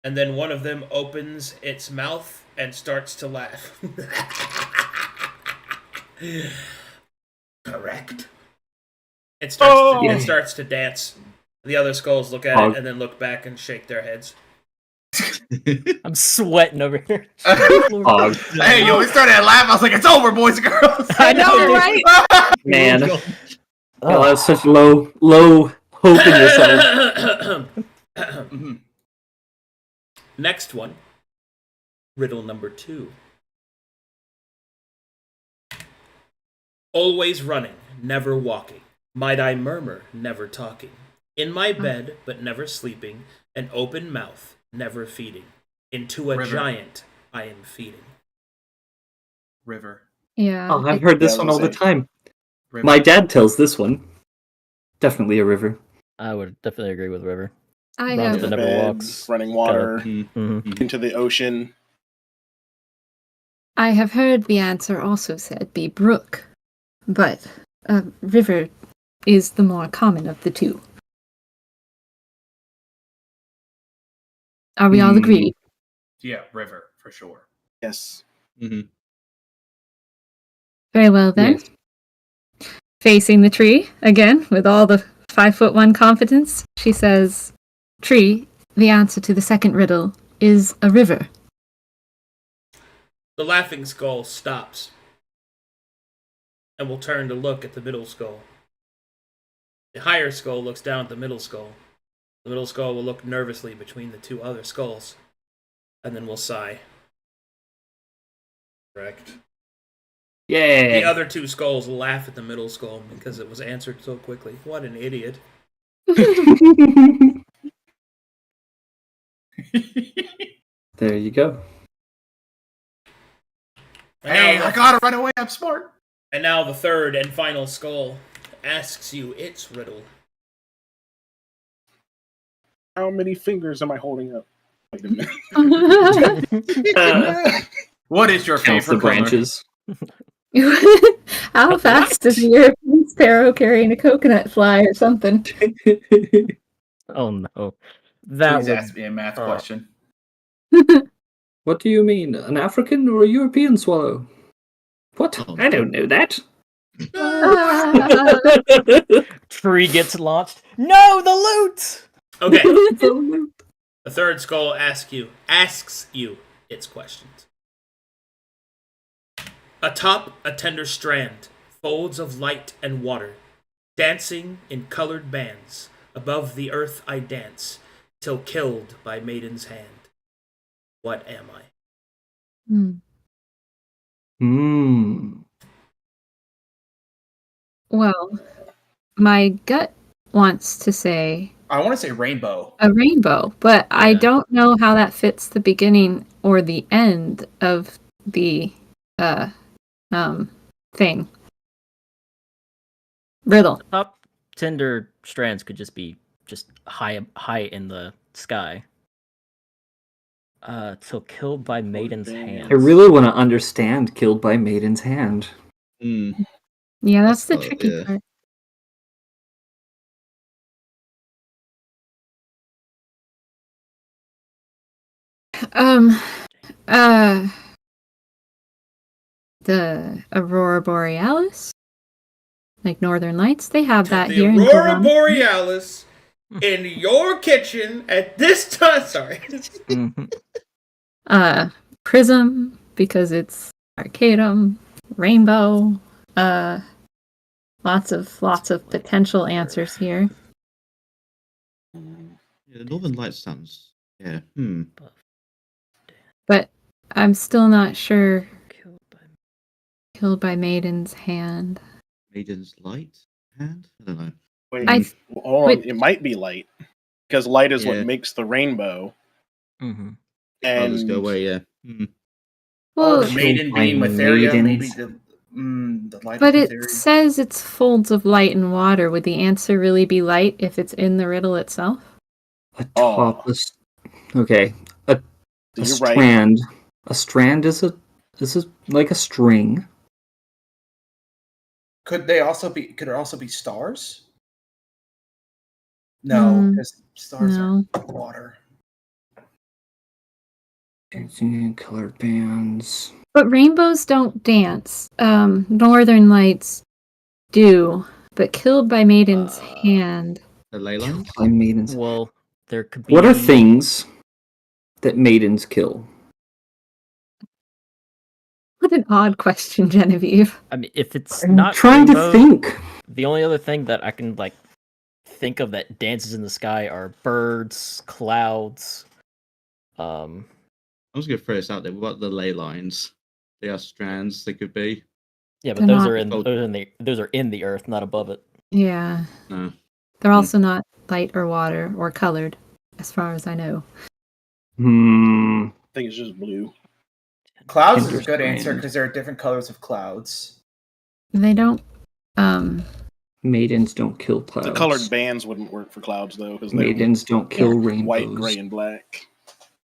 S1: and then one of them opens its mouth and starts to laugh. Correct. It starts to dance. The other skulls look at it and then look back and shake their heads.
S4: I'm sweating over here.
S5: Hey, yo, we started to laugh. I was like, it's over, boys and girls.
S4: I know, right?
S3: Man. Oh, that's such low hope in yourself.
S1: Next one. Riddle number 2. Always running, never walking. Might I murmur, never talking. In my bed, but never sleeping. An open mouth, never feeding. Into a
S5: River.
S1: giant I am feeding.
S5: River.
S2: Yeah.
S3: Oh, I've heard this
S7: Yeah, I
S3: one
S7: was
S3: all the
S7: gonna say.
S3: time.
S5: River.
S3: My dad tells this one. Definitely a river.
S4: I would definitely agree with River.
S2: I
S4: Road
S2: have
S4: that never
S7: Bed,
S4: walks.
S7: running water
S4: Mhm.
S7: into the ocean.
S2: I have heard the answer also said be brook, but river is the more common of the two. Are we all agreed?
S5: Yeah, river for sure.
S7: Yes.
S2: Very well then.
S3: Yes.
S2: Facing the tree again with all the 5'1" confidence, she says, "Tree, the answer to the second riddle is a river."
S1: The laughing skull stops and will turn to look at the middle skull. The higher skull looks down at the middle skull. The middle skull will look nervously between the two other skulls, and then will sigh. Correct.
S3: Yeah.
S1: The other two skulls laugh at the middle skull because it was answered so quickly. What an idiot.
S3: There you go.
S1: And
S5: Hey,
S1: now
S5: I gotta run away. I'm smart.
S1: And now the third and final skull asks you its riddle.
S7: How many fingers am I holding up? Wait a minute.
S5: What is your
S3: Counts the
S5: favorite color?
S3: branches.
S2: How fast does a European sparrow carrying a coconut fly or something?
S4: Oh no, that
S5: Please
S4: would.
S5: ask me a math question.
S3: What do you mean? An African or a European swallow? What?
S6: Oh,
S3: I don't know that.
S4: Tree gets launched. No, the loot.
S1: Okay, the third skull asks you its questions. Atop a tender strand, folds of light and water, dancing in colored bands, above the earth I dance, till killed by maiden's hand. What am I?
S2: Well, my gut wants to say
S5: I want to say rainbow.
S2: a rainbow, but I
S4: Yeah.
S2: don't know how that fits the beginning or the end of the thing. Riddle.
S4: Top tender strands could just be just high in the sky. Till killed by maiden's hands.
S3: I really want to understand Killed by Maiden's Hand.
S2: Yeah, that's the
S6: That's
S2: tricky
S6: yeah.
S2: part. The Aurora Borealis, like Northern Lights, they have that
S1: The
S2: here in
S1: Aurora
S2: Toronto.
S1: Borealis in your kitchen at this time. Sorry.
S4: Mhm.
S2: Prism, because it's Arcadum, Rainbow, lots of potential answers here.
S6: Yeah, the Northern Lights sounds. Yeah.
S2: But I'm still not sure.
S4: Killed by
S2: Killed by Maiden's Hand.
S6: Maiden's Light Hand? I don't know.
S7: Wait,
S2: I-
S7: hold on.
S2: wait.
S7: It might be light. Because light is
S6: Yeah.
S7: what makes the rainbow.
S4: Mhm.
S6: I'll just go
S7: And
S6: away, yeah.
S2: Well,
S5: The maiden
S3: by
S5: being Etheria, maybe
S3: maidens.
S5: the light
S2: but
S5: of
S2: it
S5: Etheria.
S2: says it's folds of light and water. Would the answer really be light if it's in the riddle itself?
S3: A topless. Okay. A
S7: you're right.
S3: strand. A strand is a like a string.
S5: Could it also be stars? No, because stars
S2: no.
S5: are water.
S3: Dancing in colored bands.
S2: But rainbows don't dance. Northern Lights do. But Killed by Maiden's Hand.
S6: The ley lines?
S3: By maidens.
S4: Well, there could be.
S3: What are things that maidens kill?
S2: What an odd question, Genevieve.
S4: I mean, if it's
S3: I'm
S4: not
S3: trying
S4: rainbow,
S3: to think.
S4: the only other thing that I can think of that dances in the sky are birds, clouds.
S6: I'm just going to throw this out there. What about the ley lines? They are strands, they could be.
S4: Yeah, but
S2: They're
S4: those
S2: not-
S4: are those are in the earth, not above it.
S2: Yeah.
S6: No.
S2: They're also not light or water or colored, as far as I know.
S7: I think it's just blue.
S5: Clouds is a good
S3: Interesting.
S5: answer because there are different colors of clouds.
S2: They don't.
S3: Maidens don't kill clouds.
S7: The colored bands wouldn't work for clouds though, because they're
S3: Maidens don't kill rainbows.
S7: white, gray, and black.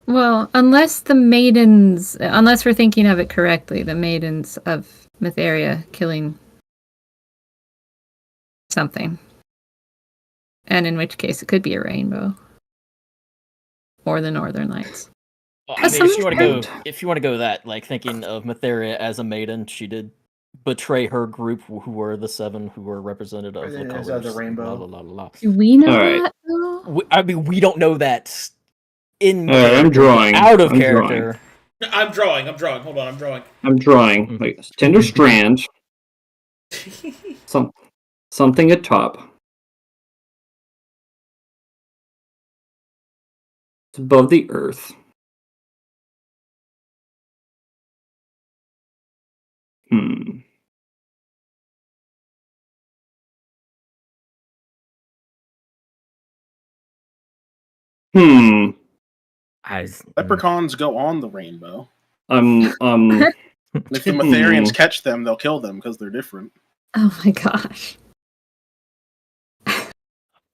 S2: Well, unless we're thinking of it correctly, the maidens of Mytheria killing something. And in which case it could be a rainbow. Or the Northern Lights.
S4: Well, I
S2: Has
S4: mean, if you
S2: someone
S4: want to go that, like thinking of Mytheria as a maiden, she did betray her group, who were the 7 who were represented of the
S5: Representatives
S4: colors.
S5: of the rainbow.
S4: La, la, la, la.
S2: Do we know
S3: All right.
S2: that, though?
S4: I mean, we don't know that in
S3: All right, I'm drawing.
S4: out of
S3: I'm
S4: character.
S1: I'm drawing. Hold on, I'm drawing.
S3: I'm drawing like tender strand, something atop. It's above the earth.
S7: Leprechauns go on the rainbow.
S3: Um.
S7: If the Mytherians catch them, they'll kill them because they're different.
S2: Oh my gosh.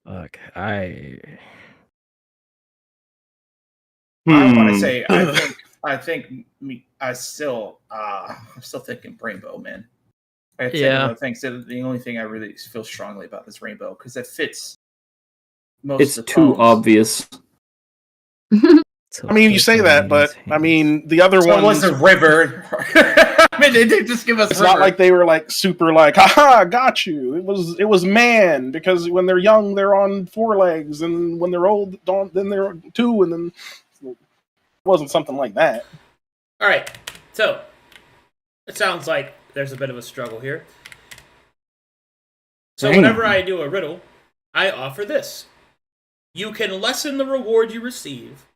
S4: Look, I
S5: want to say, I'm still thinking rainbow, man. I think
S4: Yeah.
S5: the only thing I really feel strongly about this rainbow because it fits
S3: It's
S5: of the
S3: too
S5: tones.
S3: obvious.
S7: I mean, you say that, but I mean, the other
S5: So
S7: ones.
S5: it was a river. I mean, they did just give us.
S7: It's
S5: river.
S7: not like they were like super like, haha, got you. It was man, because when they're young, they're on 4 legs, and when they're old, then they're on 2, and then it wasn't something like that.
S1: All right, so it sounds like there's a bit of a struggle here. So
S3: Dang.
S1: whenever I do a riddle, I offer this. You can lessen the reward you receive,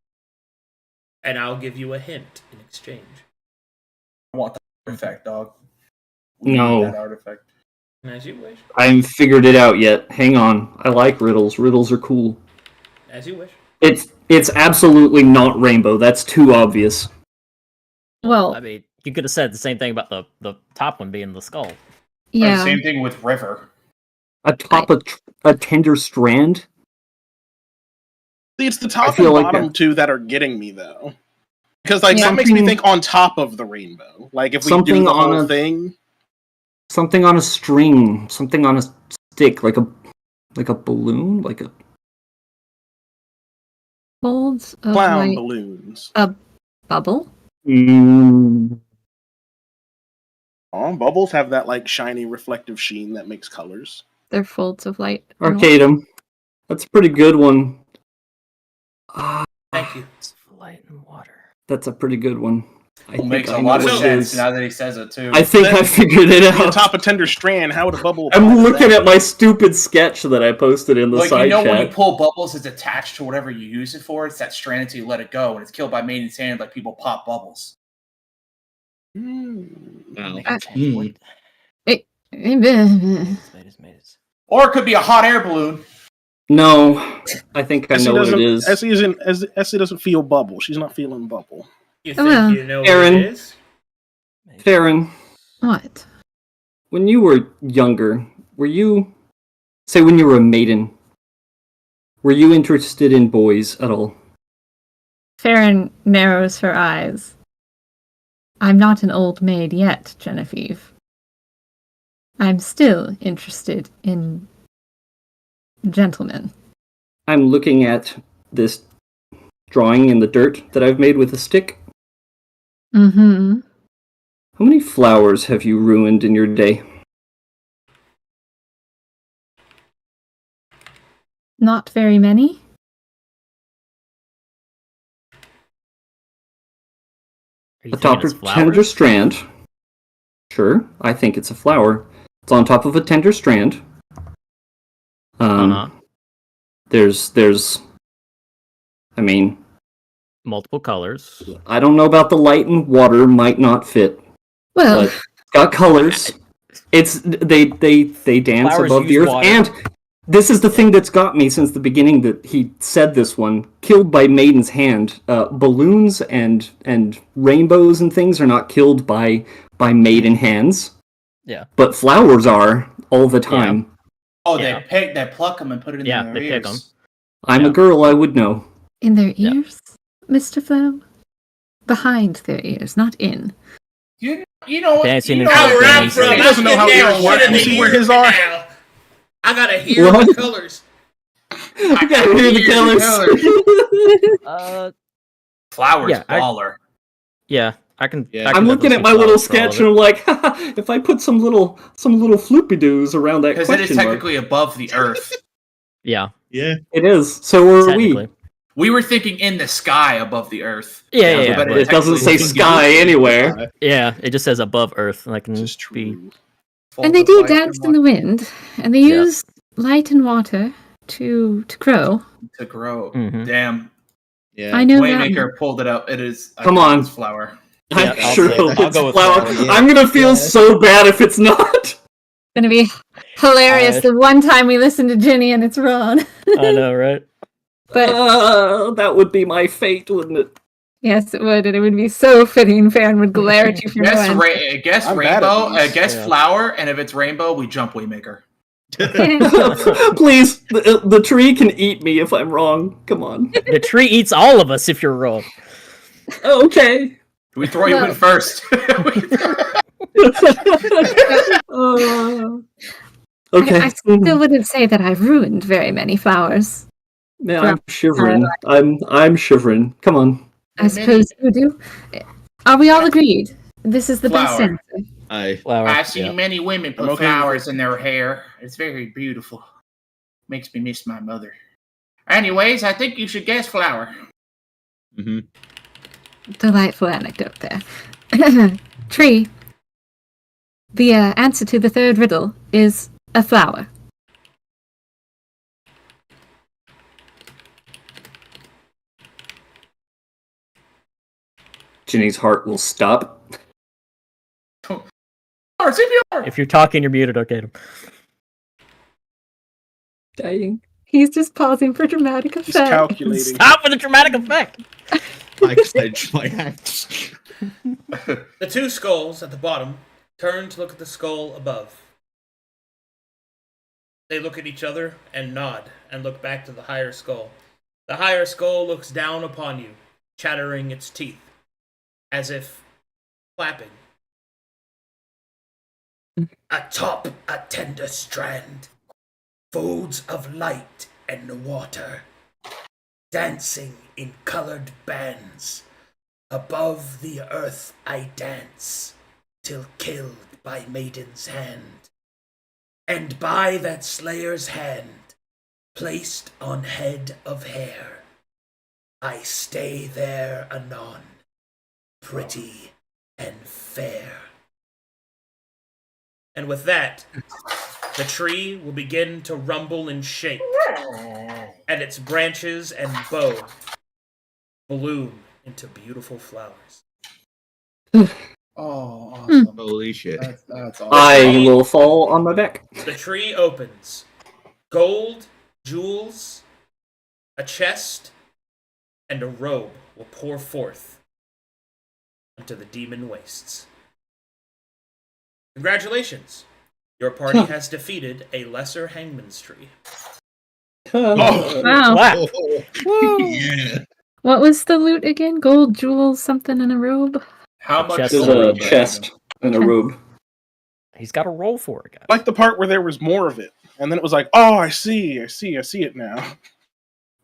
S1: and I'll give you a hint in exchange.
S5: I want the artifact, dog.
S3: No.
S5: Need that artifact.
S1: As you wish.
S3: I haven't figured it out yet. Hang on. I like riddles. Riddles are cool.
S1: As you wish.
S3: It's absolutely not rainbow. That's too obvious.
S2: Well,
S4: mean, you could have said the same thing about the top one being the skull.
S2: yeah.
S5: Same thing with river.
S3: Atop a tender strand?
S7: See, it's the top
S3: feel
S7: and
S3: like
S7: bottom
S3: that-
S7: 2 that are getting me though, because like
S2: Yeah.
S7: that makes me
S3: Something-
S7: think on top of the rainbow. Like if we
S3: Something
S7: do the
S3: on
S7: whole
S3: a-
S7: thing.
S3: Something on a string. Something on a stick, like a balloon, like a
S2: Folds of
S7: Clown
S2: light.
S7: balloons.
S2: A bubble?
S7: Bubbles have that like shiny reflective sheen that makes colors.
S2: They're folds of light. and
S3: Arcadum. That's a pretty good one.
S1: Thank you.
S4: It's light and water.
S3: That's a pretty good one. I think
S5: Makes
S3: I
S5: a
S3: know
S5: lot of
S3: what it
S5: sense
S3: is.
S5: now that he says it too.
S3: I think I figured it
S7: On
S3: out.
S7: top of tender strand, how would a bubble? apply
S3: I'm
S7: to
S3: looking
S7: that?
S3: at my stupid sketch that I posted in the
S5: Like,
S3: side
S5: you know, when you
S3: chat.
S5: pull bubbles, it's attached to whatever you use it for. It's that strand until you let it go, and it's killed by maiden's hand. Like people pop bubbles.
S6: Wow.
S5: Or it could be a hot air balloon.
S3: No, I think I
S7: Essie
S3: know what it
S7: doesn't.
S3: is.
S7: Essie doesn't feel bubble. She's not feeling bubble.
S1: You think
S2: well.
S1: you know
S3: Aaron.
S1: what it is?
S3: Farron,
S2: What?
S3: when you were younger, were you, say when you were a maiden, were you interested in boys at all?
S2: Farron narrows her eyes. I'm not an old maid yet, Genevieve. I'm still interested in gentlemen.
S3: I'm looking at this drawing in the dirt that I've made with a stick.
S2: Mm-hmm.
S3: How many flowers have you ruined in your day?
S2: Not very many.
S4: Are you
S3: Atop
S4: thinking
S3: a
S4: it's
S3: tender
S4: flowers?
S3: strand. Sure, I think it's a flower. It's on top of a tender strand.
S4: Uh-huh.
S3: There's I mean,
S4: Multiple colors.
S3: I don't know about the light and water might not fit,
S2: Well,
S3: but it's got colors. It's they dance
S4: Flowers
S3: above the
S4: use
S3: earth,
S4: water.
S3: and This is the thing that's got me since the beginning that he said this one. Killed by Maiden's hand. Balloons and rainbows and things are not killed by Maiden hands.
S4: Yeah.
S3: But flowers are all the time.
S5: Oh,
S4: Yeah.
S5: they pluck them and put it in their
S4: they
S5: ears.
S4: pick 'em.
S3: I'm
S4: Yeah.
S3: a girl, I would know.
S2: In their
S4: Yeah.
S2: ears, Mr. Flo? Behind their ears, not in.
S5: You know what?
S4: Dancing
S5: You
S4: in
S5: know
S4: front
S1: Now
S4: of
S5: what?
S1: where I'm
S4: Danny's
S1: from,
S7: He
S1: I
S7: doesn't know
S1: get
S7: how
S1: down
S7: ears work.
S1: shit in
S7: You
S1: the
S7: see where
S1: ears
S7: his are?
S1: now. I gotta hear
S3: What?
S1: the colors.
S3: I gotta hear the colors.
S5: Flowers
S4: Yeah,
S5: baller.
S4: Yeah, I can.
S6: Yeah.
S4: I can
S3: I'm looking
S4: definitely
S3: at my
S4: see
S3: little
S4: flowers for all of
S3: sketch and I'm like, haha, if I put some little floopy doos around that
S5: Because it is
S3: question mark.
S5: technically above the earth.
S4: it. Yeah,
S6: Yeah.
S3: It is. So are we.
S4: technically.
S5: We were thinking in the sky above the earth.
S4: Yeah,
S5: but
S3: But it doesn't say
S5: technically
S3: sky anywhere.
S4: Yeah, it just says above Earth, and I can
S7: This is
S4: be.
S7: true.
S5: Folds
S2: And they
S5: of
S2: do
S5: light
S2: dance
S5: and
S2: in the wind, and they
S4: Yeah.
S2: use light and water to grow.
S5: to grow.
S4: Mhm.
S5: Damn.
S6: Yeah.
S2: I know that.
S5: Waymaker pulled it up. It is. I
S3: Come
S5: think
S3: on.
S5: it's flower.
S4: Yeah,
S3: I'm
S4: I'll
S3: sure
S4: say- I'll
S3: it's
S4: go with
S3: flower.
S4: flower.
S6: Yeah.
S3: I'm gonna feel
S6: Yeah.
S3: so bad if it's not.
S2: It's gonna be hilarious the one time we listen to Ginny and it's wrong.
S4: I know, right?
S2: But
S3: That would be my fate, wouldn't it?
S2: yes, it would, and it would be so fitting. Farron would glare at you from
S5: Guess,
S2: behind.
S5: guess
S7: I'm bad at
S5: rainbow.
S7: these.
S5: Guess
S4: Yeah.
S5: flower. And if it's rainbow, we jump Waymaker.
S3: Please, the tree can eat me if I'm wrong. Come on.
S4: The tree eats all of us if you're wrong.
S3: Okay.
S5: We throw you in
S2: Well-
S5: first.
S3: Okay.
S2: I still wouldn't say that I've ruined very many flowers.
S3: Man, I'm shivering. I'm shivering. Come on.
S2: I suppose you do. Are we all agreed? This is the best
S5: Flower.
S2: answer.
S4: Flower.
S5: I've seen
S4: yeah.
S5: many women put
S7: I'm okay with
S5: flowers in their hair. It's very beautiful. Makes me miss my mother. Anyways, I think you should guess flower.
S6: hmm
S2: Delightful anecdote there. Tree. The answer to the third riddle is a flower.
S3: Ginny's heart will stop.
S5: CPR!
S4: If you're talking, you're muted, Arcadum.
S3: Dying.
S2: He's just pausing for dramatic
S7: He's
S2: effect.
S7: calculating.
S4: Stop with the dramatic effect.
S6: I clench my hands.
S1: The two skulls at the bottom turn to look at the skull above. They look at each other and nod and look back to the higher skull. The higher skull looks down upon you, chattering its teeth, as if clapping. Atop a tender strand, folds of light and water, dancing in colored bands. Above the earth I dance, till killed by maiden's hand. And by that slayer's hand, placed on head of hair, I stay there anon, pretty and fair. And with that, the tree will begin to rumble and shake, and its branches and bough bloom into beautiful flowers.
S5: Oh, awesome.
S6: Holy shit.
S5: That's awesome.
S3: I will fall on my back.
S1: The tree opens. Gold, jewels, a chest, and a robe will pour forth into the demon wastes. Congratulations! Your party has defeated a lesser hangman's tree.
S6: Oh.
S2: Wow.
S4: Clap.
S6: Yeah.
S2: What was the loot again? Gold, jewels, something, and a robe?
S5: How much
S4: Chest.
S3: There's
S5: gold?
S3: a chest and a robe.
S4: He's got a roll for it, guys.
S7: Like the part where there was more of it, and then it was like, oh, I see it now.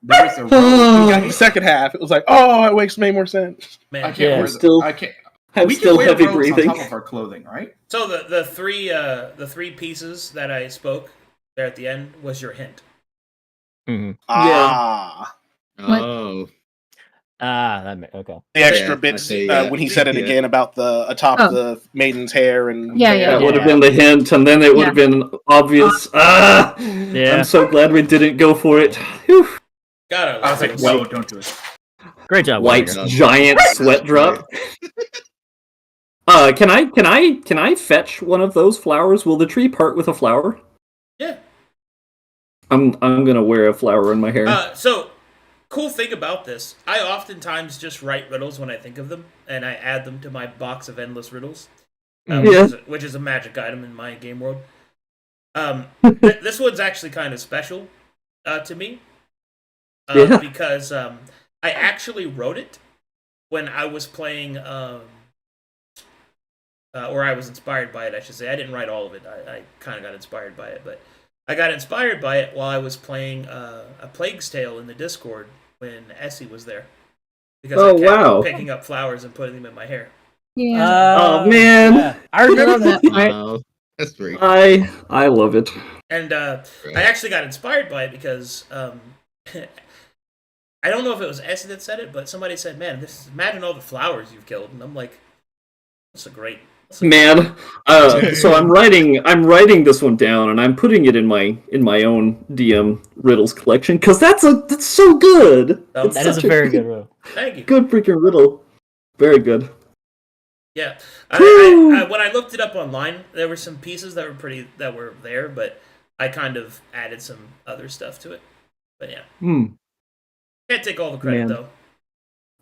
S5: There's a robe.
S7: Got the second half, it was like, oh, it makes way more sense.
S1: Man,
S5: I can't
S4: Yeah.
S5: wear
S3: Still-
S5: I can't.
S3: I'm
S5: We
S3: still
S5: can wear
S3: heavy
S5: robes
S3: breathing.
S5: on top of our clothing, right?
S1: So the three pieces that I spoke there at the end was your hint.
S4: Mhm.
S7: Ah.
S6: Oh.
S4: Okay.
S7: The extra
S6: Yeah,
S7: bits
S6: I see, yeah.
S7: when he said it
S6: Yeah.
S7: again about the atop
S2: Oh.
S7: the maiden's hair and
S2: Yeah, yeah,
S3: That
S2: yeah.
S3: would have been the hint, and then it would have been obvious.
S4: Yeah.
S3: I'm so glad we didn't go for it. Whew.
S1: Gotta
S5: I was like,
S1: love
S5: no,
S1: those.
S5: don't do it.
S4: Great job,
S3: White's
S4: Waymaker.
S3: giant sweat drop. Can I fetch one of those flowers? Will the tree part with a flower?
S1: Yeah.
S3: I'm gonna wear a flower in my hair.
S1: So, cool thing about this, I oftentimes just write riddles when I think of them, and I add them to my box of endless riddles, which is a magic item in my game world. This one's actually kind of special to me, because I actually wrote it when I was playing, or I was inspired by it, I should say. I didn't write all of it. I kind of got inspired by it, but I got inspired by it while I was playing a Plague's Tale in the Discord when Essie was there. Because I kept picking up flowers and putting them in my hair.
S2: Yeah.
S3: Oh man,
S4: Yeah. I remember that part.
S6: Wow, that's great.
S3: I love it.
S1: And I actually got inspired by it because I don't know if it was Essie that said it, but somebody said, "Man, imagine all the flowers you've killed." And I'm like, "That's a great."
S3: Man, so I'm writing this one down, and I'm putting it in my own DM riddles collection because that's so good.
S4: That is a very good riddle.
S1: Thank you.
S3: Good freaking riddle. Very good.
S1: Yeah, I when I looked it up online, there were some pieces that were there, but I kind of added some other stuff to it. But yeah, can't take all the credit though.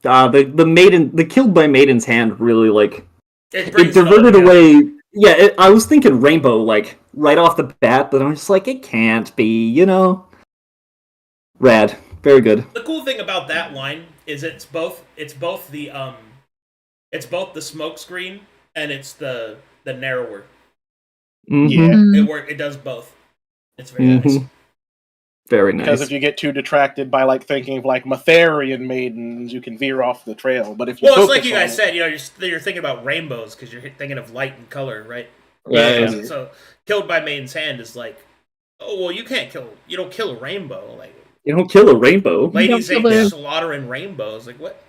S3: The killed by Maiden's Hand really
S1: It
S3: diverted away. Yeah, I was thinking rainbow right off the bat, but I'm just like, it can't be, Rad, very good.
S1: The cool thing about that line is it's both the smoke screen and it's the narrower.
S3: Mm-hmm.
S1: It does both. It's very nice.
S3: Very nice.
S7: Because if you get too detracted by thinking of Matherian maidens, you can veer off the trail. But if you
S1: it's like you guys said, you're thinking about rainbows because you're thinking of light and color, right?
S3: Right.
S1: So killed by Maiden's Hand is like, oh well, you don't kill a rainbow.
S3: You don't kill a rainbow.
S1: Ladies ain't slaughtering rainbows. Like what?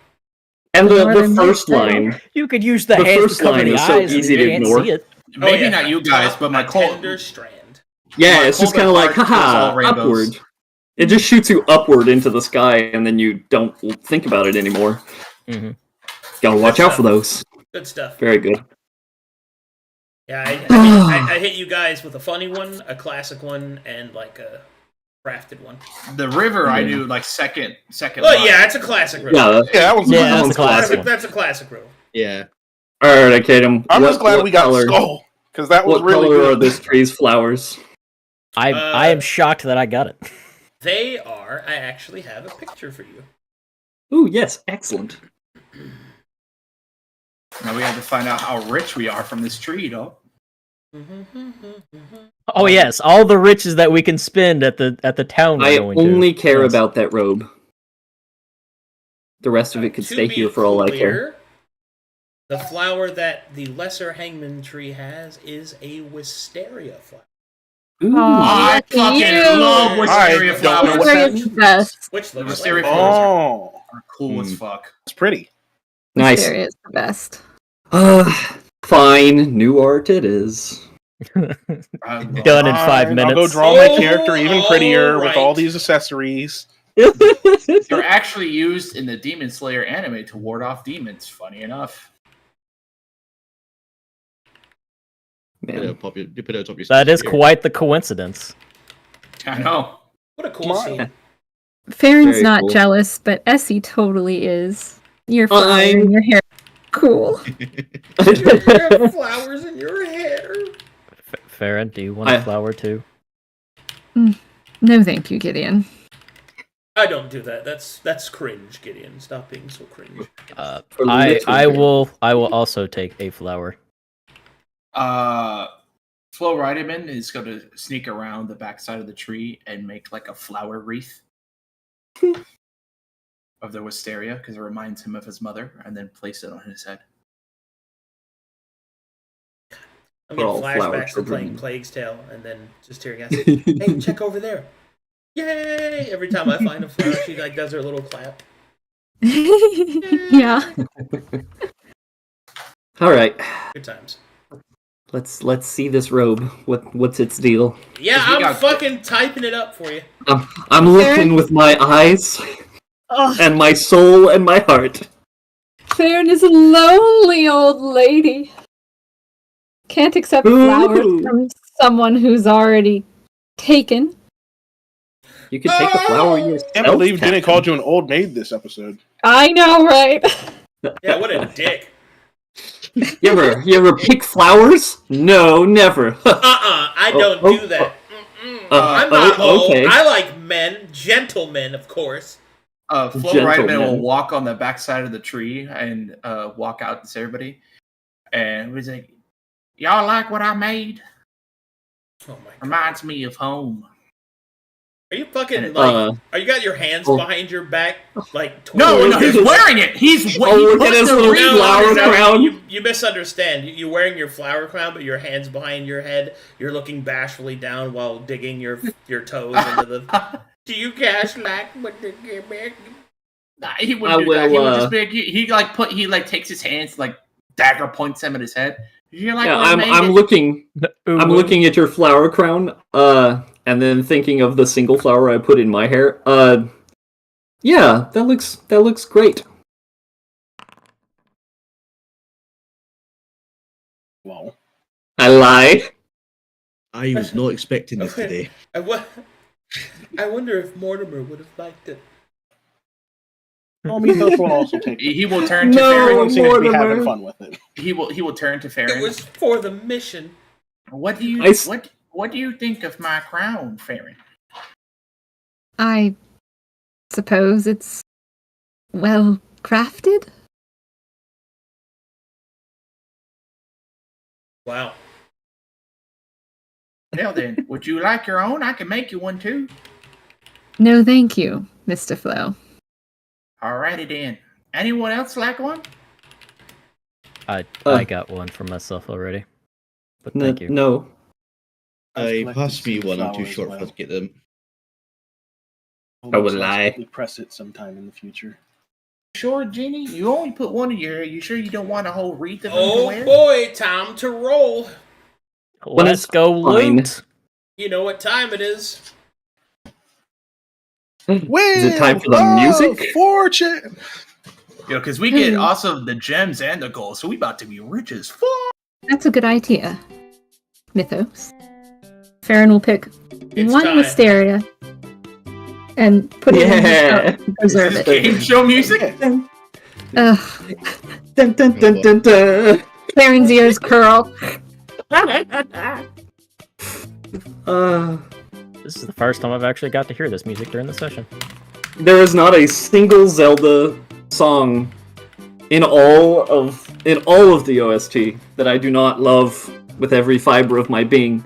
S3: And the first line.
S4: You could use the hands to cover the eyes
S3: so easy to ignore.
S4: See it.
S5: Maybe not you guys, but my
S1: tender strand.
S3: Yeah, it's just kind of like, haha, upward. It just shoots you upward into the sky, and then you don't think about it anymore.
S4: Mm-hmm.
S3: Gotta watch out for those.
S1: Good stuff.
S3: Very good.
S1: Yeah, I hit you guys with a funny one, a classic one, and a crafted one.
S5: The river, I do second.
S1: Oh yeah, it's a classic riddle.
S3: Yeah,
S7: that one's
S4: that's a classic.
S1: That's a classic riddle.
S6: Yeah.
S3: All right, Arcadum.
S7: I'm just glad we got Skull because that was really
S3: good. What color
S7: good.
S3: are this tree's flowers?
S4: I am shocked that I got it.
S1: They are. I actually have a picture for you.
S3: Ooh, yes, excellent.
S5: Now we have to find out how rich we are from this tree, though.
S4: Oh yes, all the riches that we can spend at the town.
S3: I only care about that robe. The rest of it could stay here for all I care.
S1: The flower that the lesser hangman tree has is a wisteria flower.
S3: Ooh.
S5: I fucking love wisteria flowers.
S2: Wisteria's the best.
S1: Which looks
S5: Wisteria
S1: like
S5: flowers are cool as fuck.
S7: It's pretty.
S3: Nice.
S2: Wisteria's the best.
S3: Fine. New art it is.
S4: Done in 5 minutes.
S7: I'll go draw my character even prettier with all these accessories.
S5: They're actually used in the Demon Slayer anime to ward off demons, funny enough.
S3: Man.
S4: That is quite the coincidence.
S5: I know.
S1: What a cool scene.
S2: Farron's
S3: Very
S2: not
S3: cool.
S2: jealous, but Essie totally is. Your flower in your hair. Cool.
S1: You have flowers in your hair.
S4: Farron, do you want a flower too?
S2: No, thank you, Gideon.
S1: I don't do that. That's cringe, Gideon. Stop being so cringe.
S4: I will also take a flower.
S5: Flo Rideman is going to sneak around the backside of the tree and make a flower wreath of the wisteria because it reminds him of his mother, and then place it on his head.
S1: I'm getting flashbacks to playing Plague's Tale and then just hearing us, hey, check over there. Yay! Every time I find a flower, she does her little clap.
S2: Yeah.
S3: All right.
S1: Good times.
S3: Let's see this robe. What's its deal?
S1: Yeah, I'm fucking typing it up for you.
S3: I'm looking with my eyes and my soul and my heart.
S2: Farron is a lonely old lady. Can't accept flowers from someone who's already taken.
S3: You could take the flower yourself.
S7: Can't believe Jenny
S3: Captain.
S7: called you an old maid this episode.
S2: I know, right?
S1: Yeah, what a dick.
S3: You ever pick flowers? No, never.
S1: I don't do that. I'm not old.
S3: okay.
S1: I like men, gentlemen, of course.
S5: Flo Rideman will walk on the backside of the tree and walk out to everybody. And he's like, y'all like what I made?
S1: Oh my god.
S5: Reminds me of home.
S1: Are you fucking like? Are you got your hands behind your back like?
S5: No, he's wearing it. He's
S3: look at his little flower crown.
S1: You misunderstand. You're wearing your flower crown, but your hands behind your head. You're looking bashfully down while digging your toes into the. Do you guys like what the back?
S5: Nah, he wouldn't do that. He would just be. He takes his hands like dagger points them at his head. You're like,
S3: I'm looking at your flower crown. And then thinking of the single flower I put in my hair. Yeah, that looks great.
S7: Well,
S3: I lie.
S6: I was not expecting this today.
S1: I wonder if Mortimer would have liked it.
S7: Mythos will also take it.
S5: He will turn to
S7: Everyone
S5: Farron.
S7: seems to be having fun with it.
S5: He will turn to Farron.
S1: It was for the mission.
S5: What do you What do you think of my crown, Farron?
S2: I suppose it's well crafted.
S1: Wow.
S5: Well then, would you like your own? I can make you one too.
S2: No, thank you, Mr. Flo.
S5: Alrighty then. Anyone else like one?
S4: I got one for myself already. But thank you.
S3: No.
S6: Pass me one. I'm too short for us to get them.
S3: I would lie.
S7: We press it sometime in the future.
S5: Sure, Jeannie? You only put one in your hair. You sure you don't want a whole wreath of them to
S1: Oh
S5: wear?
S1: boy, time to roll.
S4: Let's go loot.
S1: You know what time it is.
S3: Is it time for the music?
S7: Fortune!
S5: Because we get also the gems and the gold, so we about to be rich as fuck.
S2: That's a good idea. Mythos. Farron will pick one
S1: time.
S2: wisteria and put it in his cup and preserve it.
S5: Game show music?
S2: Ugh.
S3: Dun, dun, dun, dun, dun.
S2: Farron's ears curl.
S4: This is the first time I've actually got to hear this music during the session.
S3: There is not a single Zelda song in all of the OST that I do not love with every fiber of my being.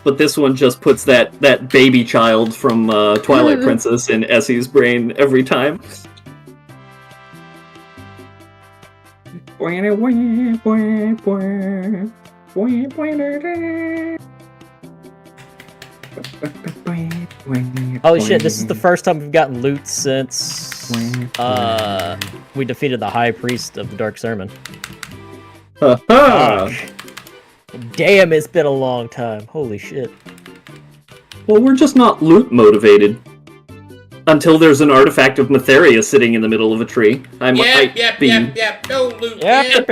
S3: But this one just puts that baby child from Twilight Princess in Essie's brain every time.
S4: Holy shit, this is the first time we've gotten loot since we defeated the High Priest of the Dark Sermon. Gosh. Damn, it's been a long time. Holy shit.
S3: Well, we're just not loot motivated. Until there's an artifact of Matheria sitting in the middle of a tree. I might be...
S1: Yep. No loot.
S4: Yep.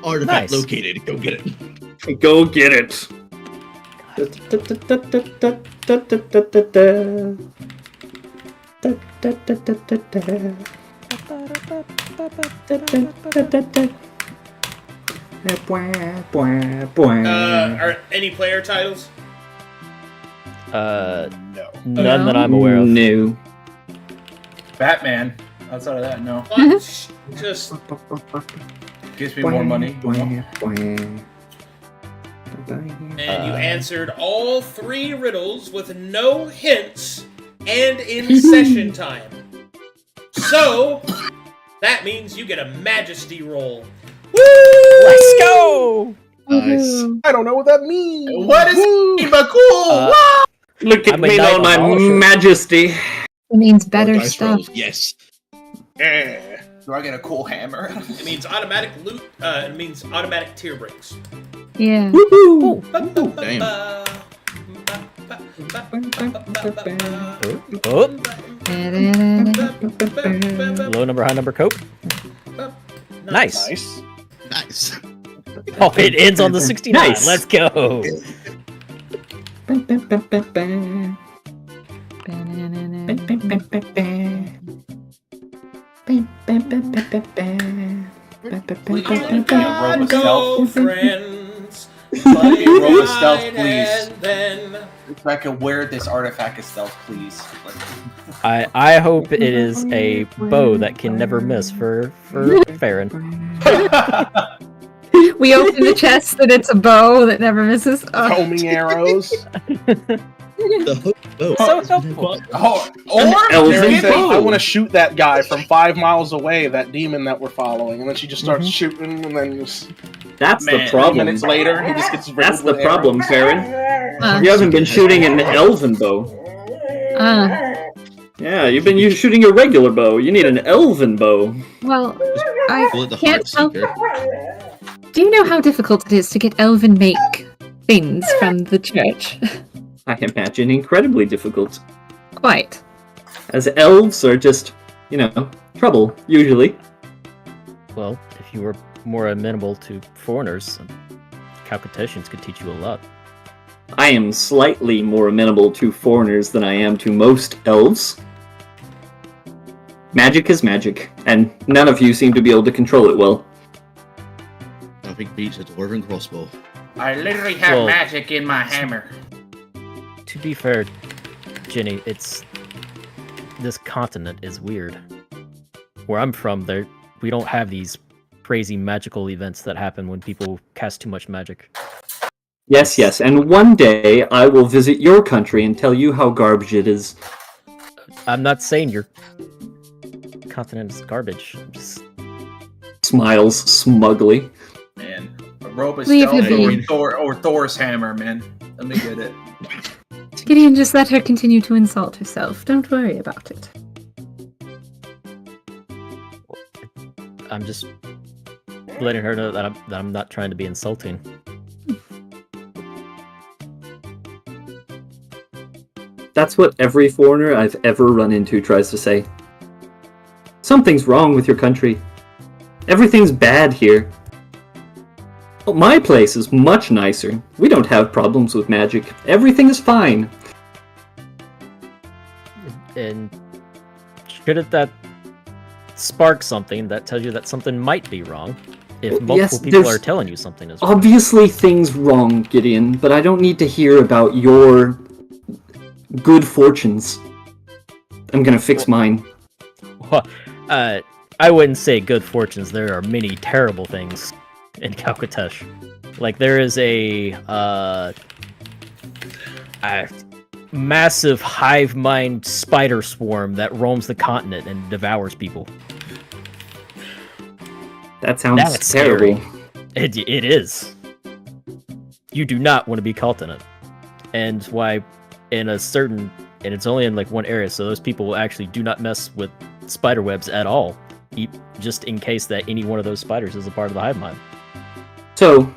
S6: Artifact
S4: Nice.
S6: located. Go get it.
S3: Go get it.
S1: Are any player titles?
S7: No.
S4: None that I'm aware of.
S3: No.
S5: Batman. Outside of that, no.
S1: Just
S5: Gives me more money.
S1: and you answered all 3 riddles with no hints and in session time. So that means you get a majesty roll. Woo!
S4: Let's go!
S6: Nice.
S7: I don't know what that means.
S5: What is it? But cool!
S3: Look at
S4: I'm a
S3: me
S4: knight
S3: on
S4: of
S3: my
S4: all shit.
S3: majesty.
S2: It means better
S6: Dice
S2: stuff.
S6: rolls, yes.
S7: Yeah.
S5: Do I get a cool hammer?
S1: It means automatic loot. It means automatic tier breaks.
S2: Yeah.
S3: Woohoo!
S6: Damn.
S4: Oh, low number, high number cope. Nice.
S7: Nice.
S6: Nice.
S4: Oh, it ends on the 69.
S3: Nice.
S4: Let's go.
S5: Please let me be a rope of
S1: Go,
S5: stealth.
S1: friends.
S5: Roll a stealth, please.
S1: And then
S5: If I could wear this artifact of stealth, please.
S4: I hope it is a bow that can never miss for Farron.
S2: We open the chest and it's a bow that never misses. Oh.
S7: Homing arrows.
S4: So helpful.
S5: Or
S7: Mary
S5: give
S7: says,
S5: me
S7: I want to shoot that guy from 5 miles away, that demon that we're following. And then she just starts shooting, and then just
S3: That's
S5: Man,
S3: the
S7: 3
S3: problem.
S7: minutes later, he just gets riddled
S3: That's the
S7: with
S3: problem,
S7: arrows.
S3: Farron. You haven't been shooting an elven bow. Yeah, you've been shooting a regular bow. You need an elven bow.
S2: Well,
S6: Call it the
S2: I can't help.
S6: Heartseeker.
S2: Do you know how difficult it is to get elven make things from the church?
S3: I imagine incredibly difficult.
S2: Quite.
S3: As elves are just, trouble, usually.
S4: Well, if you were more amenable to foreigners, Calcutations could teach you a lot.
S3: I am slightly more amenable to foreigners than I am to most elves. Magic is magic, and none of you seem to be able to control it well.
S6: Nothing beats a dwarven crossbow.
S8: I literally have
S4: Well-
S8: magic in my hammer.
S4: To be fair, Jenny, this continent is weird. Where I'm from, we don't have these crazy magical events that happen when people cast too much magic.
S3: Yes, and one day I will visit your country and tell you how garbage it is.
S4: I'm not saying your continent is garbage. I'm just
S3: Smiles smugly.
S5: Man, a rope of
S2: Leave
S5: stealth
S6: him be.
S5: or Thor's hammer, man. Let me get it.
S2: Gideon, just let her continue to insult herself. Don't worry about it.
S4: I'm just letting her know that I'm not trying to be insulting.
S3: That's what every foreigner I've ever run into tries to say. Something's wrong with your country. Everything's bad here. Well, my place is much nicer. We don't have problems with magic. Everything is fine.
S4: And shouldn't that spark something that tells you that something might be wrong? If multiple
S3: Yes,
S4: people
S3: there's
S4: are telling you something is wrong.
S3: Obviously things wrong, Gideon, but I don't need to hear about your good fortunes. I'm gonna fix mine.
S4: I wouldn't say good fortunes. There are many terrible things in Calcutesh. Like there is a massive hive mind spider swarm that roams the continent and devours people.
S3: That sounds
S4: That's
S3: terrible.
S4: Scary. It is. You do not want to be caught in it. And why and it's only in like one area, so those people will actually do not mess with spider webs at all, just in case that any one of those spiders is a part of the hive mind.
S3: So,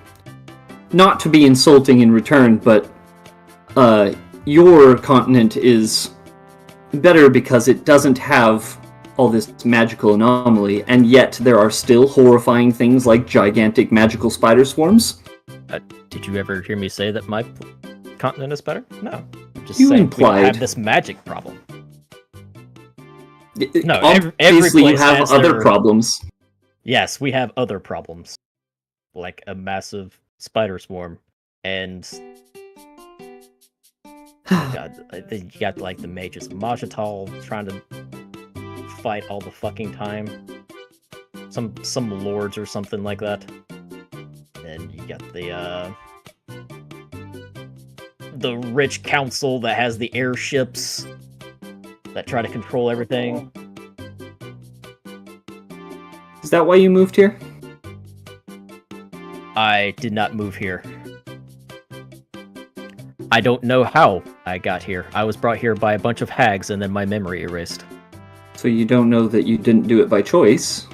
S3: not to be insulting in return, but your continent is better because it doesn't have all this magical anomaly, and yet there are still horrifying things like gigantic magical spider swarms.
S4: Did you ever hear me say that my continent is better? No. I'm just
S3: You
S4: saying we
S3: implied.
S4: don't have this magic problem. No, every
S3: Obviously you
S4: place
S3: have
S4: has
S3: other
S4: their-
S3: problems.
S4: Yes, we have other problems. Like a massive spider swarm. And God, I think you got like the mages of Majatal trying to fight all the fucking time. Some lords or something like that. And you got the rich council that has the airships that try to control everything.
S3: Is that why you moved here?
S4: I did not move here. I don't know how I got here. I was brought here by a bunch of hags and then my memory erased.
S3: So you don't know that you didn't do it by choice.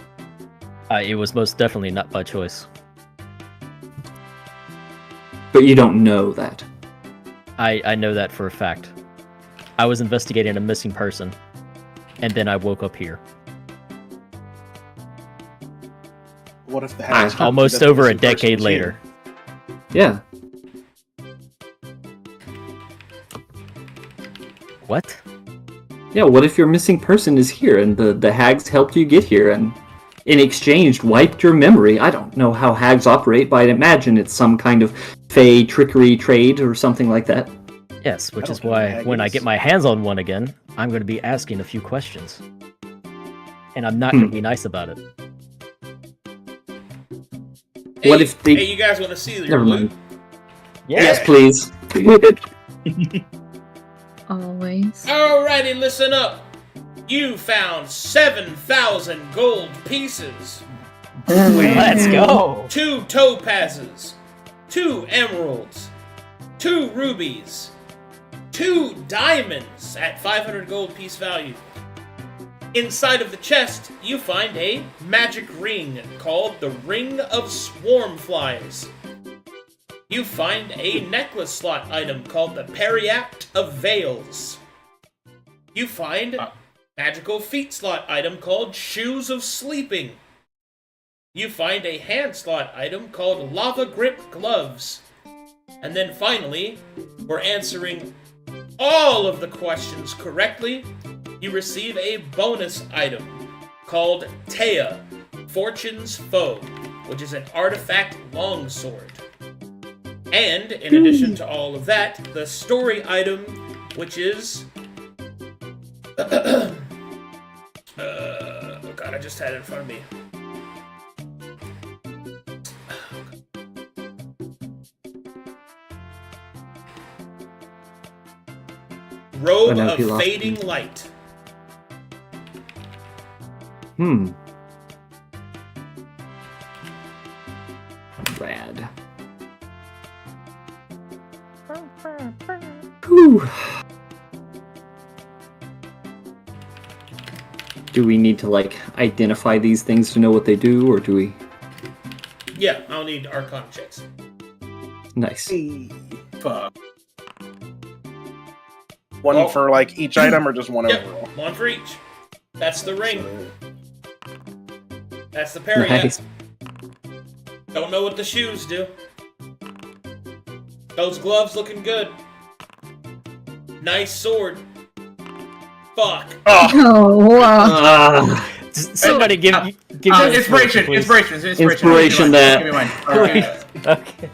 S4: It was most definitely not by choice.
S3: But you don't know that.
S4: I know that for a fact. I was investigating a missing person, and then I woke up here.
S7: What if the hags
S4: Almost
S7: that
S4: over a
S7: missing person
S4: decade
S7: was
S4: later.
S7: here?
S3: Yeah.
S4: What?
S3: Yeah, what if your missing person is here and the hags helped you get here and in exchange wiped your memory? I don't know how hags operate, but I'd imagine it's some kind of fey trickery trade or something like that.
S4: Yes, which
S7: I
S4: is
S7: don't know what a
S4: why
S7: hag
S4: when I
S7: is.
S4: get my hands on one again, I'm going to be asking a few questions. And I'm not going to be nice about it.
S3: What if they...
S1: Hey, you guys want to see your
S3: Never
S1: loot?
S3: mind.
S4: Yeah.
S3: Yes, please.
S2: Always.
S1: Alrighty, listen up. You found 7,000 gold pieces,
S4: Let's go.
S1: 2 topazes, 2 emeralds, 2 rubies, 2 diamonds at 500 gold piece value. Inside of the chest, you find a magic ring called the Ring of Swarmflies. You find a necklace slot item called the Periapt of Veils. You find a magical feet slot item called Shoes of Sleeping. You find a hand slot item called Lava Grip Gloves. And then finally, for answering all of the questions correctly, you receive a bonus item called Taya, Fortune's Foe, which is an artifact longsword. And, in addition to all of that, the story item, which is... oh god, I just had it in front of me. Robe
S3: now he
S1: of
S3: lost
S1: Fading
S3: me.
S1: Light.
S3: Rad. Whew. Do we need to, like, identify these things to know what they do, or do we...
S1: Yeah, I'll need Arcana checks.
S3: Nice.
S5: Fuck.
S7: One
S1: Oh.
S7: for like each item, or just one
S1: Yep,
S7: overall?
S1: one for each. That's the ring. That's the Periapt.
S3: Nice.
S1: Don't know what the shoes do. Those gloves looking good. Nice sword. Fuck.
S2: Oh, wow.
S3: Ah,
S4: Somebody give me
S5: Inspiration.
S3: Inspiration that-
S5: Give me mine. Okay.
S4: Okay.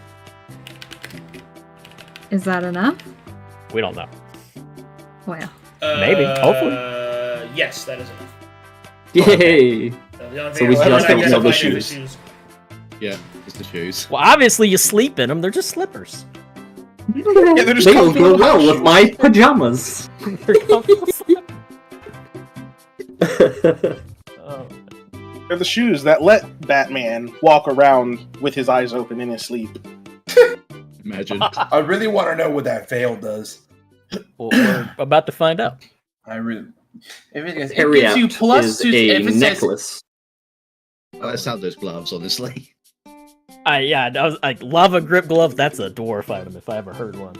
S2: Is that enough?
S4: We don't know.
S2: Well.
S4: Maybe, hopefully.
S1: Yes, that is enough.
S3: yay!
S1: The only
S3: So
S1: thing
S3: we
S1: I
S3: just
S1: haven't
S3: don't know the
S1: identified is
S3: shoes.
S6: Yeah, just the shoes.
S4: Well, obviously you sleep in them. They're just slippers.
S7: Yeah, they're just
S3: They will
S7: comfy
S3: go
S7: little
S3: well
S7: house
S3: with
S7: shoes.
S3: my pajamas.
S4: They're comfortable slippers. Oh.
S7: They're the shoes that let Batman walk around with his eyes open in his sleep.
S6: Imagine.
S5: I really want to know what that veil does.
S4: Well, we're about to find out.
S5: I really. If it gives
S3: Periapt
S5: you plus
S3: is
S5: two,
S3: a
S5: if it says
S3: necklace.
S6: Let's have those gloves, honestly.
S4: Yeah, I was like lava grip glove. That's a dwarf item if I ever heard one.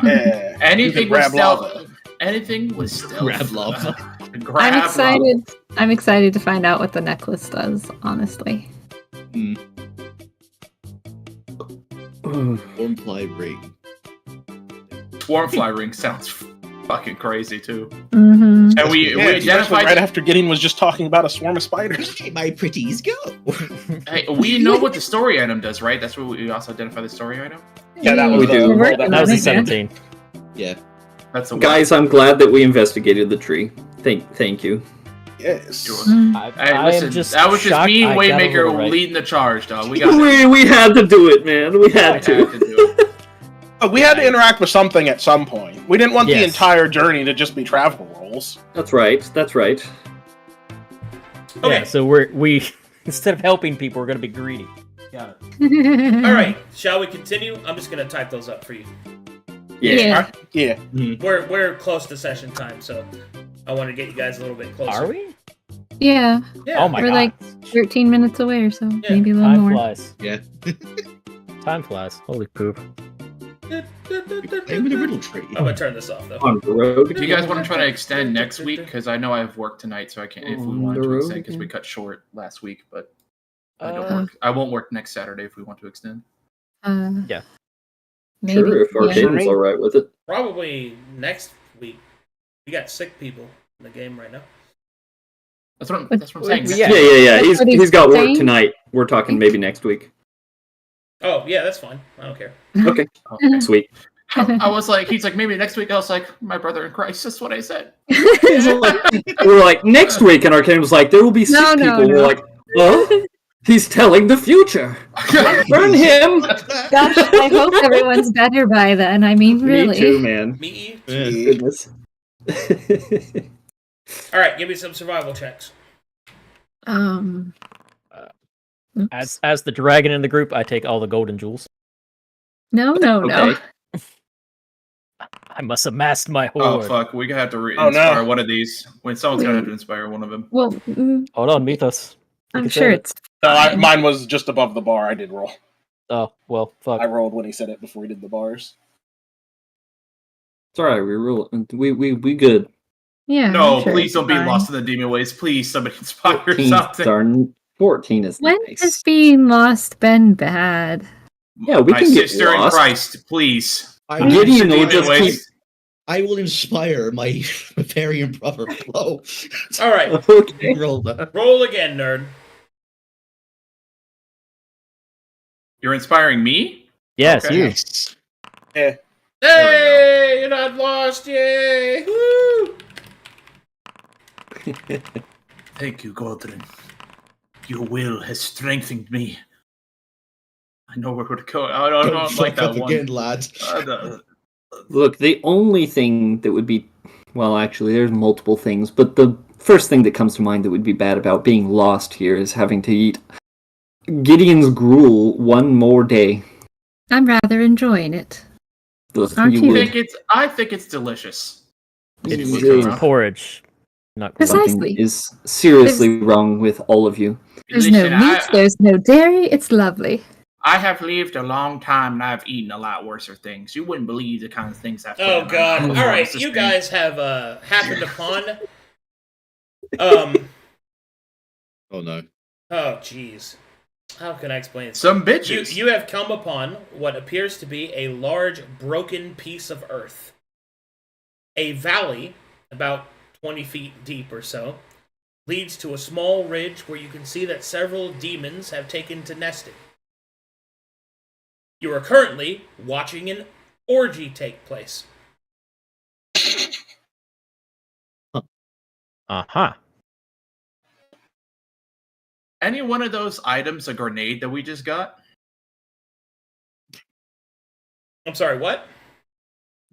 S7: Yeah.
S5: anything
S7: You
S5: with
S7: can grab
S5: stealth,
S7: lava.
S5: anything with stealth.
S6: Grab lava.
S5: Grab
S2: I'm
S5: lava.
S2: excited. I'm excited to find out what the necklace does, honestly.
S6: One ply ring.
S5: Swarmfly ring sounds fucking crazy too.
S2: Mm-hmm.
S5: And we
S7: Yeah, especially
S5: identified.
S7: right after Gideon was just talking about a swarm of spiders.
S6: Hey, my pretties, go!
S5: Hey, we know what the story item does, right? That's what we also identify the story item.
S7: Yeah, that
S3: We
S7: was
S3: do.
S7: the
S4: That was a 17.
S6: Yeah.
S5: That's the
S3: Guys, I'm glad that we investigated the tree. Thank you.
S7: Yes.
S5: Hey, listen, that was just
S4: shocked
S5: me and
S4: I got a
S5: Waymaker
S4: little right.
S5: leading the charge, dog. We got it.
S3: We had to do it, man. We had to.
S5: to do it.
S7: But we had to interact with something at some point. We didn't want the
S4: Yes.
S7: entire journey to just be travel rolls.
S3: That's right. That's right.
S1: Okay.
S4: Yeah, so we instead of helping people, we're gonna be greedy. Got it.
S1: All right, shall we continue? I'm just gonna type those up for you.
S3: Yeah.
S2: Yeah.
S7: Yeah.
S1: We're close to session time, so I want to get you guys a little bit closer.
S4: Are we?
S2: Yeah.
S1: Yeah.
S4: Oh my
S2: We're
S4: god.
S2: like 13 minutes away or so.
S1: Yeah,
S2: Maybe a little
S4: Time
S2: more.
S4: flies.
S6: Yeah.
S4: Time flies. Holy poop.
S6: Play with a riddle tree.
S1: I'm gonna turn this off though.
S3: On the road.
S5: Do you guys want to try to extend next week? Because I know I have work tonight, so I can't. If we
S3: On
S5: wanted
S3: the
S5: to
S3: road
S5: extend, because we
S3: again.
S5: cut short last week, but I don't work. I won't work next Saturday if we want to extend.
S2: Maybe.
S3: Sure, if
S2: yeah.
S3: Arcadum's all right with it.
S1: Probably next week. We got sick people in the game right now.
S5: That's what I'm saying.
S4: Yeah.
S3: Yeah.
S2: That's what
S3: He's got work
S2: saying.
S3: tonight. We're talking maybe next week.
S1: Oh, yeah, that's fine. I don't care.
S3: Okay,
S5: Okay.
S3: sweet.
S5: I was like, he's like, maybe next week. I was like, my brother in Christ. That's what I said.
S3: We're like, next week, and Arcadum was like, there will be sick
S2: No,
S3: people.
S2: no.
S3: We're like, oh, he's telling the future. Burn him.
S2: Gosh, I hope everyone's better by then. I mean, really.
S3: Me too, man.
S1: Me?
S3: Goodness.
S1: Alright, give me some survival checks.
S2: Oops.
S4: As the dragon in the group, I take all the golden jewels.
S2: No.
S3: Okay.
S4: I must amass my
S5: Oh
S4: hoard.
S5: fuck, we have to
S7: Oh, no.
S5: inspire one of these. When someone's gonna have to inspire one of them.
S2: Well,
S4: Hold on, Mythos. You
S2: I'm
S4: can
S2: sure
S4: say it.
S2: it's
S7: No,
S2: fine.
S7: mine was just above the bar. I did roll.
S4: Oh, well, fuck.
S7: I rolled when he said it before he did the bars.
S3: It's alright, we good.
S2: Yeah.
S5: No,
S2: I'm sure
S5: please
S2: it's
S5: don't be
S2: fine.
S5: lost in the demon ways. Please, somebody inspire
S3: 14
S5: something.
S3: 14 is
S2: When
S3: nice.
S2: has being lost been bad?
S3: Yeah, we
S5: My
S3: can get
S5: sister in
S3: lost.
S5: Christ, please.
S6: I
S3: Gideon
S5: Demon
S3: will just
S5: ways.
S3: keep...
S6: I will inspire my Bavarian brother flow.
S1: Alright,
S3: Okay.
S6: Roll that.
S1: roll again, nerd.
S5: You're inspiring me?
S4: Yes,
S5: Okay.
S4: you.
S6: Yes.
S7: Yeah.
S1: Hey, you're not lost, yay! Woo!
S5: Thank you, Gordon. Your will has strengthened me. I know where to go. I don't
S6: Don't
S5: like
S6: fuck
S5: that
S6: up
S5: one.
S6: again, lads.
S3: Look, the only thing that would be... Well, actually, there's multiple things, but the first thing that comes to mind that would be bad about being lost here is having to eat Gideon's gruel one more day.
S2: I'm rather enjoying it.
S3: Ugh,
S2: Aren't you?
S3: would.
S5: I think it's delicious.
S3: You
S4: It's,
S3: would.
S4: it's porridge. Not gruel.
S2: Precisely.
S3: Something is seriously wrong with all of you.
S2: There's
S5: Listen,
S2: no meat, there's no dairy. It's lovely.
S5: I have lived a long time and I've eaten a lot worse things. You wouldn't believe the kind of things I've
S1: Oh, God.
S5: All
S1: Alright, you guys have happened upon...
S6: Oh no.
S1: Oh, jeez. How can I explain it?
S5: Some bitches.
S1: You have come upon what appears to be a large, broken piece of earth. A valley, about 20 feet deep or so, leads to a small ridge where you can see that several demons have taken to nesting. You are currently watching an orgy take place.
S4: Uh-huh.
S5: Any one of those items a grenade that we just got?
S1: I'm sorry, what?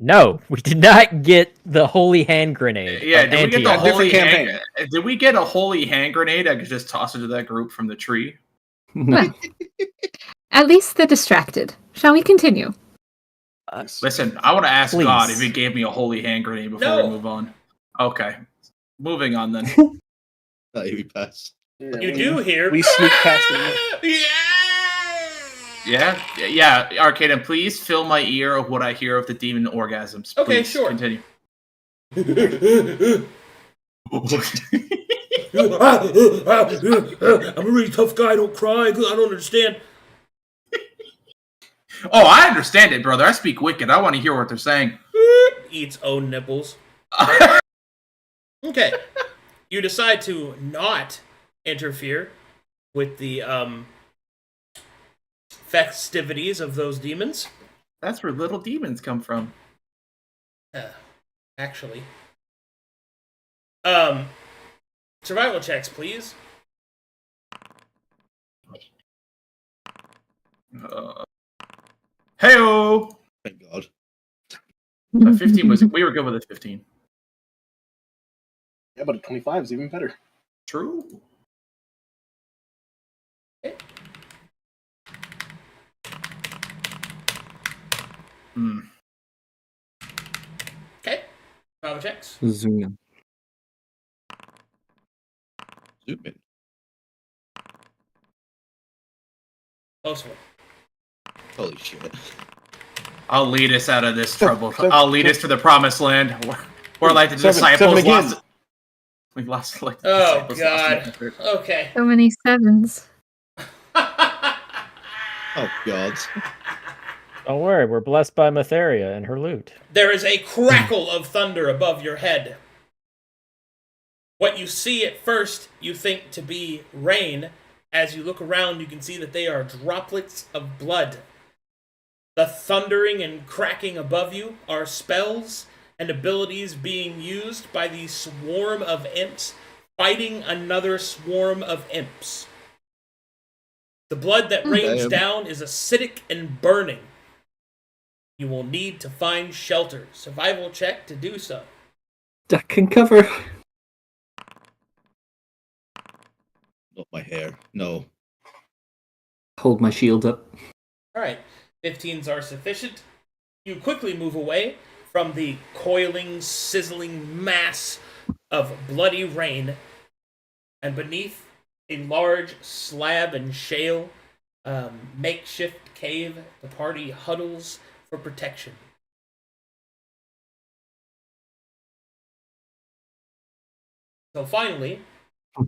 S4: No, we did not get the holy hand grenade.
S5: Yeah,
S4: of
S5: did we get the
S4: Antioch.
S5: holy
S7: Different
S5: hand?
S7: campaign.
S5: Did we get a holy hand grenade? I could just toss it to that group from the tree.
S3: No.
S2: At least they're distracted. Shall we continue?
S5: Listen, I want to ask
S4: Please.
S5: God if he gave me a holy hand grenade before
S1: No.
S5: we move on. Okay, moving on then.
S6: That we pass.
S1: You do hear...
S7: We sneak past them.
S1: Yeah!
S5: Yeah. Arcadum, please fill my ear of what I hear of the demon orgasms.
S1: Okay,
S5: Please,
S1: sure.
S5: Continue.
S1: I'm a really tough guy, don't cry, I don't understand.
S5: Oh, I understand it, brother. I speak wicked. I want to hear what they're saying.
S1: Eats own nipples. Okay. You decide to not interfere with the festivities of those demons.
S5: That's where little demons come from.
S1: Actually. Survival checks, please.
S5: Heyo!
S6: Thank God.
S5: 15 was. We were good with a 15.
S7: Yeah, but a 25 is even better.
S5: True. Hmm.
S1: Okay. Survival checks.
S3: Zoom in.
S6: Zoom in.
S1: Close one.
S6: Holy shit.
S5: I'll lead us out of this trouble. I'll lead us to the promised land. Where like the disciples
S7: seven again.
S5: lost. We lost like. The
S1: Oh,
S5: disciples
S1: God.
S5: lost in the-
S1: Okay.
S2: So many sevens.
S6: Oh God.
S4: Don't worry, we're blessed by Matheria and her loot.
S1: There is a crackle of thunder above your head. What you see at first, you think to be rain. As you look around, you can see that they are droplets of blood. The thundering and cracking above you are spells and abilities being used by the swarm of imps fighting another swarm of imps. The blood that rains down is acidic and burning. You will need to find shelter. Survival check to do so.
S3: Duck and cover.
S6: Not my hair. No.
S3: Hold my shield up.
S1: Alright, 15s are sufficient. You quickly move away from the coiling, sizzling mass of bloody rain, and beneath a large slab and shale makeshift cave, the party huddles for protection. So finally,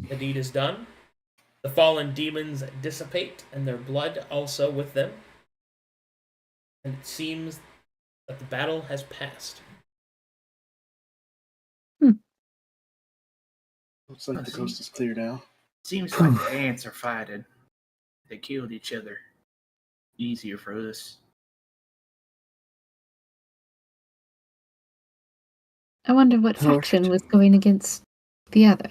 S1: the deed is done. The fallen demons dissipate, and their blood also with them. And it seems that the battle has passed.
S7: Looks like the coast is clear now.
S8: Seems like the ants are fighting. They killed each other. Easier for us.
S2: I wonder what faction was going against the other.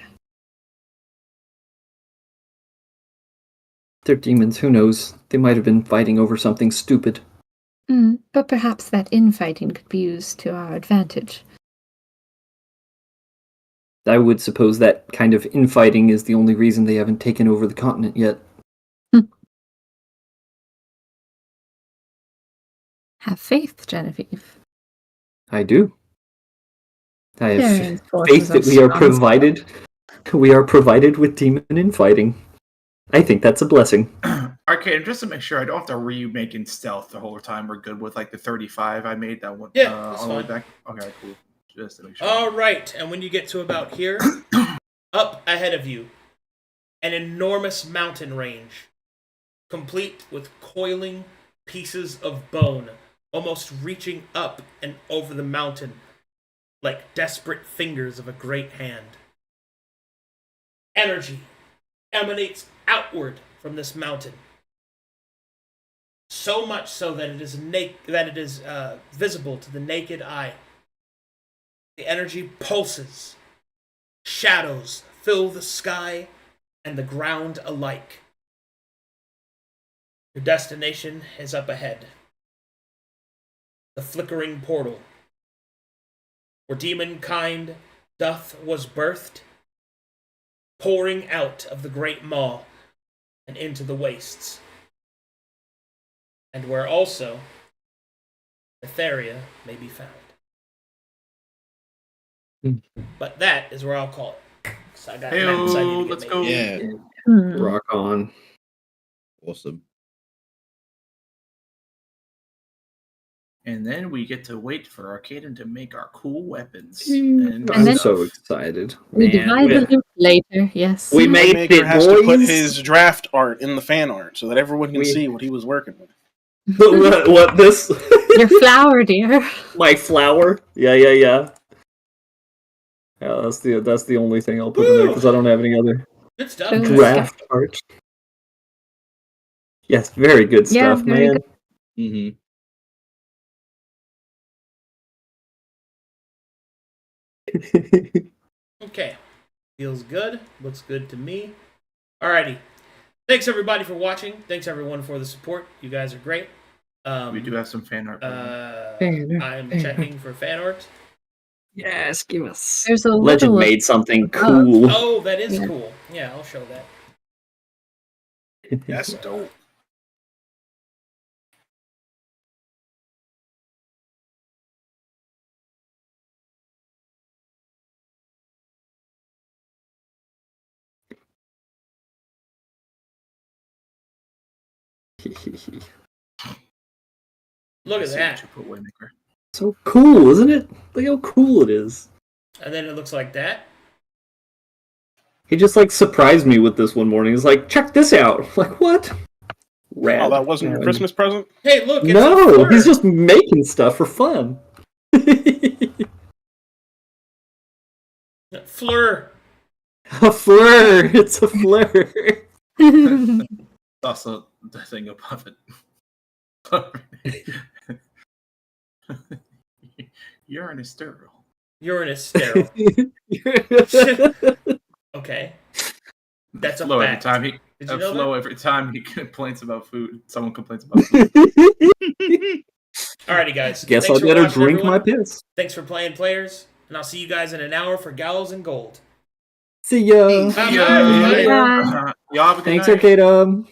S3: They're demons, who knows? They might have been fighting over something stupid.
S2: But perhaps that infighting could be used to our advantage.
S3: I would suppose that kind of infighting is the only reason they haven't taken over the continent yet.
S2: Have faith, Genevieve.
S3: I do. I have
S2: Variance
S3: faith
S2: forces
S3: that
S2: are
S3: we are
S2: strong.
S3: provided. We are provided with demon infighting. I think that's a blessing.
S5: Arcadum, just to make sure I don't have to remaking stealth the whole time. We're good with like the 35 I made that one.
S1: Yeah, that's
S5: all the way
S1: fine.
S5: back. Okay, cool. Just to make sure.
S1: All right, and when you get to about here, up ahead of you, an enormous mountain range, complete with coiling pieces of bone, almost reaching up and over the mountain like desperate fingers of a great hand. Energy emanates outward from this mountain, so much so that it is visible to the naked eye. The energy pulses. Shadows fill the sky and the ground alike. Your destination is up ahead. The flickering portal, where demonkind was birthed, pouring out of the great maw and into the wastes. And where also Etheria may be found. But that is where I'll call it. So I got maps I need to get
S5: let's
S1: made.
S5: go.
S6: Yeah.
S3: Rock on.
S6: Awesome.
S5: And then we get to wait for Arcadum to make our cool weapons.
S2: And
S3: I'm
S2: then-
S3: so excited.
S2: We
S3: Man,
S2: divide the loot later, yes.
S3: we made
S7: Maker
S3: it,
S7: has to put
S3: boys.
S7: his draft art in the fan art so that everyone can
S3: We-
S7: see what he was working with.
S3: what this?
S2: Your flower, dear.
S3: My flower? Yeah. Yeah, that's the only thing I'll put in there because I don't have any other
S1: Good stuff.
S2: Boom.
S1: guys.
S3: draft art. Yes, very good
S2: Yeah,
S3: stuff,
S2: very
S3: man.
S6: Mm-hmm.
S1: Okay. Feels good. Looks good to me. Alrighty. Thanks everybody for watching. Thanks everyone for the support. You guys are great.
S5: We do have some fan art.
S1: I'm checking for fan art.
S3: Yes, give us.
S2: There's a
S3: Legend
S2: little
S3: made something cool.
S1: Oh, that is
S2: Yeah.
S1: cool. Yeah, I'll show that.
S7: That's dope.
S1: Look at that.
S5: Put Waymaker.
S3: So cool, isn't it? Look how cool it is.
S1: And then it looks like that.
S3: He just like surprised me with this one morning. He's like, check this out. I'm like, what? Rad.
S7: Oh, that wasn't your Christmas present?
S1: Hey, look! It's a
S3: No,
S1: fleur.
S3: he's just making stuff for fun.
S1: Fleur.
S3: A fleur. It's a fleur.
S5: Also, the thing above it. Uranus sterile.
S1: Uranus sterile. Okay. That's a
S5: Flo,
S1: fact.
S5: every time he complains about food, someone complains about food.
S1: Alrighty, guys.
S3: Guess
S1: Thanks
S3: I
S1: for
S3: better
S1: watching,
S3: drink
S1: everyone.
S3: my piss.
S1: Thanks for playing, players. And I'll see you guys in an hour for Gallows and Gold.
S3: See ya.
S1: Bye.
S5: Y'all have a good
S3: Thanks,
S5: night.
S3: Arcadum.